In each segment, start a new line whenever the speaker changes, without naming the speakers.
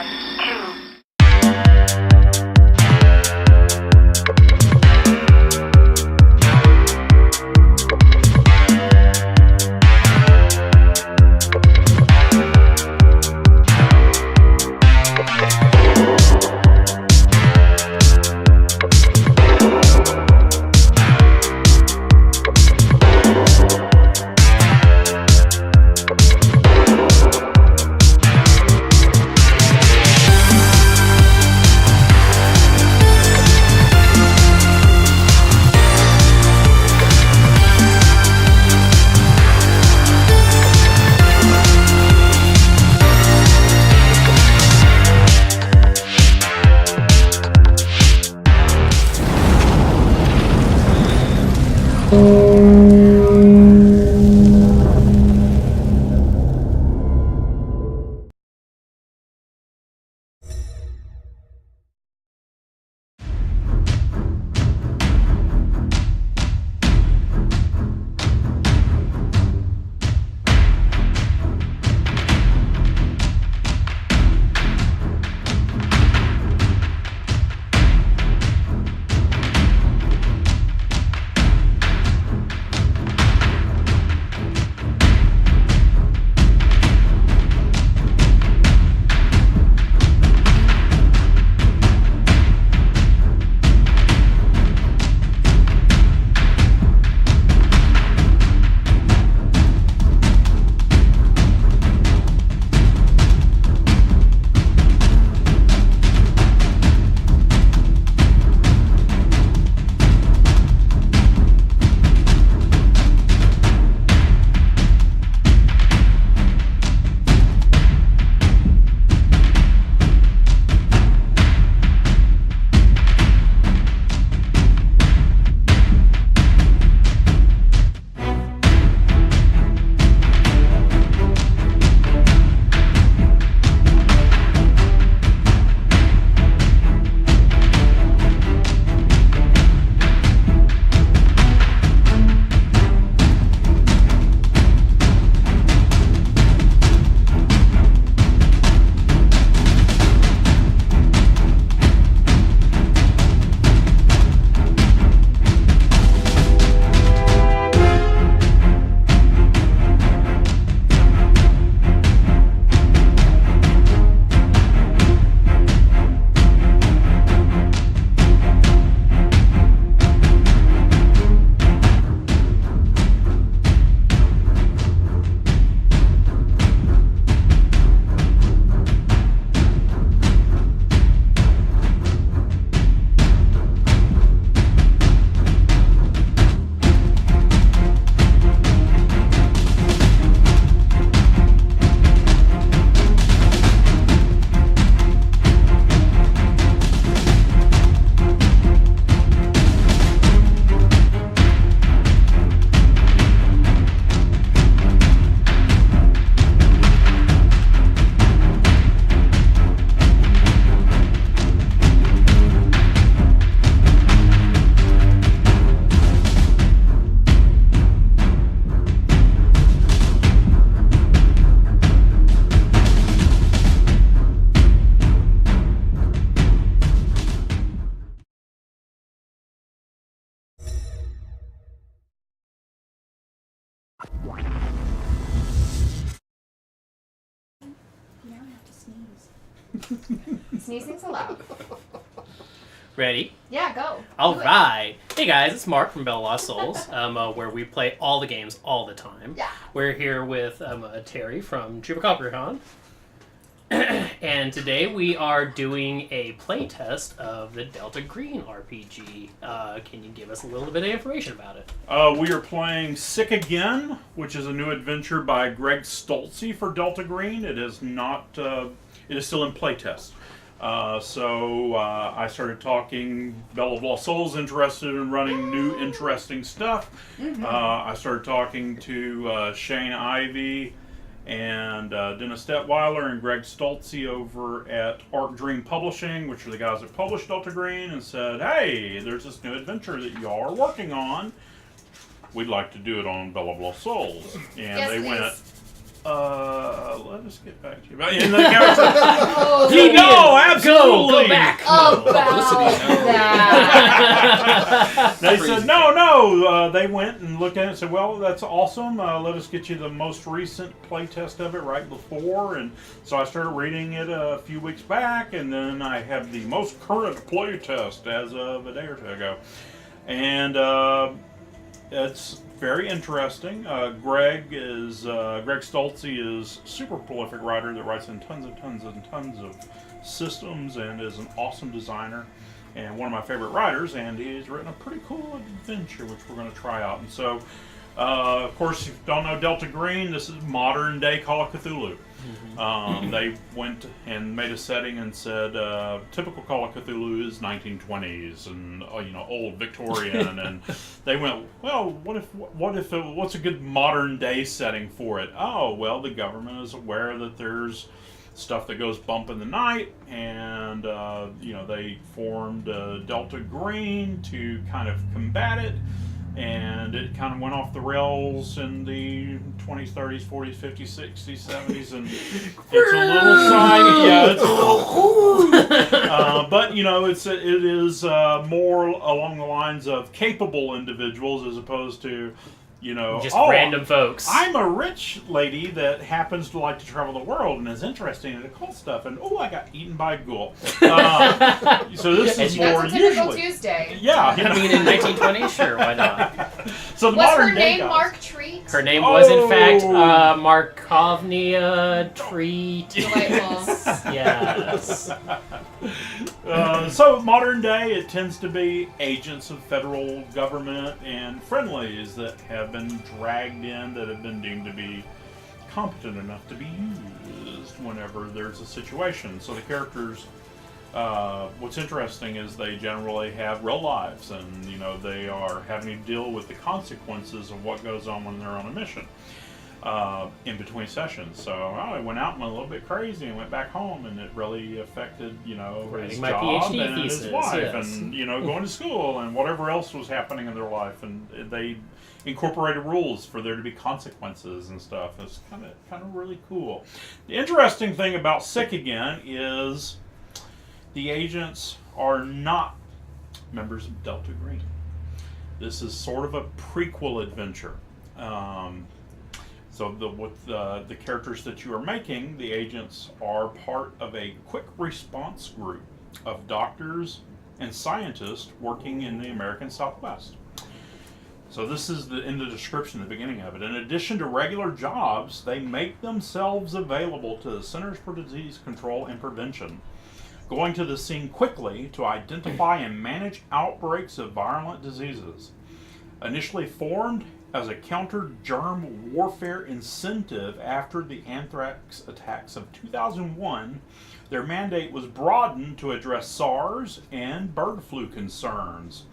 One, two.
Sneezing's allowed.
Ready?
Yeah, go.
All right. Hey guys, it's Mark from Bell Lost Souls, where we play all the games all the time.
Yeah.
We're here with Terry from ChupacabreCon. And today we are doing a playtest of the Delta Green RPG. Can you give us a little bit of information about it?
We are playing Sick Again, which is a new adventure by Greg Stolze for Delta Green. It is not. It is still in playtest. So I started talking. Bell of Lost Souls interested in running new interesting stuff. Mm-hmm. I started talking to Shane Ivey and Dennis Detweiler and Greg Stolze over at Arc Dream Publishing, which are the guys that published Delta Green, and said, hey, there's this new adventure that y'all are working on. We'd like to do it on Bell of Lost Souls. And
yes,
they
please.
went, Let us get back to you. In the character,
Leave me
no,
in.
absolutely.
Go back.
About that.
They
Crazy
said, no. They went and looked at it and said, well, that's awesome. Let us get you the most recent playtest of it right before. And so I started reading it a few weeks back, and then I have the most current playtest as of a day or two ago. And it's very interesting. Greg Stolze is super prolific writer that writes in tons of systems and is an awesome designer and one of my favorite writers, and he's written a pretty cool adventure which we're going to try out. And so of course, if you don't know Delta Green, this is modern day Call of Cthulhu. They went and made a setting and said typical Call of Cthulhu is 1920s and old Victorian, and they went, well, what's a good modern day setting for it? Oh, well, the government is aware that there's stuff that goes bump in the night, and they formed Delta Green to kind of combat it. And it kind of went off the rails in the 20s, 30s, 40s, 50s, 60s, 70s, and it's a little side, it's a little, but it is more along the lines of capable individuals as opposed to,
just random folks.
I'm a rich lady that happens to like to travel the world and is interested in occult stuff, and I got eaten by a ghoul. So this is more
That's a typical
usually.
Tuesday.
Yeah,
I mean, in 1920, sure, why not?
So the
Was
modern
her
day
name
guys.
Mark Treat?
Her name was, in fact, Markovnia Treat.
Delightful.
Yes.
So modern day, it tends to be agents of federal government and friendlies that have been dragged in, that have been deemed to be competent enough to be used whenever there's a situation. So the characters, what's interesting is they generally have real lives, and they are having to deal with the consequences of what goes on when they're on a mission. In between sessions, so I went out and went a little bit crazy and went back home, and it really affected, his
my
job
PhD
and his
thesis,
wife,
yes.
and going to school and whatever else was happening in their life, and they incorporated rules for there to be consequences and stuff. It's kind of really cool. The interesting thing about Sick Again is the agents are not members of Delta Green. This is sort of a prequel adventure. So with the characters that you are making, the agents are part of a quick response group of doctors and scientists working in the American Southwest. So this is in the description, the beginning of it. In addition to regular jobs, they make themselves available to the Centers for Disease Control and Prevention, going to the scene quickly to identify and manage outbreaks of virulent diseases. Initially formed as a counter-germ warfare incentive after the anthrax attacks of 2001, their mandate was broadened to address SARS and bird flu concerns.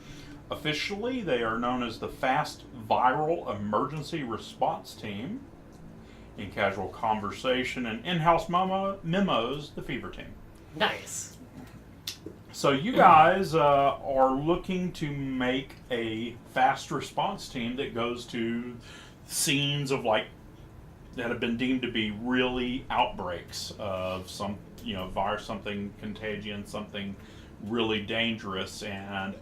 Officially, they are known as the Fast Viral Emergency Response Team. In casual conversation and in-house memos, the Fever Team.
Nice.
So you guys are looking to make a fast response team that goes to scenes of that have been deemed to be really outbreaks of some virus, something contagion, something really dangerous, and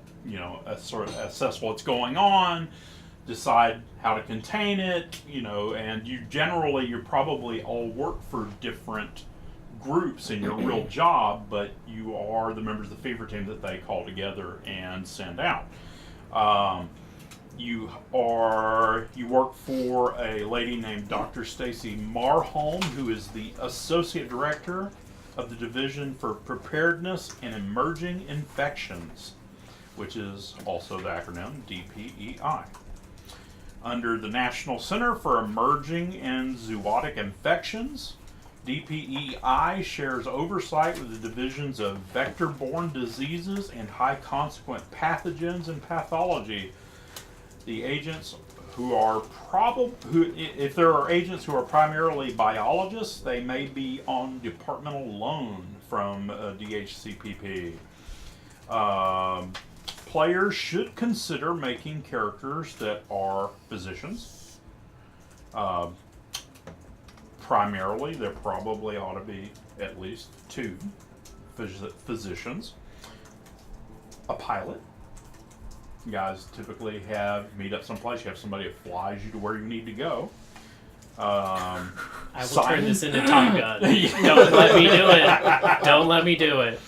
sort of assess what's going on, decide how to contain it, and you're probably all work for different groups in your real job, but you are the members of the fever team that they call together and send out. You work for a lady named Dr. Stacy Marholm, who is the Associate Director of the Division for Preparedness and Emerging Infections, which is also the acronym DPEI. Under the National Center for Emerging and Zoonotic Infections, DPEI shares oversight with the divisions of vector-borne diseases and high-consequent pathogens and pathology. The agents if there are agents who are primarily biologists, they may be on departmental loan from DHCPP. Players should consider making characters that are physicians, primarily, there probably ought to be at least 2 physicians, a pilot. You guys typically meet up someplace. You have somebody that flies you to where you need to go.
I will turn this into Top Gun. Don't let me do it. Don't let me do it.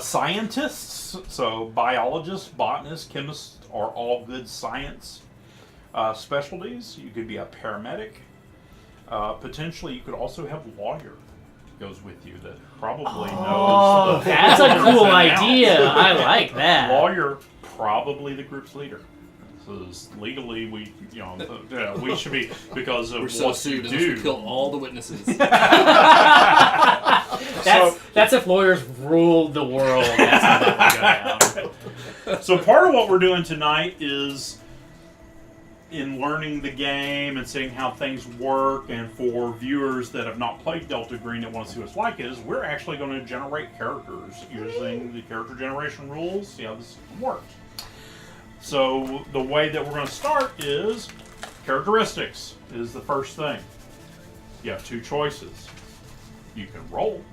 Scientists, so biologists, botanists, chemists are all good science specialties. You could be a paramedic. Potentially, you could also have a lawyer goes with you that probably knows.
Oh, that's a cool idea. I like that.
Lawyer, probably the group's leader. So legally, we should be, because of
We're so
what
sued
you
unless we
do.
kill all the witnesses.
That's if lawyers ruled the world. That's how that would go down.
So part of what we're doing tonight is in learning the game and seeing how things work, and for viewers that have not played Delta Green that want to see what it's like, is we're actually going to generate characters using the character generation rules, see how this works. So the way that we're going to start is characteristics is the first thing. You have 2 choices. You can roll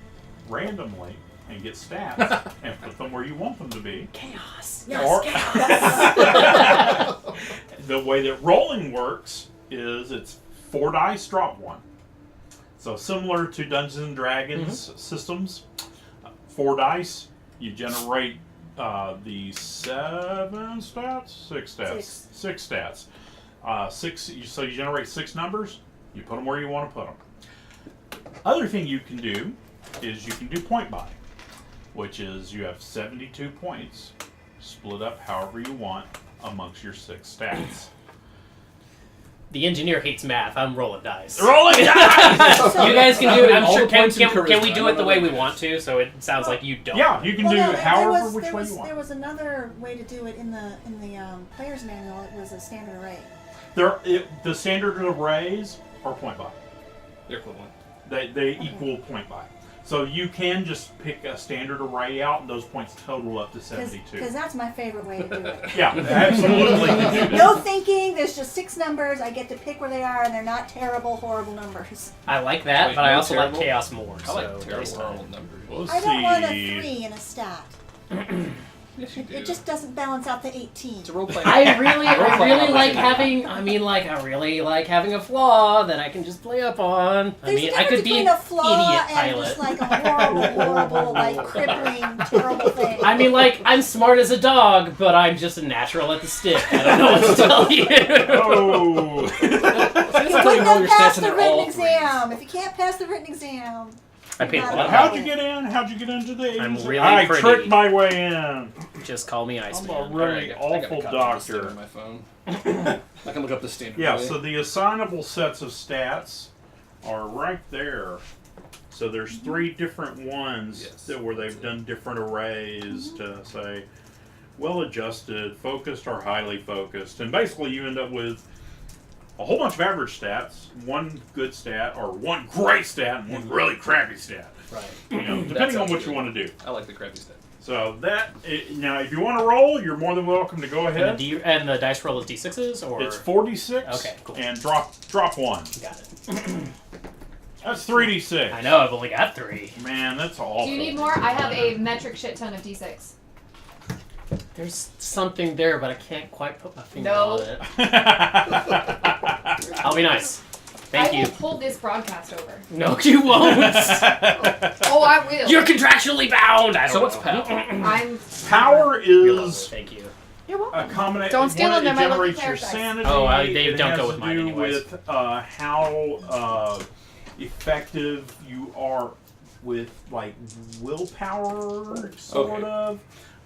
randomly and get stats and put them where you want them to be.
Chaos.
Yes, chaos. The way that rolling works is it's 4 dice, drop 1. So similar to Dungeons and Dragons systems, 4 dice, you generate the 7 stats, 6 stats, 6 stats. So you generate 6 numbers. You put them where you want to put them. Other thing you can do is you can do point buy, which is you have 72 points split up however you want amongst your 6 stats.
The engineer hates math. I'm rolling dice.
Rolling dice!
You guys can do it. I'm
All
sure.
the points in
Can we
charisma.
do it the way we want to? So it sounds like you don't.
Yeah, you can do which way you want.
There was another way to do it in the player's manual. It was a standard array.
The standard arrays are point buy.
They're equivalent.
They equal point buy. So you can just pick a standard array out, and those points total up to 72.
Because that's my favorite way to do it.
Yeah, absolutely. You can do that.
No thinking. There's just 6 numbers. I get to pick where they are, and they're not terrible, horrible numbers.
I like that,
Wait,
but I
no
also
terrible?
like chaos more.
I
So
like terrible
dice time.
horrible numbers.
Let's
I don't want a
see.
3 in a stat.
Yes, you do.
It just doesn't balance out the 18.
It's a role play.
I really
Role-playing
like
opportunity.
having. I mean, like, I really like having a flaw that I can just play up on.
There's
I mean,
a
I
difference
could be
between
an
a flaw
idiot
and
pilot.
just like a horrible, like crippling, terrible thing.
I mean, like, I'm smart as a dog, but I'm just a natural at the stick. I don't know what to tell you.
Oh!
You
Tell
wouldn't
all
have
your
passed
stats
the
and they're
written
all
exam. If you can't pass the written exam,
I paid a lot of
How'd
money.
you get in? How'd you get into the
I'm
agency?
really
I
pretty.
tricked my way in.
Just call me
I'm
Iceman.
a really
I got
awful
a copy of this thing
doctor.
on my phone. I can look up the standard.
Yeah,
array.
so the assignable sets of stats are right there. So there's 3 different ones
Yes.
where they've done different arrays to say well-adjusted, focused, or highly focused. And basically you end up with a whole bunch of average stats, 1 good stat, or 1 great stat, and 1 really crappy stat.
Right.
Depending on
sounds
what
good.
you want to do.
I like the crappy stuff.
So now, if you want to roll, you're more than welcome to go ahead.
And the dice roll is d6s, or
It's 46.
Okay, cool.
And drop 1.
got it.
That's 3d6.
I know. I've only got 3.
Man, that's awful.
Do you need more? I have a metric shit ton of d6.
There's something there, but I can't quite put my finger
No.
on it. I'll be nice. Thank
I
you.
will pull this broadcast over.
No, you won't.
Oh, I will.
You're contractually bound. I don't
So what's
know.
PAL?
I'm.
Power
You're lovely.
is
Thank you.
You're welcome.
a combination.
Don't steal them,
It
they're my lucky
generates your
characters.
sanity.
Oh, they
it
don't
has
go with
to
mine
do
anyways.
with how effective you are with like willpower, sort
Okay.
of.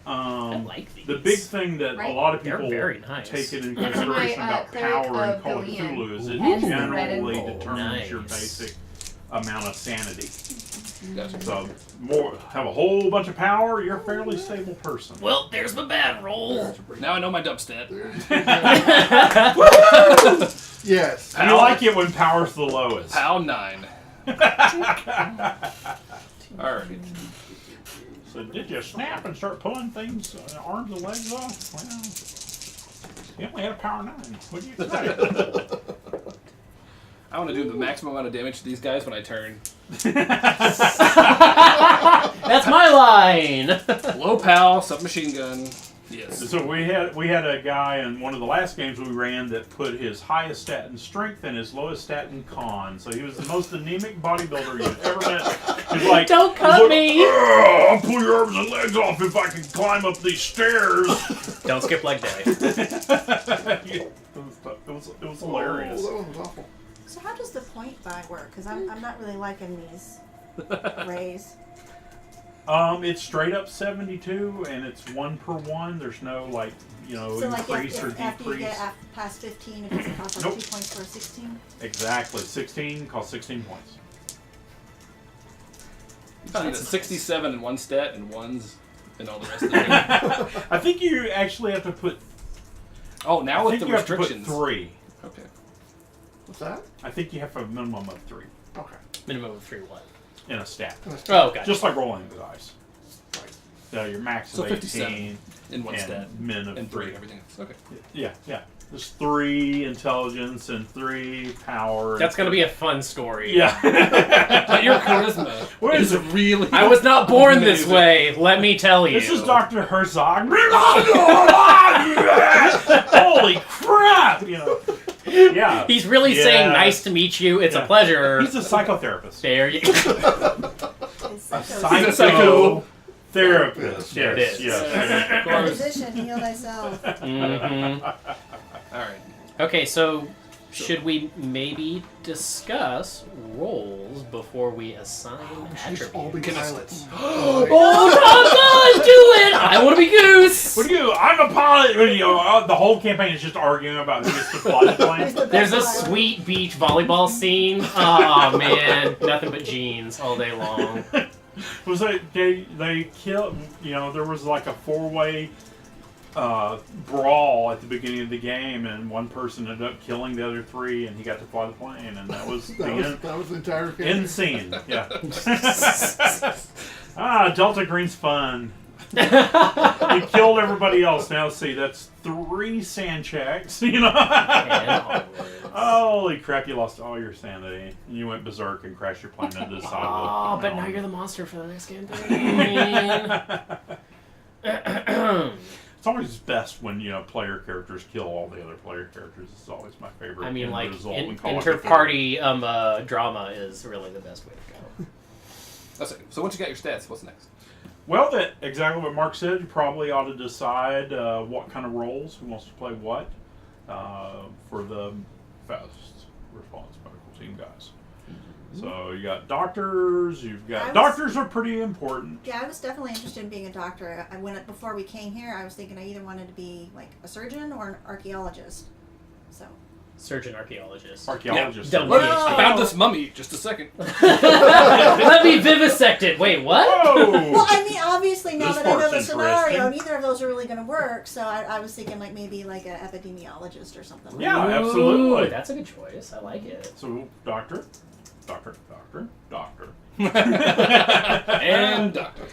I like these.
The big thing that a
Right.
lot of
They're
people
very nice.
take it into
My,
consideration about
cleric
power in
of
Call of
Gillian
Cthulhu is it
has the red
generally
and gold.
determines your
Nice.
basic amount of sanity.
Gotcha.
So have a whole bunch of power, you're a fairly stable person.
Well, there's my bad roll.
Now I know my dump stat.
Yes.
I like it when power's the lowest.
PAL 9. Alright.
So did you snap and start pulling things, arms and legs off? Well, you only had a power 9. What do you expect?
I want to do the maximum amount of damage to these guys when I turn.
That's my line.
Low PAL, submachine gun. Yes.
So we had a guy in one of the last games we ran that put his highest stat in strength and his lowest stat in con. So he was the most anemic bodybuilder you've ever met. He's like,
Don't cut me.
I'll pull your arms and legs off if I can climb up these stairs.
Don't skip leg day.
It was hilarious.
Oh, that one was awful.
So how does the point buy work? Because I'm not really liking these rays.
It's straight up 72, and it's 1 per 1. There's no like
So like
increase or
after you
decrease.
get past 15, if it's cost like
Nope.
2 points for a 16.
Exactly, 16 costs 16 points.
You need a 67 in one stat and ones in all the rest of the game.
I think you actually have to put.
Oh, now
I
with
think
the
you have to put
restrictions.
3.
Okay.
What's that?
I think you have a minimum of 3
Okay.
Minimum of 3 what?
in a stat,
Oh, gotcha.
just like rolling the dice. So your max
So
is
57
18
in one
and
stat.
min of
And
3.
three, everything else. Okay.
Yeah. There's 3 intelligence and 3 power.
That's gonna be a fun story.
Yeah.
But your charisma
What is
is really.
I was not born this
Amazing.
way. Let me tell you.
This is Dr. Herzog. Holy crap! Yeah.
He's really
Yeah.
saying, "Nice to meet you. It's a
Yeah.
pleasure."
He's a psychotherapist.
There you.
It's
A
psycho-
psychotherapist.
There it is.
Yes.
Of course.
Physician, heal thyself.
Mhm.
All right.
Okay, so should we maybe discuss roles before we assign
We should all be
attributes?
pilots.
Oh, Tom, do it! I want to be Goose.
What do you? I'm a pilot. The whole campaign is just arguing about who gets to fly the plane.
There's a sweet beach volleyball scene. Oh man, nothing but jeans all day long.
Was they killed? There was like a 4-way brawl at the beginning of the game, and one person ended up killing the other 3, and he got to fly the plane, and that was the end.
That was the entire game.
End scene. Yeah. Delta Green's fun. He killed everybody else. Now see, that's 3 sand checks.
And onwards.
Holy crap! You lost all your sanity. You went berserk and crashed your plane into the side.
Oh, but now you're the monster for the next campaign.
It's always best when player characters kill all the other player characters. It's always my favorite.
I mean,
end
like,
result in Call of
inter-party drama is really the best way to go.
So once you got your stats, what's next?
Well, that exactly what Mark said. You probably ought to decide what kind of roles, who wants to play what, for the fast response medical team guys. So you got doctors. Doctors are pretty important.
Yeah, I was definitely interested in being a doctor. Before we came here, I was thinking I either wanted to be like a surgeon or an archaeologist. So.
Surgeon archaeologist.
Archaeologists.
Don't
are-
PhD.
I found this mummy. Just a second.
Let me vivisect it. Wait, what?
Whoa!
Well, I mean, obviously now
This
that I know the
part's
scenario,
interesting.
neither of those are really going to work. So I was thinking like maybe like an epidemiologist or something.
Yeah,
Ooh,
absolutely.
That's a good choice. I like it.
So doctor.
And doctor.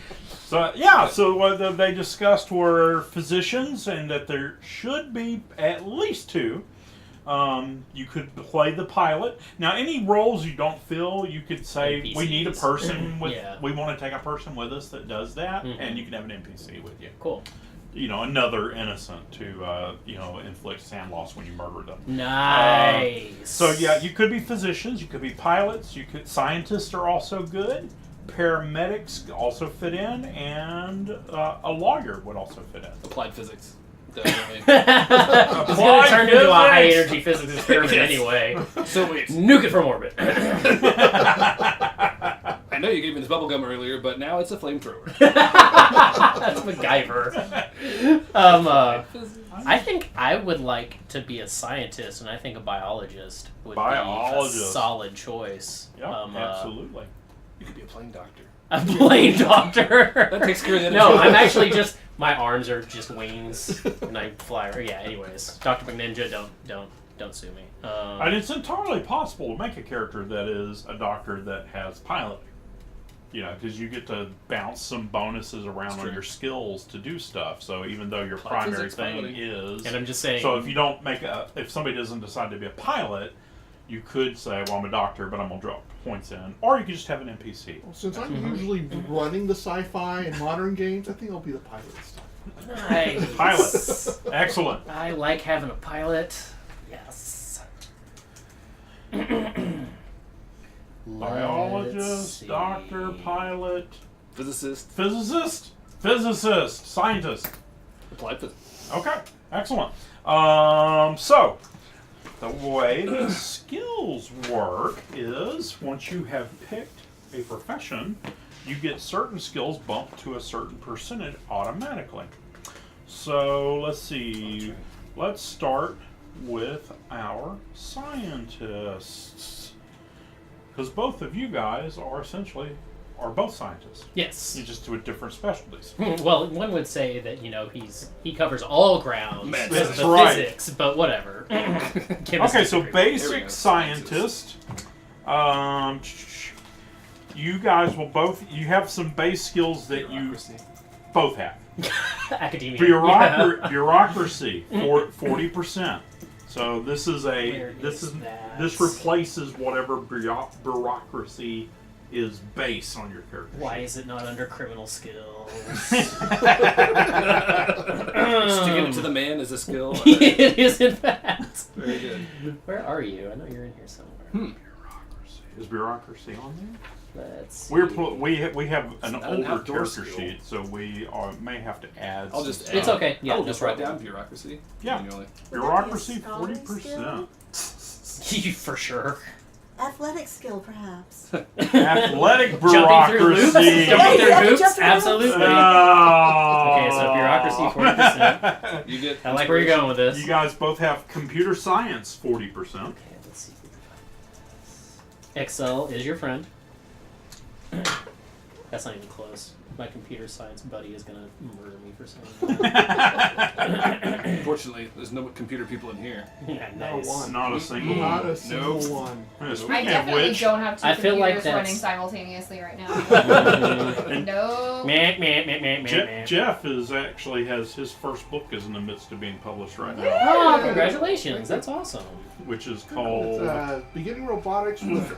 So yeah, so what they discussed were physicians, and that there should be at least 2. You could play the pilot. Now, any roles you don't fill, you could say we need a
NPCs.
person with.
Yeah.
We want to take a person with us that does that,
Mhm.
and you can have an NPC with you.
Cool.
Another innocent to inflict sand loss when you murder them.
Nice.
So yeah, you could be physicians, you could be pilots, scientists are also good. Paramedics also fit in, and a lawyer would also fit in.
Applied physics. Definitely.
It's gonna turn into a high
physics.
energy physics experiment
Yes.
anyway.
So wait.
Nuke it from orbit.
I know you gave me this bubble gum earlier, but now it's a flamethrower.
That's MacGyver. I think I would like to be a scientist, and I think a biologist would be a solid choice.
Yeah, absolutely.
You could be a plane doctor.
A plane doctor.
That takes care of the
No,
energy.
I'm actually just my arms are just wings, and I fly. Yeah. Anyways, Dr. McNinja, don't sue me.
And it's entirely possible to make a character that is a doctor that has piloting. Because you get to bounce some bonuses around on your skills to do stuff. So even though your primary
physics
thing
piloting.
is,
And I'm just saying.
so if somebody doesn't decide to be a pilot, You could say, well, I'm a doctor, but I'm going to drop points in. Or you could just have an NPC.
Well, since I'm usually running the sci-fi and modern games, I think I'll be the pilot this time.
Nice.
Pilot. Excellent.
I like having a pilot. Yes.
Biologist, doctor, pilot,
Physicist.
physicist, scientist.
Applied physics.
Okay, excellent. So, the way the skills work is once you have picked a profession, you get certain skills bumped to a certain percentage automatically. So, let's see. Let's start with our scientists. Because both of you guys are both scientists.
Yes.
You just do it different specialties.
Well, one would say that he covers all grounds
Man,
with
that's
the
right.
physics, but whatever.
Okay, so
Here we
basic
go,
scientist. You guys will both. You have some base skills that
Bureaucracy.
you both have.
Academia.
Bureaucracy, 40%. So this is
Where
this
is
replaces whatever bureaucracy is based on your character.
Why is it not under criminal skills?
Sticking it to the man is a skill.
It is, in fact.
Very good.
Where are you? I know you're in here somewhere.
Bureaucracy. Is bureaucracy on there?
Let's see.
We have an
not an
older
outdoor
character
skill.
sheet, so we may have to add.
I'll just
some
It's
stuff.
okay. Yeah,
I'll
no
just write
problem.
down bureaucracy.
Yeah.
Manually.
Bureaucracy,
Would that be a scholarly
40%.
You for sure.
Athletic skill, perhaps.
Athletic
Jumping through loops.
bureaucracy.
Jumping through
Yeah,
hoops.
jumping through
Absolutely.
Okay,
so bureaucracy, 40%.
You get.
I like where you're going with this.
You guys both have computer science, 40%.
Okay, let's see. Excel is your friend. That's not even close. My computer science buddy is gonna murder me for saying that.
Unfortunately, there's no computer people in here.
Yeah,
No
nice.
one.
Not a single
Not
one.
a single
Nope.
one.
Speaking
I
of
definitely
which,
don't have two
I feel like
computers
that's-
running simultaneously right now.
and
No.
Meh, meh, meh, meh, meh, meh.
Jeff actually has his first book is in the midst of being published right now,
Oh, congratulations! That's awesome.
which is
It's
called
beginning robotics with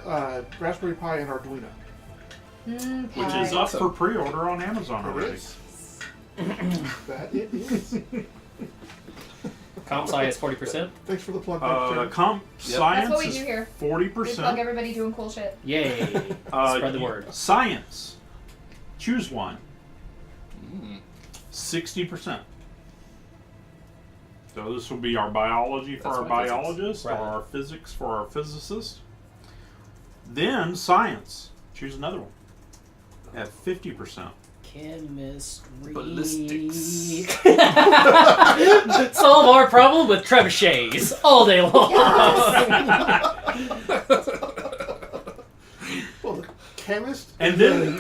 Raspberry Pi and Arduino.
which is up for pre-order on Amazon
It
already.
is. That it is.
Comp sci is 40%.
Thanks for the plug.
Comp
That's
science
what we
is
do here. We
40%.
plug everybody doing cool shit.
Yay! Spread the word.
Science. Choose one.
Mm.
60%. So this will be our biology for
That's
our
my physics.
biologist,
Right.
or our physics for our physicist. Then science. Choose another one. At 50%.
Chemistry.
Ballistics.
Solve our problem with trebuchets all day long.
well, the chemist.
And then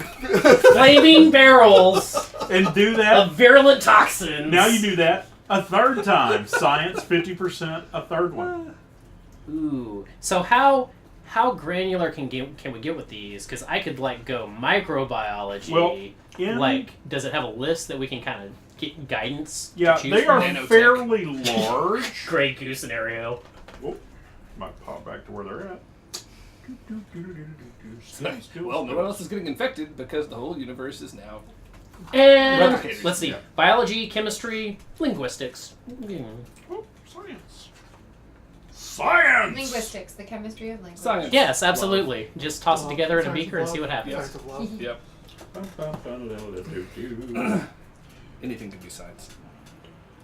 Flaming barrels
and do that.
of virulent toxins.
Now you do that a third time. Science 50%, a third one.
Ooh. So how granular can we get with these? Because I could go microbiology.
Well,
does it have a list that we can kind of get guidance?
Yeah,
to choose
they
from?
are
Nanotech.
fairly large.
Grey Goose scenario.
Whoop. Might pop back to where they're at.
Well, no one else is getting infected because the whole universe is now.
And
Replicators.
let's see:
Yeah.
biology, chemistry, linguistics.
Oh, science. Science!
Linguistics, the chemistry of language.
Science.
Yes, absolutely. Just toss it together in a
Science of
beaker and
love,
see what happens.
Science of love.
Yep. Anything can be science.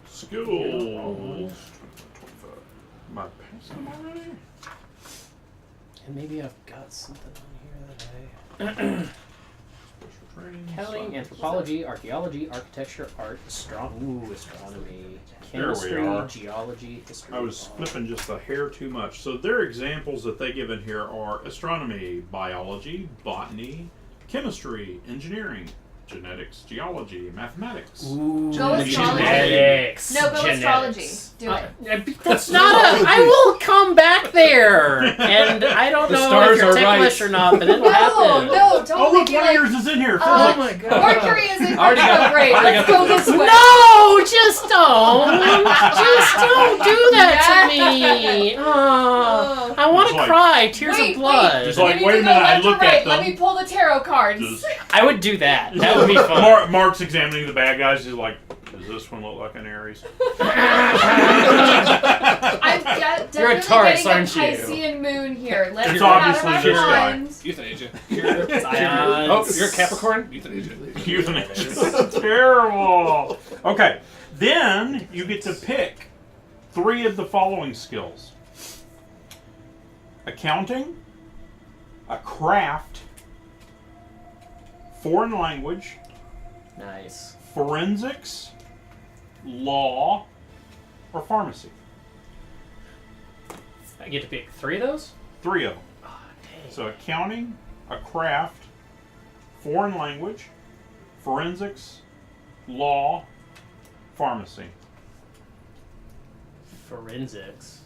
Skills. Am I passing them already?
And maybe I've got something on here that I...
Special training.
Counting,
science.
anthropology, archaeology, architecture, art, astronomy,
There we
chemistry,
are.
geology, history.
I was
law.
flipping just a hair too much. So their examples that they give in here are astronomy, biology, botany, chemistry, engineering, genetics, geology, mathematics.
Ooh,
Go astrology.
genetics.
No, go astrology.
Genetics.
Do it.
That's not a. I will come back there, and I don't
The
know
stars
if you're
are right.
ticklish or not, but it'll
No,
happen.
no, don't
Oh, look,
be
one of
like,
yours is in here.
Oh
Physics.
my god.
Mercury is in
Already got-
retrograde.
already
Let's
got
go
the-
this way.
No, just don't. Just don't do that to me. Oh, I want
It's
to
like-
cry. Tears
Wait,
of blood.
It's
Do we
like,
need
wait
to
a
go
minute, I
left or
look at
right?
them.
Let me pull the tarot cards.
Just-
I would do that. That would be fun.
Mark's examining the bad guys. He's like, does this one look like an Aries?
I'm
You're a
definitely
Taurus,
getting a
aren't you?
Piscean moon here. Let's
It's
go out of
obviously
our
this guy.
minds.
Euthanasia.
Science.
Oh, you're a Capricorn? Euthanasia.
Euthanasia. Terrible. Okay, then you get to pick 3 of the following skills: accounting, a craft, foreign language,
Nice.
forensics, law, or pharmacy.
I get to pick 3 of those?
3 of them.
Oh, dang.
So accounting, a craft, foreign language, forensics, law, pharmacy.
Forensics,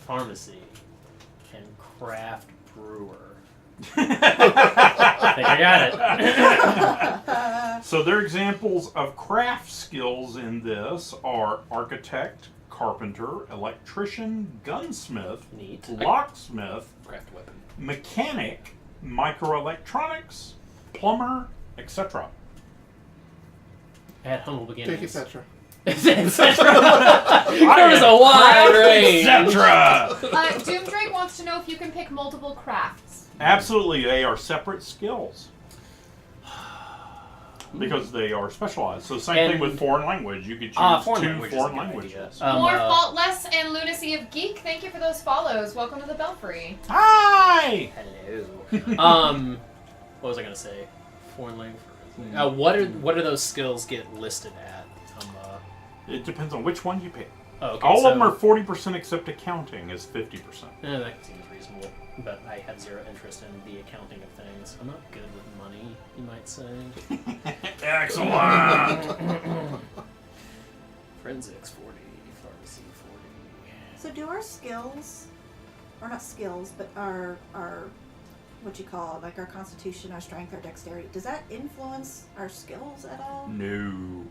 pharmacy, and craft brewer. I think I got it.
So their examples of craft skills in this are architect, carpenter, electrician, gunsmith,
Neat.
locksmith,
Craft weapon.
mechanic, microelectronics, plumber, etc.
I had humble
Take
beginnings.
etc.
There was a wide range.
Etc.
Doomdrake wants to know if you can pick multiple crafts.
Absolutely, they are separate skills. Because they are specialized. So same
And-
thing with foreign language. You could choose
Foreign
2
language is a
foreign
good
languages.
idea.
More Faultless and Lunacy of Geek, thank you for those follows. Welcome to the Belfry.
Hi!
Hello. What was I gonna say? Foreign language. What are those skills get listed at?
It depends on which one you pick.
Oh, okay,
All
so,
of them are 40% except accounting is 50%.
That seems reasonable, but I have zero interest in the accounting of things. I'm not good with money, you might say.
Excellent!
Forensics 40, pharmacy 40.
So do our skills, or not skills, but our what you call like our constitution, our strength, our dexterity, does that influence our skills at all?
No.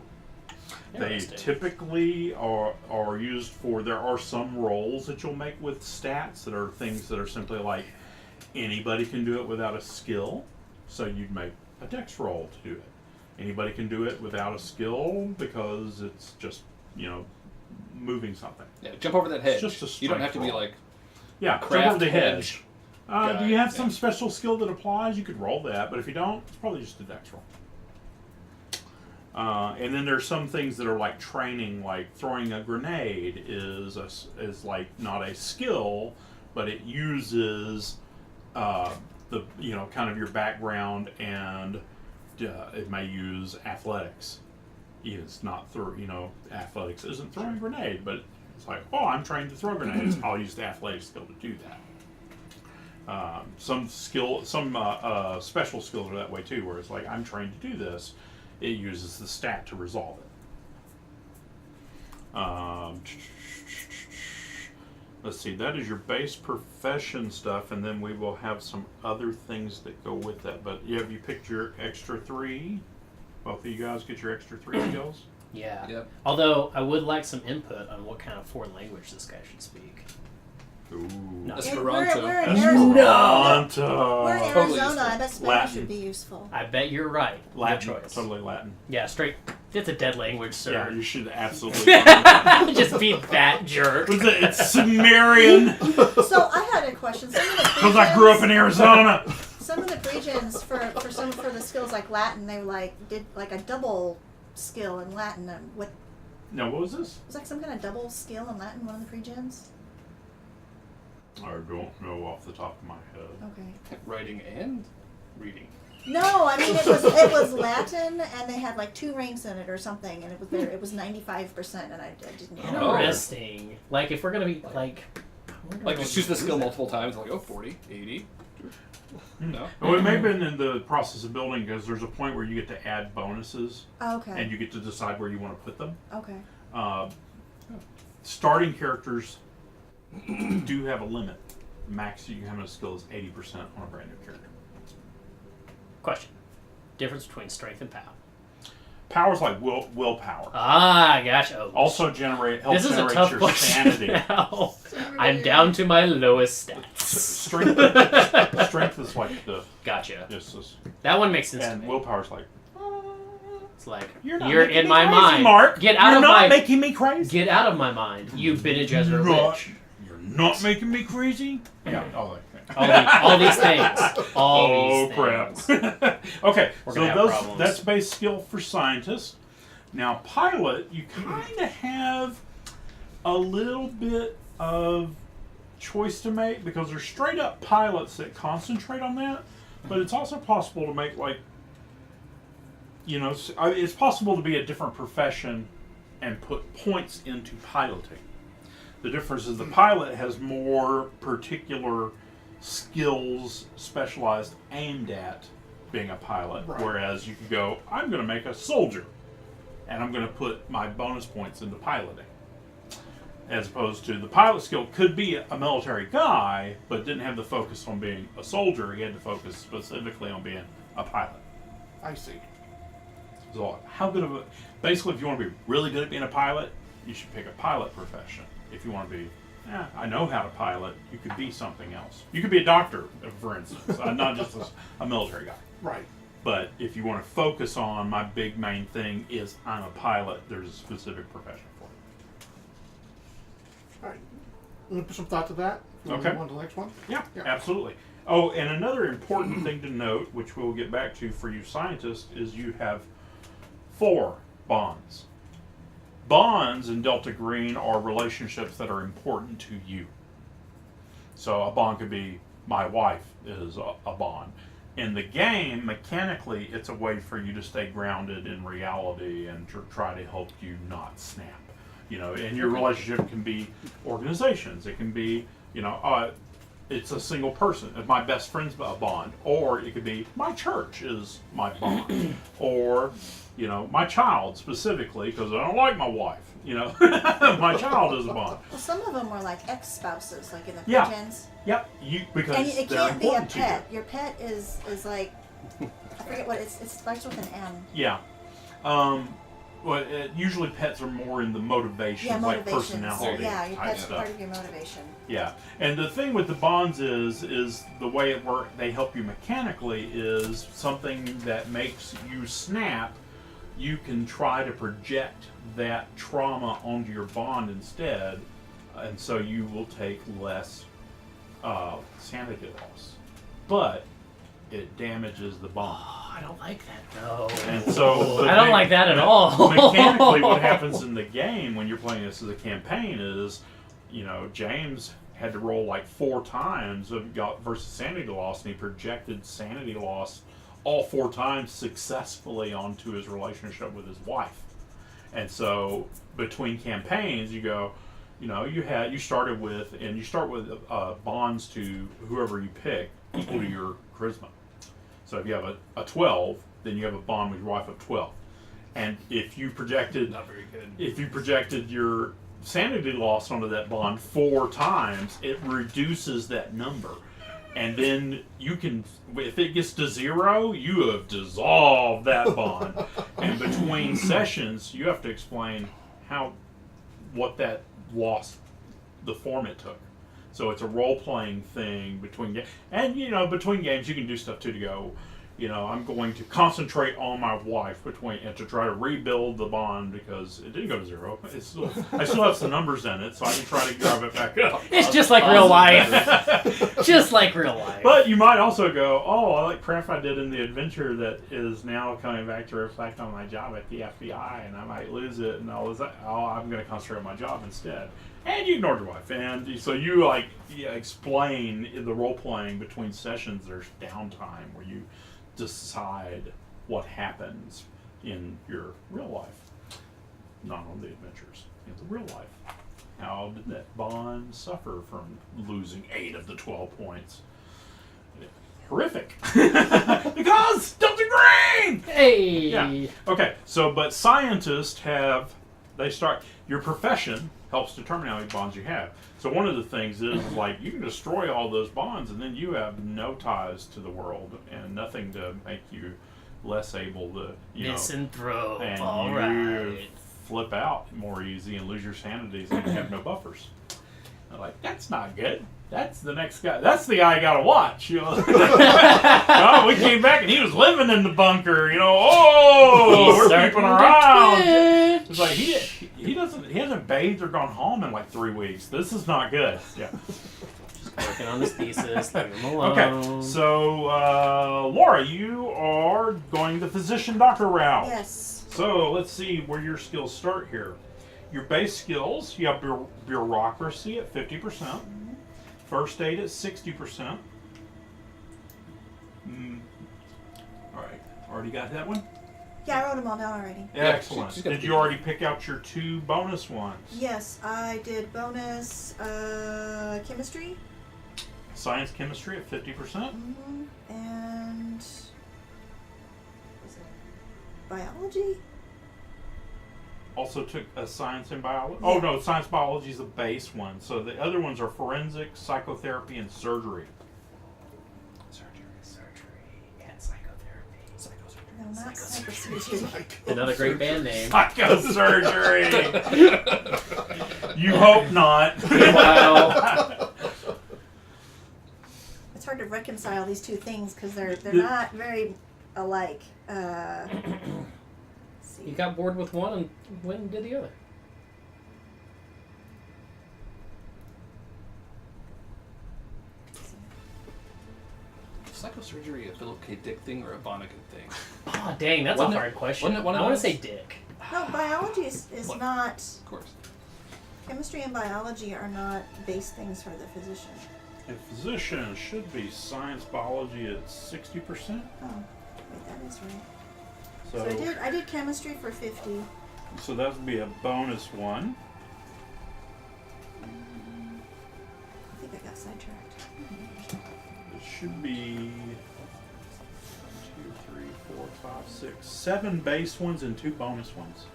They
Interesting.
typically are used for, there are some roles that you'll make with stats that are things that are simply like anybody can do it without a skill. So you'd make a dex roll to do it. Anybody can do it without a skill because it's just, moving something.
Yeah, jump over that hedge.
It's just a
You don't have to
strength
be
roll.
like
Yeah,
craft
jump over the
hedge.
hedge.
guy,
Do you have some
yeah.
special skill that applies? You could roll that, but if you don't, it's probably just a dex roll. And then there's some things that are like training, like throwing a grenade is like not a skill, but it uses the kind of your background, and it may use athletics. It's not athletics isn't throwing a grenade, but it's like, oh, I'm trained to throw grenades. I'll use the athletic skill to do that. Some special skills are that way too, where it's like, I'm trained to do this. It uses the stat to resolve it. Let's see, that is your base profession stuff, and then we will have some other things that go with that. But have you picked your extra 3? Both of you guys get your extra 3 skills?
Yeah.
Yep.
Although I would like some input on what kind of foreign language this guy should speak.
Ooh.
No.
Esperanto.
We're in Arizona.
Esperanto.
We're in
Totally
Arizona. I bet
useful.
Spanish
Latin.
would be useful.
I bet you're right.
Latin,
Good choice.
totally Latin.
Yeah, straight. It's a dead language,
Yeah,
sir.
you should absolutely learn that.
Just be that jerk.
What's it? It's Sumerian.
So I had a question. Some of the
Because I grew up in Arizona.
Some of the regions for the skills like Latin, they did like a double skill in Latin. What
Now, what was this?
was like some kind of double skill in Latin? One of the regions.
I don't know off the top of my head.
Okay.
Writing and reading.
No, I mean it was Latin, and they had like 2 ranks in it or something, and it was 95%, and I didn't know.
Interesting. Like, if we're going to be, like... I wonder
Like,
what
just choose
we
the
do
skill
that.
multiple times. Like, 40, 80. No.
Well, it may have been in the process of building, because there's a point where you get to add bonuses,
Oh, okay.
and you get to decide where you want to put them.
Okay.
Starting characters do have a limit. Max you can have a skill is 80% on a brand new character.
Question. Difference between strength and power.
powers like willpower.
Ah, gotcha. Oh,
Also helps
this is a
generate
tough
your
question
sanity.
now. I'm down to my lowest stats.
Strength is like the
Gotcha.
this,
That one makes sense to
and
me.
willpower's like
It's like
you're
you're
making
in
me
my
crazy,
mind.
Mark.
Get out
you're
of
not
my
making me crazy.
Get out of my mind. You Bene Gesserit witch.
You're not making me crazy. Yeah, all that.
All these things. All these
crap.
things.
Okay,
We're
so
gonna have problems.
that's base skill for scientists. Now, pilot, you kind of have a little bit of choice to make because there's straight up pilots that concentrate on that, but it's also possible to make it's possible to be a different profession and put points into piloting. The difference is the pilot has more particular skills specialized aimed at being a pilot,
Right.
whereas you could go, I'm going to make a soldier and I'm going to put my bonus points into piloting, as opposed to the pilot skill could be a military guy but didn't have the focus on being a soldier. He had to focus specifically on being a pilot.
I see.
So basically, if you want to be really good at being a pilot, you should pick a pilot profession. If you want to be, I know how to pilot, you could be something else. You could be a doctor, for instance, not just a military guy.
Right.
But if you want to focus on my big main thing is I'm a pilot, there's a specific profession for it.
All right. Let me put some thought to that.
Okay.
Move on to the next one.
Yeah,
Yeah.
absolutely. Oh, and another important thing to note, which we'll get back to for you scientists, is you have 4 bonds. Bonds in Delta Green are relationships that are important to you. So a bond could be my wife is a bond. In the game, mechanically, it's a way for you to stay grounded in reality and to try to help you not snap. And your relationship can be organizations. It can be, it's a single person. My best friend's a bond. Or it could be my church is my bond. Or, my child specifically, because I don't like my wife. My child is a bond.
Well, some of them were like ex-spouses, like in the
Yeah.
Pigeons.
Yep, because
And it
they're
can't be a
important to you.
pet. Your pet is like, I forget what it starts with an M.
Yeah. Usually pets are more in the motivations,
Yeah,
like
motivations.
personality
Yeah, your
type
pet's
stuff.
part of your motivation.
Yeah, and the thing with the bonds is the way it works. They help you mechanically is something that makes you snap. You can try to project that trauma onto your bond instead, and so you will take less sanity loss. But it damages the bond.
Oh, I don't like that though.
And so
I don't like that at all.
Mechanically, what happens in the game when you're playing this as a campaign is, James had to roll like 4 times versus sanity loss, and he projected sanity loss all 4 times successfully onto his relationship with his wife. And so between campaigns, you go, you start with bonds to whoever you pick equal to your charisma. So if you have a 12, then you have a bond with your wife of 12. And if you projected
Not very good.
if you projected your sanity loss onto that bond 4 times, it reduces that number. And then you can, if it gets to 0, you have dissolved that bond. And between sessions, you have to explain what that loss, the form it took. So it's a role-playing thing between games. And, between games, you can do stuff, too, to go, I'm going to concentrate on my wife and to try to rebuild the bond because it didn't go to 0. I still have some numbers in it, so I can try to drive it back up.
It's just like real life. Just like real life.
But you might also go, I like crap I did in the adventure that is now coming back to reflect on my job at the FBI, and I might lose it and all this. I'm going to concentrate on my job instead. And you ignored your wife, and so you explain in the role playing between sessions. There's downtime where you decide what happens in your real life, not on the adventures, in the real life. How did that bond suffer from losing 8 of the 12 points? Horrific. Because Delta Green!
Hey!
Yeah. Okay, but scientists your profession helps determine how many bonds you have. So one of the things is you can destroy all those bonds and then you have no ties to the world and nothing to make you less able to, you
Miss
know,
and throw.
and
All
you
right.
flip out more easy and lose your sanities and you have no buffers. I'm like, that's not good. That's the next guy. That's the guy I gotta watch. You know? Oh, we came back and he was living in the bunker. You know,
He's
we're
starting
peeping
to
around.
twitch.
It's like he hasn't bathed or gone home in like 3 weeks. This is not good. Yeah.
Working on his thesis. Leave him alone.
Okay. So Laura, you are going the physician doctor route.
Yes.
So let's see where your skills start here. Your base skills, you have bureaucracy at 50%, first aid at 60%. All right, already got that one?
Yeah, I wrote them all down already.
Yeah,
Excellent.
she's got
Did
the-
you already pick out your 2 bonus ones?
Yes, I did bonus chemistry.
Science, chemistry at 50%.
And was it biology?
Also took a science and biology. Oh
Yeah.
no, science biology is the base one. So the other ones are forensics, psychotherapy, and surgery.
And psychotherapy.
No, not psychosurgery.
Another great band name.
Psychosurgery. You hope not.
Wow.
It's hard to reconcile these two things because they're not very alike.
You got bored with one and went and did the other.
Psychosurgery a Philip K. Dick thing or a Vonnegut thing?
Oh, dang, that's
Wasn't
a
it-
hard question.
wasn't it one
I
of
want to
those?
say Dick.
No, biology is
What?
not.
Of course.
Chemistry and biology are not base things for the physician.
A physician should be science biology at 60%.
Oh, wait, that is right.
So,
So I did chemistry for 50.
so that would be a bonus one.
I think I got sidetracked.
It should be 2, 3, 4, 5, 6, 7 base ones and 2 bonus ones.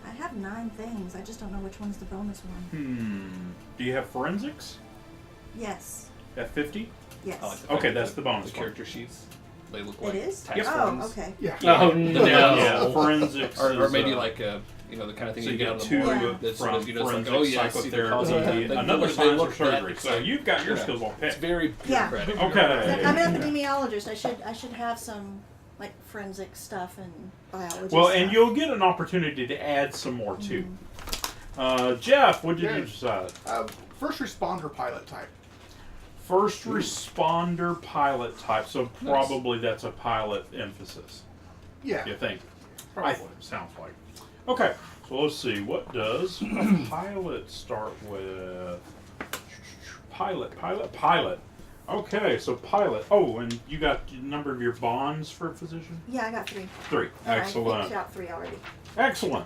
I have 9 things. I just don't know which one's the bonus one.
Do you have forensics
Yes.
at 50?
Yes.
I like the
Okay,
fact
that's
that
the bonus one.
character sheets. They look
It
like
is?
tax
Oh,
forms.
okay.
Yeah.
Oh, no.
Yeah, forensics.
Or
is,
maybe like the kind of thing
so you
get
get
out of
2
the
Yeah.
morgue that's
from
you know, it's like,
forensic
oh yeah, I see the cause of
psychotherapy,
that.
another
They
science or
look that
surgery. So you've got your skills all
It's
picked.
very
Yeah.
bureaucratic.
Okay.
I'm an epidemiologist. I should have some like forensic stuff and biology.
Well,
stuff.
and you'll get an opportunity to add some more too. Jeff, what did you
Okay.
decide?
First responder pilot type.
First responder pilot type. So probably that's a pilot emphasis.
Yeah.
You think?
Probably.
Sounds like. Okay, so let's see. What does a pilot start with? Pilot. Okay, so pilot. Oh, and you got the number of your bonds for physician?
Yeah, I got 3.
3.
I
Excellent.
picked out 3 already.
Excellent.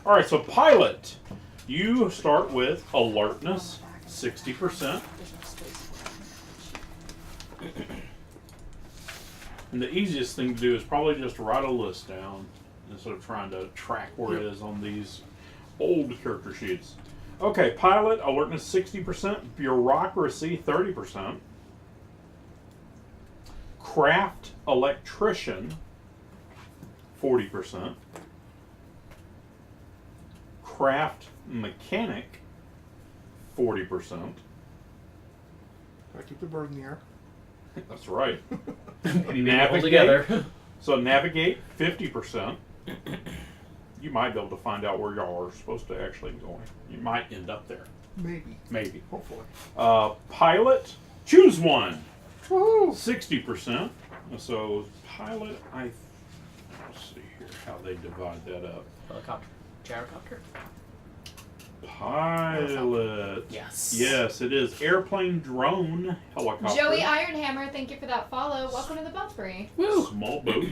All right, so pilot. You start with alertness, 60%.
There's no space for it.
And the easiest thing to do is probably just write a list down instead of trying to track where it is on these old character sheets. Okay, pilot, alertness 60%, bureaucracy 30%, craft electrician 40%, craft mechanic 40%.
Gotta keep the bird in the air.
That's right.
Maybe all together.
So navigate 50%. You might be able to find out where y'all are supposed to actually go. You might end up there. Maybe.
Hopefully.
Pilot, choose one.
Woohoo!
60%. So pilot, let's see here how they divide that up.
Helicopter. Gyrocopter.
Pilot.
Yes.
Yes, it is airplane, drone, helicopter.
Joey Ironhammer, thank you for that follow. Welcome to the Belfry.
Woo.
Small boat,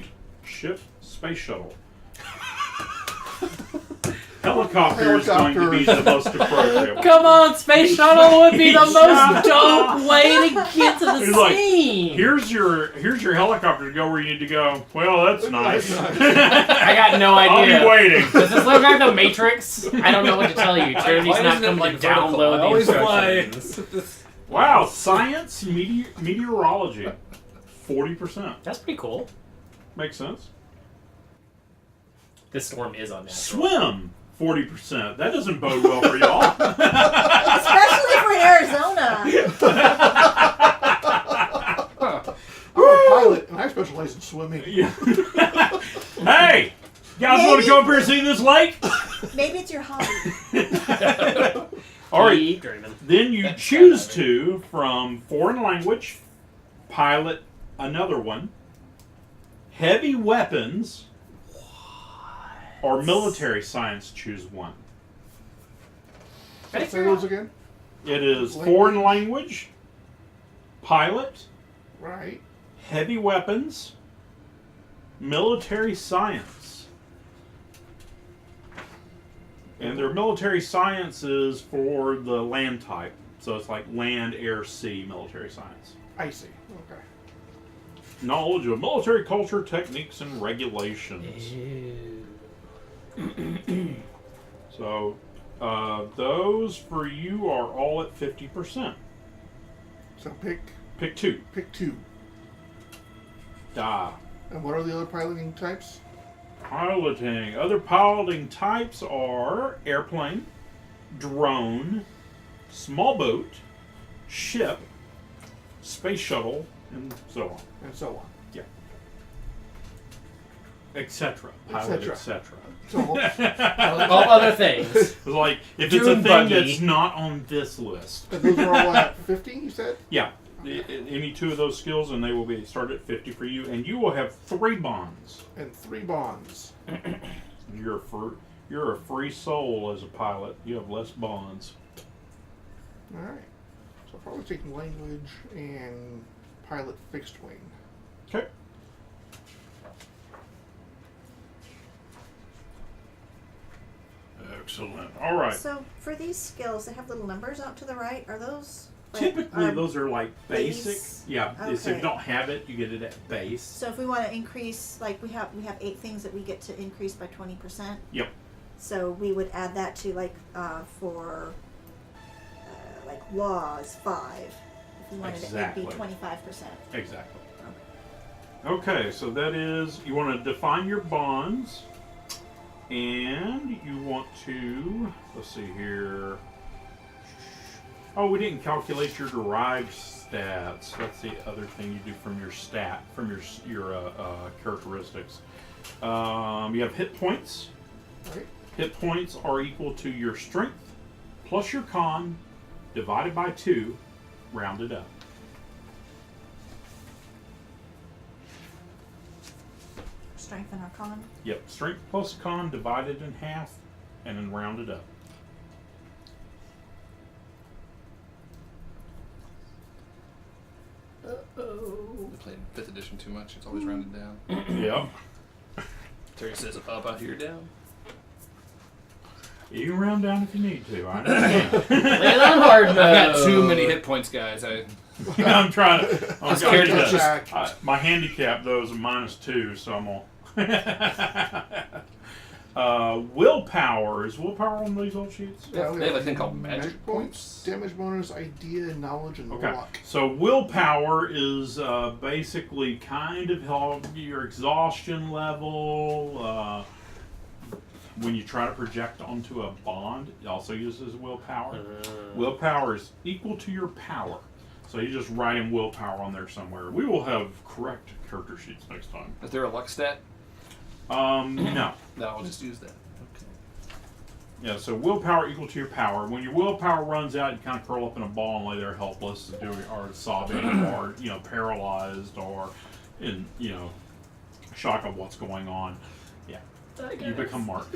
ship, space shuttle. Helicopter is going to be the most appropriate.
Come on, space shuttle would be the most dope way to get to the
He's like,
scene.
Here's your helicopter to go where you need to go. Well, that's nice.
I got no
I'll
idea.
be waiting.
Does this look like the Matrix? I don't know what to tell you. Trinity's
Why
not
isn't it
coming
like
to
vertical? I
download the
always
instructions.
Wow, science, meteorology, 40%.
That's pretty cool.
makes sense.
This storm is unnatural.
Swim, 40%. That doesn't bode well for y'all.
Especially for Arizona.
I'm a pilot, and I specialize in swimming.
Yeah. Hey, you guys want to come up here and see this lake?
Maybe it's your hobby.
All right.
Keep dreaming.
Then you choose to, from foreign language, pilot another one, heavy weapons, or military science, choose one.
Say those again.
It is foreign language, pilot,
Right.
heavy weapons, military science. And their military science is for the land type. So it's like land, air, sea military science.
I see. Okay.
Knowledge of military culture, techniques, and regulations. So those for you are all at 50%.
So pick
Pick two.
two.
Da.
And what are the other piloting types?
Piloting. Other piloting types are airplane, drone, small boat, ship, space shuttle, and so on.
And so on.
Etc. Pilot,
Etc.
etc.
So
All other things.
It's like, if it's a
Dune
thing
buggy.
that's not on this list.
and those are all at 50, you said?
Yeah. Any two of those skills, and they will be started at 50 for you, and you will have 3 bonds.
And 3 bonds.
You're a free soul as a pilot. You have less bonds.
Alright. So probably taking language and pilot fixed wing.
Okay. Excellent. All right.
So for these skills, they have little numbers out to the right. Are those like,
Typically, those are like basic.
base?
Yeah. So if
Okay.
you don't have it, you get it at base.
So if we want to increase, like we have 8 things that we get to increase by 20%.
Yep.
So we would add that to like for like laws 5. If we wanted
Exactly.
it, it'd be 25%.
Exactly. Okay, so that is, you want to define your bonds, and you want to, let's see here. Oh, we didn't calculate your derived stats. That's the other thing you do from your your characteristics. You have hit points.
Right?
Hit points are equal to your strength plus your con divided by 2, rounded up.
Strengthen our con.
Yep, strength plus con divided in half and then rounded up.
We played 5th edition too much. It's always rounded down.
Yep.
Terry says up out here down.
You can round down if you need to. I understand.
Lay it on hard mode.
I've got too many hit points, guys.
I'm trying to. I'm
scared
trying
to
just-
my handicap though is a -2, so I'm gonna. Willpower. Is willpower on these old sheets?
They have
we
a thing called magic points.
Damage bonus, idea, knowledge, and
Okay.
luck.
So willpower is basically kind of how your exhaustion level. When you try to project onto a bond, it also uses willpower. Willpower is equal to your power. So you just write in willpower on there somewhere. We will have correct character sheets next time.
Is there a luck stat?
No.
No, I'll just use that. Okay.
Yeah, so willpower equal to your power. When your willpower runs out, you kind of curl up in a ball and lay there helpless, or sobbing, or paralyzed, or in shock of what's going on. Yeah, you become Mark.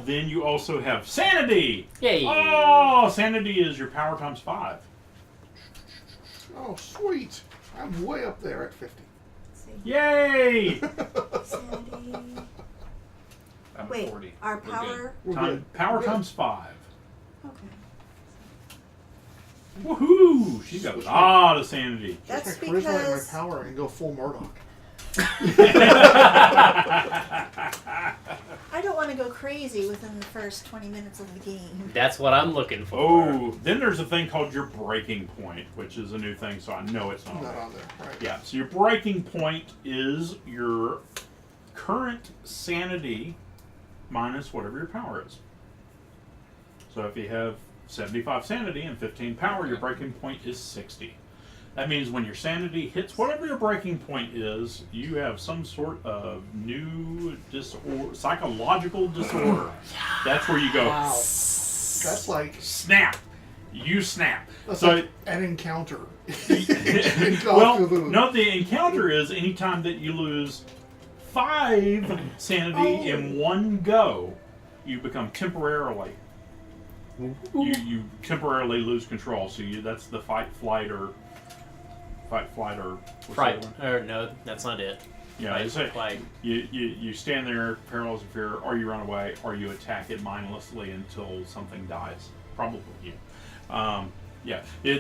Then you also have sanity.
Yay.
Oh, sanity is your power times 5.
Oh, sweet. I'm way up there at 50.
Let's see.
Yay!
Sanity.
I'm
Wait,
at 40.
our
We're good.
power.
We're
Time,
good.
power
We're good.
times 5.
Okay.
Woohoo! She got a lot of sanity.
That's
Just my charisma and my
because
power and go full Murdoch.
I don't want to go crazy. crazy within the first 20 minutes of the game.
That's what I'm looking for.
Oh, then there's a thing called your breaking point, which is a new thing, so I know it's not on
Not
there.
on there, right?
Yeah, so your breaking point is your current sanity minus whatever your power is. So if you have 75 sanity and 15 power, your breaking point is 60. That means when your sanity hits whatever your breaking point is, you have some sort of new disorder, psychological disorder. That's where you go,
Wow. That's like
snap. You snap.
that's
So
like an encounter. In Call
well,
of Cthulhu.
no, the encounter is anytime that you lose 5 sanity in one go, you become temporarily. You temporarily lose control. So that's the fight, flight, or what's the
Fright.
other one?
Or no, that's not it.
Yeah,
Fight,
it's like
flight.
you stand there, paralyzed in fear, or you run away, or you attack it mindlessly until something dies. Probably you.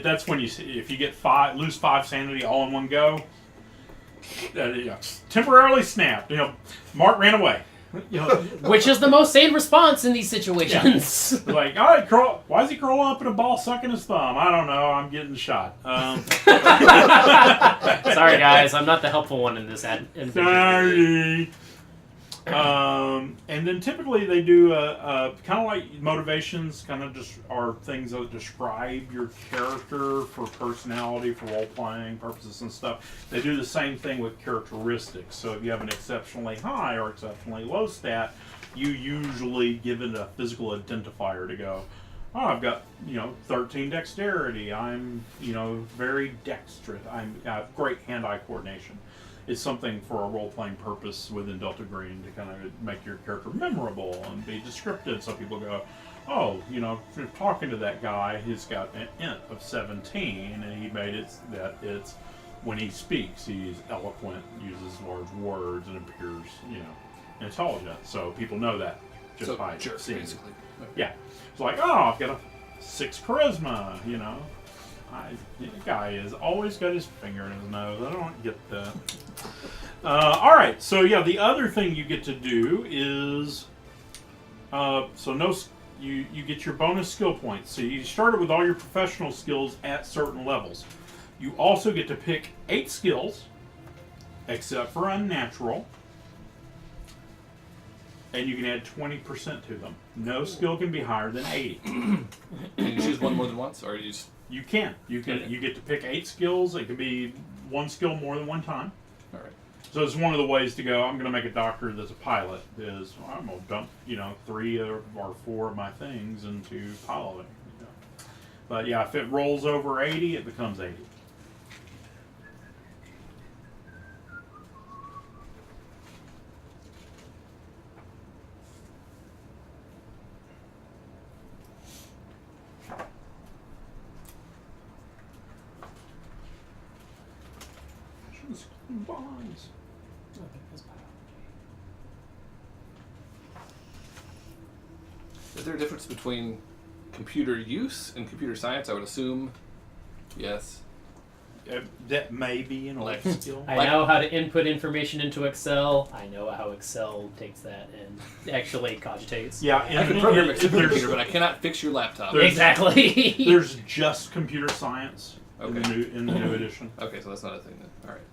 That's when if you get lose 5 sanity all in one go. Temporarily snapped. Mark ran away.
Which is the most sane response in these situations.
Like, all right, why is he curling up in a ball sucking his thumb? I don't know. I'm getting shot.
Sorry, guys, I'm not the helpful one in this adventure.
Sorry. And then typically they do kind of like motivations, kind of just are things that describe your character for personality, for role playing purposes and stuff. They do the same thing with characteristics. So if you have an exceptionally high or exceptionally low stat, you usually give it a physical identifier to go, oh, I've got 13 dexterity. I'm very dexterous. I have great hand-eye coordination. It's something for a role-playing purpose within Delta Green to kind of make your character memorable and be descriptive, so people go, oh, if you're talking to that guy, he's got an int of 17, and he made it that it's when he speaks, he's eloquent, uses large words, and appears, intelligent. So people know that just by seeing it.
basically.
Yeah, it's like, oh, I've got a 6 charisma, the guy has always got his finger in his nose. I don't get that. All right, so yeah, the other thing you get to do is, you get your bonus skill points. So you started with all your professional skills at certain levels. You also get to pick 8 skills, except for unnatural, and you can add 20% to them. No skill can be higher than 80.
Can you choose one more than once, or you just?
You can. You get to pick 8 skills. It can be 1 skill more than one time.
All right.
So it's one of the ways to go. I'm going to make a doctor that's a pilot. I'm going to dump 3 or 4 of my things into piloting. But yeah, if it rolls over 80, it becomes 80. Bonds.
Is there a difference between computer use and computer science? I would assume. Yes.
That may be an
Like-
life skill.
I know how to input information into Excel. I know how Excel takes that and actually cogitates.
Yeah,
I can program a computer, but I cannot fix your laptop.
There's-
Exactly.
There's just computer science in
Okay.
the new edition.
Okay, so that's not a thing then. All right.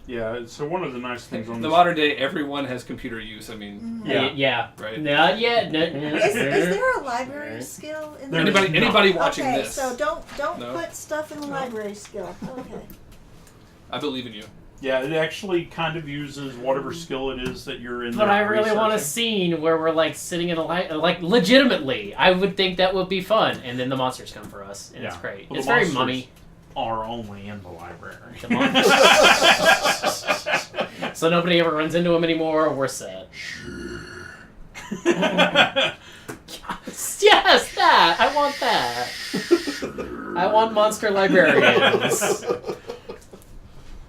Yeah, so one of the nice things on
The
this.
modern day, everyone has computer use. I mean,
Yeah.
Yeah.
Right.
Not yet.
Is there a library skill in there?
There's
anybody
not.
watching
Okay,
this,
so don't
No.
put stuff in the library skill. Okay.
I believe in you.
Yeah, it actually kind of uses whatever skill it is that you're in.
But
there
I really want a
researching.
scene where we're like sitting in a like legitimately. I would think that would be fun, and then the monsters come for us, and it's
Yeah.
great.
Well,
It's
the
very
monsters
mummy.
Are only in the library.
The monsters. So nobody ever runs into them anymore. We're set. Yes, that. I want that. I want monster librarians.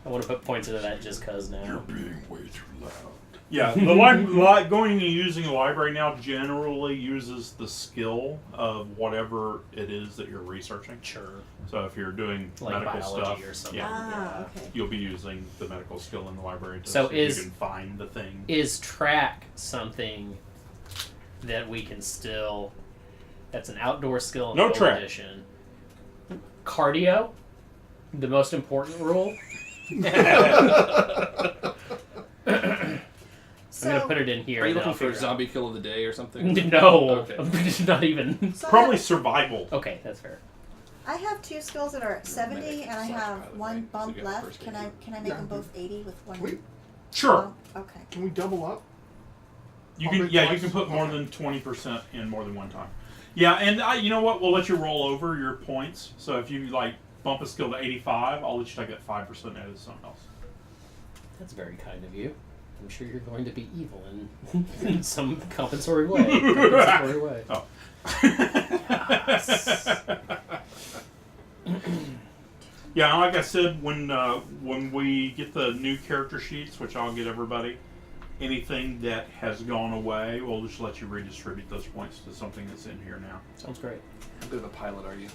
I want to put points into that just cause now.
being way too loud. Yeah, going and using the library now generally uses the skill of whatever it is that you're researching.
Sure.
So if you're doing
Like
medical
biology
stuff,
or something.
yeah,
Okay.
you'll be using the medical skill in the library to
So
see if
is-
you can find the thing.
Is track something that we can still? That's an outdoor skill in
No
Gold
track.
Edition. Cardio, the most important rule.
So,
I'm gonna put it in here.
Are you
and then
looking
I'll
for a
figure out.
zombie kill of the day or something?
No,
Okay.
not even.
so
Probably survival.
Okay, that's fair.
I have 2 skills that are at 70,
Medic
and I
slash
have
pilot,
1
right? So
bump
you got the
left.
first
Can
aid.
I make
Yeah.
them both 80 with 1?
Wait.
Sure.
bump? Okay.
Can we double up?
You
I'll
can,
make
yeah, you
twice.
can put more
Okay.
than 20% in more than one time. Yeah, and you know what? We'll let you roll over your points. So if you like bump a skill to 85, I'll let you take that 5% added to something else.
That's very kind of you. I'm sure you're going to be evil in some compensatory way. Compensatory way.
Oh. Yeah, and like I said, when we get the new character sheets, which I'll get everybody, anything that has gone away, we'll just let you redistribute those points to something that's in here now.
Sounds great.
How good of a pilot are you?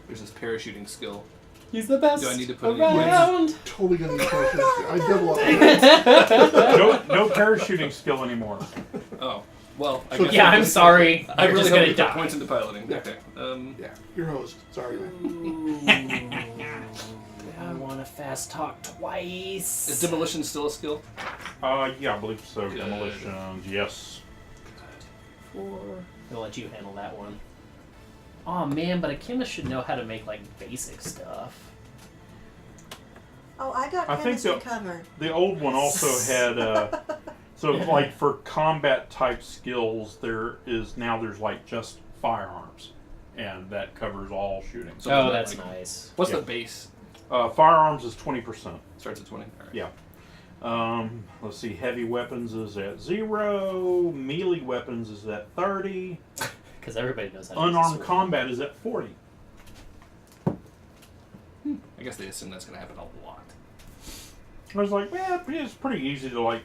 There's this parachuting skill.
He's the best.
Do I need to put any
around?
Totally gonna be perfect. I double up.
No parachuting skill anymore.
Oh, well, I
So-
guess
Yeah,
I
I'm
just-
sorry.
I
You're
really
just
hope
gonna
you put
die.
points into piloting. Okay.
Yeah, your host. Sorry, man.
I want to fast talk twice.
Is demolition still a skill?
Yeah, I believe so.
Good.
Demolitions, yes.
4. I'll let you handle that one. Oh man, but a chemist should know how to make like basic stuff.
Oh, I got
I think
chemistry
the-
covered.
The old one also had, so like for combat type skills, there's like just firearms, and that covers all shooting.
So
Oh,
it's not
that's
like-
nice.
What's
Yeah.
the base?
Firearms is 20%.
Starts at 20. All right.
Yeah. Let's see. Heavy weapons is at 0. Melee weapons is at 30.
Because everybody knows how to use a
Unarmed
sword.
combat is at 40.
I guess they assume that's going to happen a lot.
I was like, well, it's pretty easy to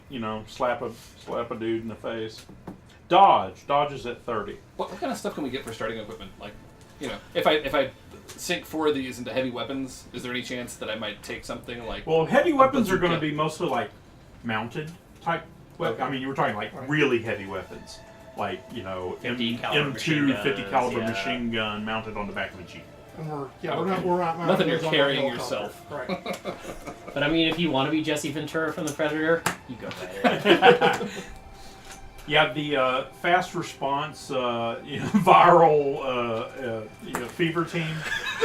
slap a dude in the face. Dodge is at 30.
What kind of stuff can we get for starting equipment? Like, if I sink 4 of these into heavy weapons, is there any chance that I might take something like?
Well, heavy weapons are going to
bazooka?
be mostly like mounted type.
Okay.
I mean, you were talking like really heavy weapons, like
50 caliber machine
M2
guns,
50 caliber
yeah.
machine gun mounted on the back of a Jeep.
And we're not
Nothing you're
on a
carrying
helicopter.
yourself.
Right.
But I mean, if you want to be Jesse Ventura from The Predator, you go ahead.
Yeah, the fast response viral fever team.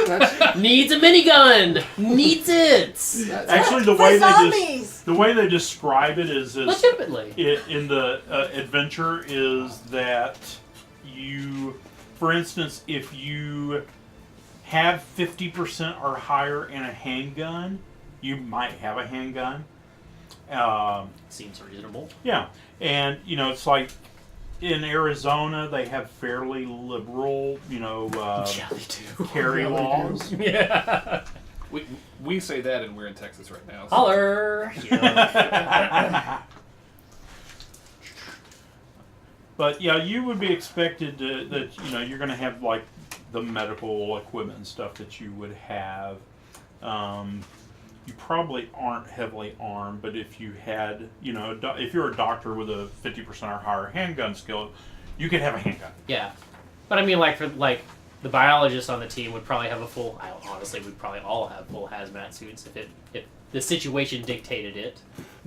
That's,
Needs a minigun. Needs it.
that's
Actually, the
For
way
zombies!
the way they describe it is
Legitimately.
in the adventure is that you, for instance, if you have 50% or higher in a handgun, you might have a handgun.
Seems reasonable.
Yeah, and it's like in Arizona they have fairly liberal,
Yeah, they do.
carry
Yeah, they do.
laws.
Yeah.
We say that, and we're in Texas right now. So.
Holler. Yeah.
But yeah, you would be expected that you're going to have like the medical equipment and stuff that you would have. You probably aren't heavily armed, but if you had, if you're a doctor with a 50% or higher handgun skill, you could have a handgun.
Yeah. But I mean, for the biologists on the team would probably have a full. Honestly, we'd probably all have full hazmat suits if the situation dictated it.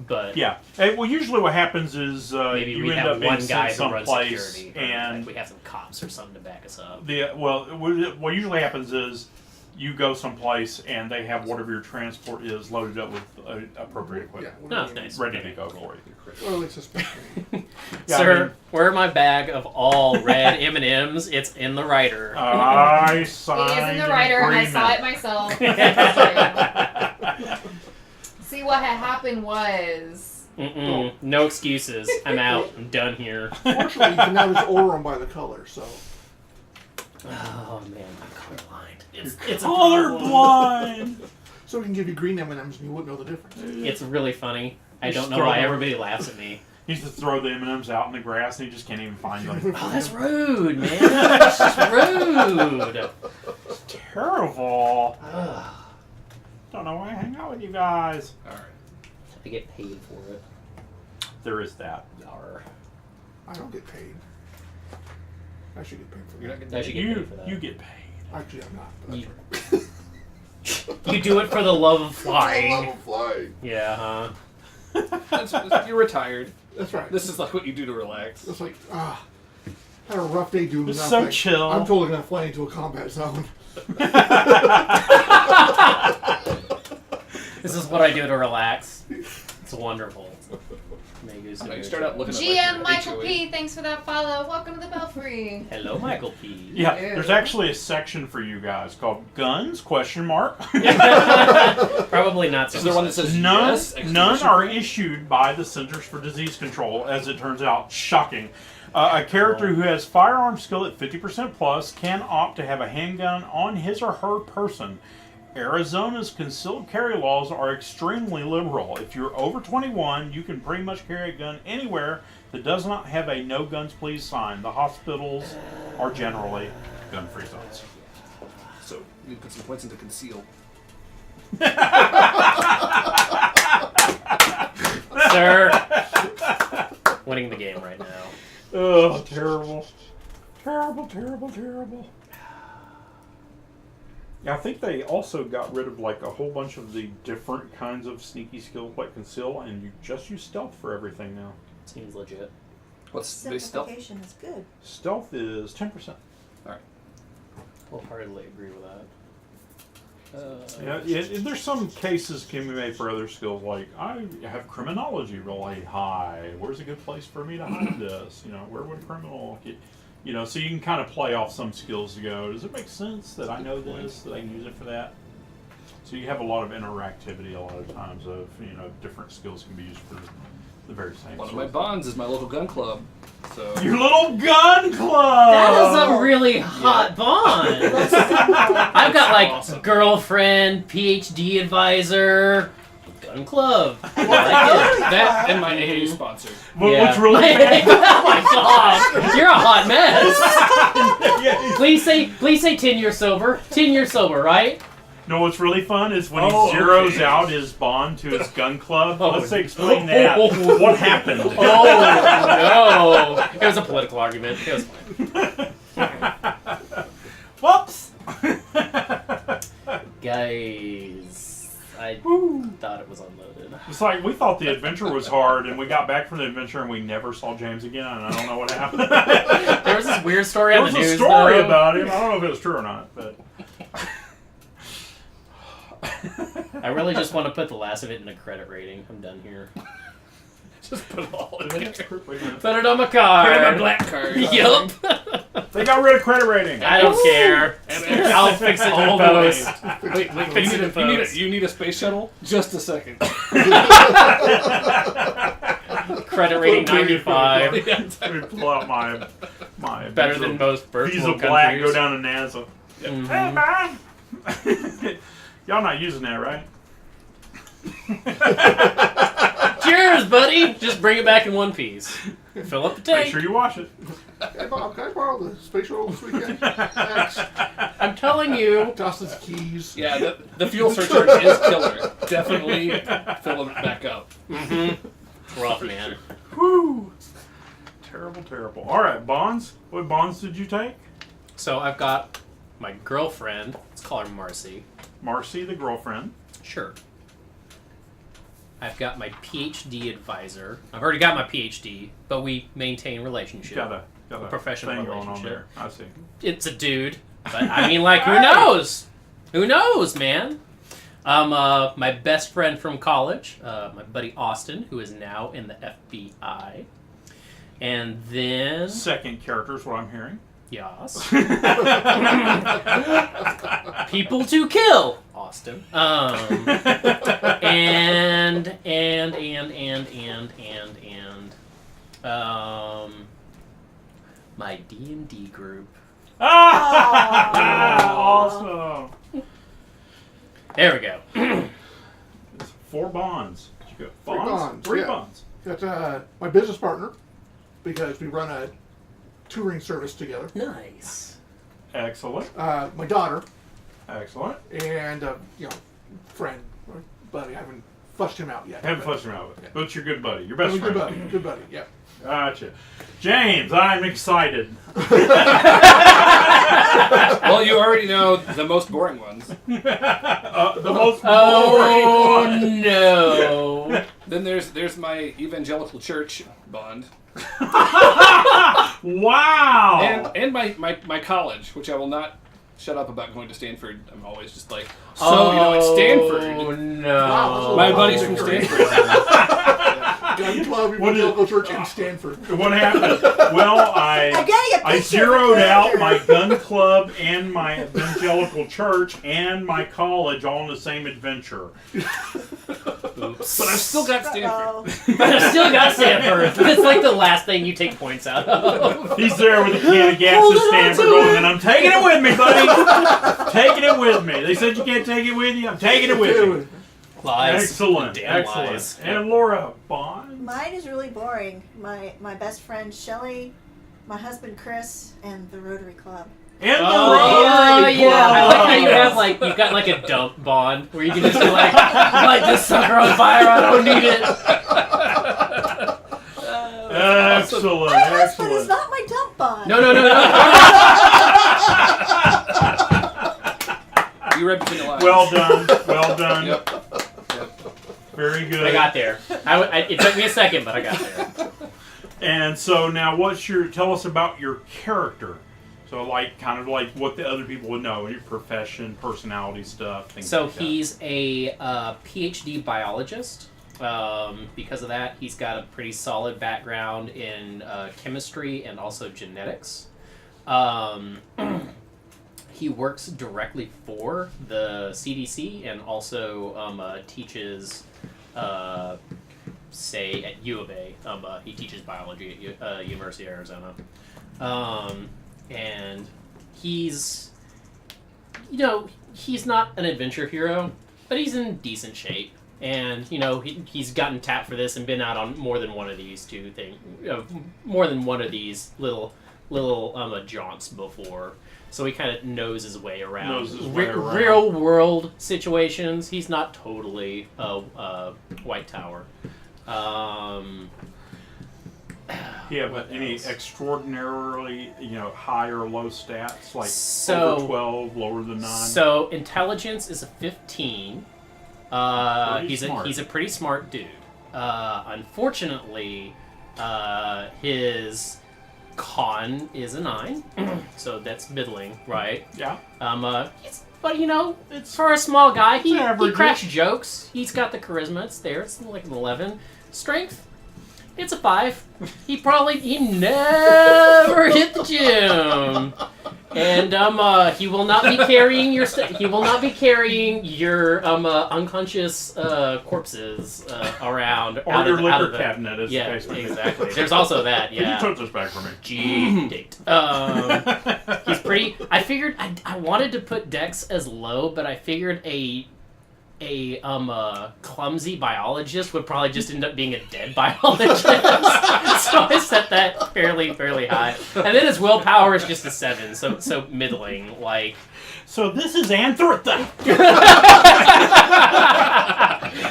But
Yeah. Well, usually what happens is
maybe
you
we'd
end
have
up being
one guy
sent
who runs
someplace,
security, or,
and
we have some cops or something to back us up.
what usually happens is you go someplace and they have whatever your transport is loaded up with appropriate
yeah.
equipment,
Oh, nice.
ready to go for you.
Well, they suspect me.
Yeah,
Sir, where my bag of all red M&Ms? It's in the rider.
I
He is
signed
in the writer.
an
I saw it
agreement.
myself. See, what had happened was
Mm-mm. No excuses. I'm out. I'm done here.
Fortunately, you can now just order them by the color. So
Oh man, I'm colorblind. It's a
Colorblind.
we can give you green M&Ms and you wouldn't know the difference.
It's really funny. I
You
don't
just
know
throw
why
them-
everybody laughs at me.
He used to throw the M&Ms out in the grass, and he just can't even find them.
Oh, that's rude, man. That's just rude.
Terrible.
Ugh.
Don't know why I hang out with you guys.
All right.
I get paid for it.
There is that.
Yarr.
I don't get paid. I should get paid for
You're not
that.
getting
I should get paid for that.
You get paid.
Actually, I'm not. But
You-
that's right.
You do it for the love of
I
flying.
love flying.
Yeah, huh?
You're retired.
That's right.
This is like what you do to relax.
It's like, had a rough day doing
It's
nothing.
so chill.
I'm totally gonna fly into a combat zone.
This is what I do to relax. It's wonderful.
You start out looking at
GM
like,
Michael
your HOA.
P, thanks for that follow. Welcome to the Belfry.
Hello, Michael P.
Yeah,
Yeah.
there's actually a section for you guys called Guns? ?
Probably not so
Is there one that says
None,
yes?
none
exclamation
are
point?
issued by the Centers for Disease Control, as it turns out. Shocking. A character who has firearm skill at 50% plus can opt to have a handgun on his or her person. Arizona's concealed carry laws are extremely liberal. If you're over 21, you can pretty much carry a gun anywhere that does not have a no guns please sign. The hospitals are generally gun-free zones.
So you put some points into conceal.
Sir. Winning the game right now.
Oh, terrible. Terrible, terrible, terrible. Yeah, I think they also got rid of like a whole bunch of the different kinds of sneaky skills like conceal, and you just use stealth for everything now.
Seems legit.
What's base stealth?
Simplification is good.
Stealth is 10%.
Wholeheartedly agree with that.
There's some cases can be made for other skills, like I have criminology really high. Where's a good place for me to hide this? Where would a criminal get? So you can kind of play off some skills to go, does it make sense that I know this, that I can use it for that? So you have a lot of interactivity a lot of times of, different skills can be used for the very same
One of
sort
my bonds is my local gun club. So
Your little gun club!
That is a really hot bond. I've got like
awesome.
girlfriend, PhD advisor, gun club. I like it.
that and my AA sponsor.
What's really
Oh my god, you're a hot mess.
yeah,
Please say 10 years sober. 10 years sober, right?
No, what's really fun is when
Oh,
he zeroes
okay.
out his bond to his gun club.
Oh.
Let's explain that. What happened?
Oh no! It was a political argument. It was fine.
Whoops!
Guys, I thought it was unloaded.
It's like we thought the adventure was hard, and we got back from the adventure, and we never saw James again. And I don't know what happened.
There was this weird story
There
on
was
the news.
a story
though.
about him. I don't know if it was true or not, but
I really just want to put the last of it in a credit rating. I'm done here.
Just put it all in there.
wait a minute.
Put it on my
Put it on
card.
my black card.
Yup.
They got rid of credit rating.
I don't care.
And
I'll fix it in
all the
post.
Wait,
Fix
you
it in
need,
post.
you need a space shuttle? Just a second.
Credit rating 95.
Let me pull out my
Better than most first
piece
world
of black.
countries.
Go down to NASA.
Mhm.
Hey man, y'all not using that, right?
Cheers, buddy. Just bring it back in one piece. Fill up the
Make
tank.
sure you wash it.
Hey Bob, can I borrow the space shuttle this weekend? Thanks.
I'm telling you.
Dustin's keys.
Yeah, the fuel surcharge is killer. Definitely fill it back up.
Mm-hmm. Rough, man.
Whew. Terrible, terrible. All right, bonds. What bonds did you take?
So I've got my girlfriend. Let's call her Marcy.
Marcy, the girlfriend.
Sure. I've got my PhD advisor. I've already got my PhD, but we maintain relationship.
Got a
professional
thing going on
relationship.
there. I see.
It's a dude, but I mean, like, who knows? Who knows, man? My best friend from college, my buddy Austin, who is now in the FBI. And then...
Second character is what I'm hearing.
Yas. People to kill, Austin. And my D&D group.
Awesome.
There we go.
It's 4 bonds. Did you go
Three bonds,
Three
yeah.
bonds.
Got my business partner, because we run a touring service together.
Nice.
Excellent.
My daughter,
Excellent.
and friend or buddy. I haven't flushed him out yet.
Haven't flushed him out. But your good buddy. Your best
Good
friend.
buddy. Good buddy. Yeah.
Gotcha. James, I'm excited.
Well, you already know the most boring ones.
The most
Oh
boring.
no.
Then there's my evangelical church bond.
Wow.
And my college, which I will not shut up about going to Stanford. I'm always just like, it's Stanford.
Oh no.
Wow.
My buddies from Stanford.
Gun Club Evangelical Church in Stanford.
What happened? Well, I
picture
zeroed
of the
out
character.
my gun club and my evangelical church and my college all in the same adventure.
But I've still got Stanford.
But I still got Stanford. It's like the last thing you take points out of.
He's there with a can of gas
Hold
at
on
Stanford
to
going,
it.
and I'm taking it with me, buddy. Taking it with me. They said you can't take it with you. I'm taking it with me.
Lies.
Excellent.
Damn
Excellent.
lies.
And Laura Bond.
Mine is really boring. My best friend Shelly, my husband Chris, and the Rotary Club.
And the
Oh
Rotary
yeah, I like how you
Club.
have you've got like a dump bond where you can just be like, light this sucker on fire, I don't need it.
Excellent.
My husband is
Excellent.
not my dump bond.
No.
You read between the lines.
Well done. Well done.
Yep.
Very good.
I got there. It took me a second, but I got there.
And so now, tell us about your character. So, kind of like what the other people would know, your profession, personality stuff, things
So
like that.
he's a PhD biologist. Because of that, he's got a pretty solid background in chemistry and also genetics. He works directly for the CDC and also teaches, say, at U of A. He teaches biology at University of Arizona. And he's not an adventure hero, but he's in decent shape. And, he's gotten tapped for this and been out on more than one of these more than one of these little jaunts before. So he kind of knows his way around. Real world situations. He's not totally White Tower.
Yeah, but any extraordinarily, high or low stats, like
So-
over 12, lower than 9?
So intelligence is a 15.
Pretty smart.
He's a pretty smart dude. Unfortunately, his con is a 9, so that's middling, right?
Yeah.
But it's for a small guy. He
average.
cracks jokes. He's got the charisma. It's there. It's like an 11. Strength. It's a 5. He never hit the gym. And he will not be carrying your unconscious corpses around
Or
out
your
of, out
liquor
of
cabinet, as
yeah,
the case may be.
exactly. There's also that.
Can you
Yeah.
put this back for me?
G-date. He's pretty. I figured I wanted to put Dex as low, but I figured a clumsy biologist would probably just end up being a dead biologist. So I set that fairly high. And then his willpower is just a 7, so middling, like.
So this is Anthrotha.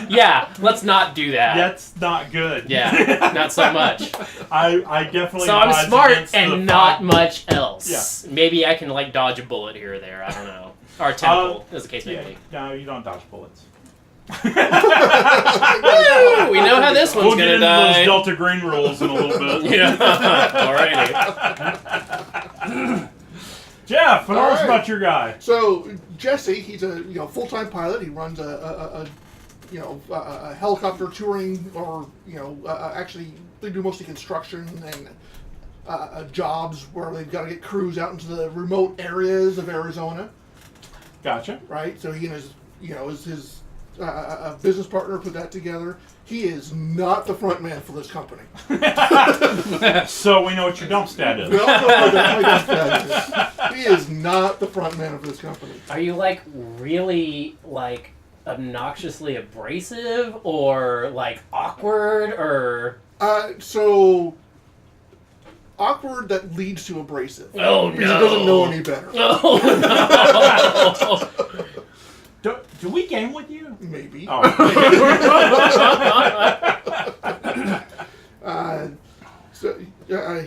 Yeah, let's not do that.
That's not good.
Yeah, not so much.
I definitely.
So I'm
advise
smart
against the
and not
five-
much else.
Yeah.
Maybe I can dodge a bullet here or there. I don't know. Or a tentacle, as the case may
Yeah,
be.
no, you don't dodge bullets.
Woo! We know how this one's
We'll get
gonna
into
die.
those Delta Green rules in a little bit.
Yeah. Alrighty.
Jeff, tell us
Alright.
about your guy.
So Jesse, he's a full-time pilot. He runs a helicopter touring, or actually they do mostly construction and jobs where they've got to get crews out into the remote areas of Arizona.
Gotcha.
Right. So he and his business partner put that together. He is not the front man for this company.
So we know what your dump stat is.
We all know what that is. He is not the front man of this company.
Are you really obnoxiously abrasive or like awkward or?
So awkward that leads to abrasive.
Oh
Because he doesn't know any better.
Oh no!
Do we game with you?
Maybe.
Oh.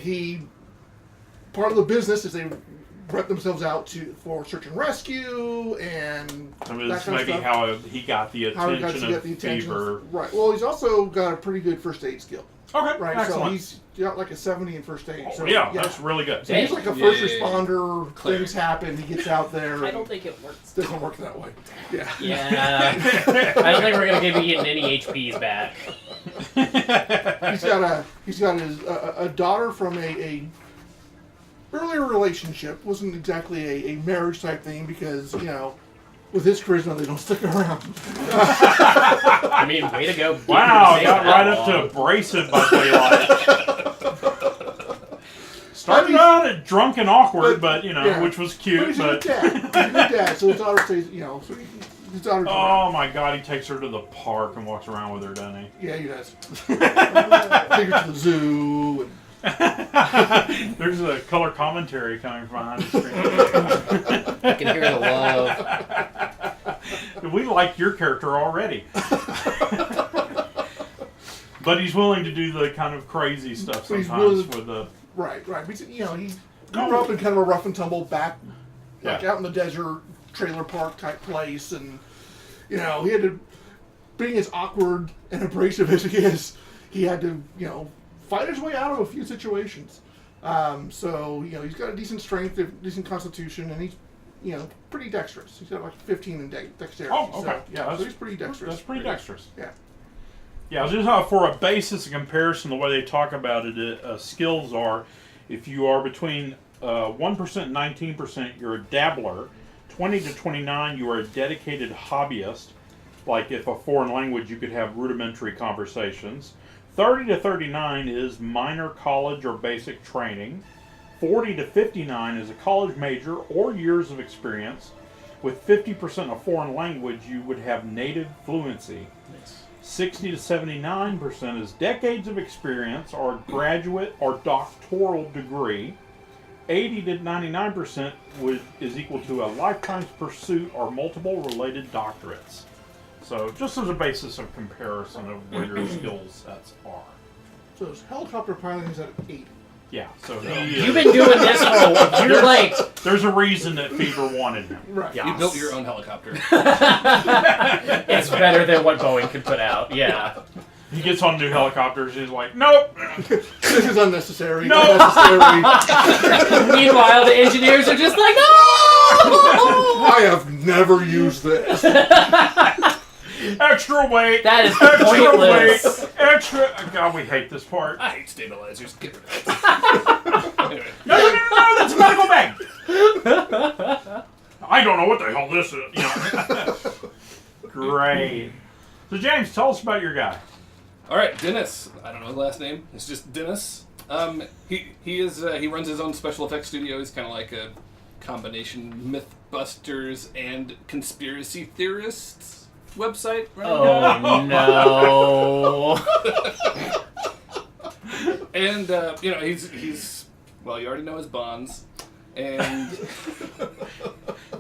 He part of the business is they rent themselves out for search and rescue and
I mean,
that
this
kind
may
of
be
stuff.
how he got the
How he got
attention
to get
of
the attention.
Fever.
Right. Well, he's also got a pretty good first aid skill.
Okay,
Right.
excellent.
So he's got like a 70 in first aid.
Oh,
So
yeah, that's really good.
So he's like a first
Yeah.
responder.
Cleric.
Things happen. He gets out there.
I don't think it works.
Doesn't work that way. Yeah.
Yeah, I don't think we're gonna give you any HPs back.
He's got a daughter from a earlier relationship. Wasn't exactly a marriage type thing because with his charisma they don't stick around.
I mean, way to go!
Wow,
Keep
got
that
right up
long.
to abrasive by daylight. Started out at drunk and awkward, but
yeah.
which was
But
cute.
he's a good dad. He's a good dad. So his daughter stays. So his daughter's around.
Oh my God, he takes her to the park and walks around with her, doesn't he?
Yeah, he does. Take her to the zoo. And,
There's a color commentary coming from behind the screen.
I can hear the love.
We like your character already. But he's willing to do the kind of crazy stuff
But he's
sometimes
willing-
with the...
right. But, he grew up in kind of a rough and tumble back, like
Yeah.
out in the desert, trailer park type place, and he had to, being as awkward and abrasive as he is, he had to fight his way out of a few situations. So he's got a decent strength, a decent constitution, and he's pretty dexterous. He's got like 15 in dexterity.
Oh, okay.
So,
Yeah,
so he's pretty dexterous.
That's pretty dexterous.
Yeah.
Yeah, just for a basis of comparison, the way they talk about it, skills are, if you are between 1% and 19%, you're a dabbler. 20 to 29, you are a dedicated hobbyist. Like if a foreign language, you could have rudimentary conversations. 30 to 39 is minor college or basic training. 40 to 59 is a college major or years of experience. With 50% a foreign language, you would have native fluency. 60 to 79% is decades of experience or graduate or doctoral degree. 80 to 99% is equal to a lifetime's pursuit or multiple related doctorates. So just as a basis of comparison of where your skill sets are.
So his helicopter piloting is at 80.
Yeah, so
You've been doing this for you're like
there's a reason that Fever wanted him.
Right.
Yeah.
You built your own helicopter.
it's better than what Boeing could put out. Yeah.
He gets on new helicopters, he's like, nope!
This is unnecessary.
No!
Unnecessary.
Meanwhile, the engineers are just like, no.
I have never used this.
Extra weight!
That is
Extra
pointless.
weight! Extra... God, we hate this part.
I hate stabilizers. Get rid of it. Anyway.
No, that's a medical bag! I don't know what the hell this is. Great. So James, tell us about your guy.
All right, Dennis. I don't know his last name. It's just Dennis. He runs his own special effects studio. He's kind of like a combination MythBusters and conspiracy theorists website. Right?
Oh no.
And he's well, you already know his bonds, and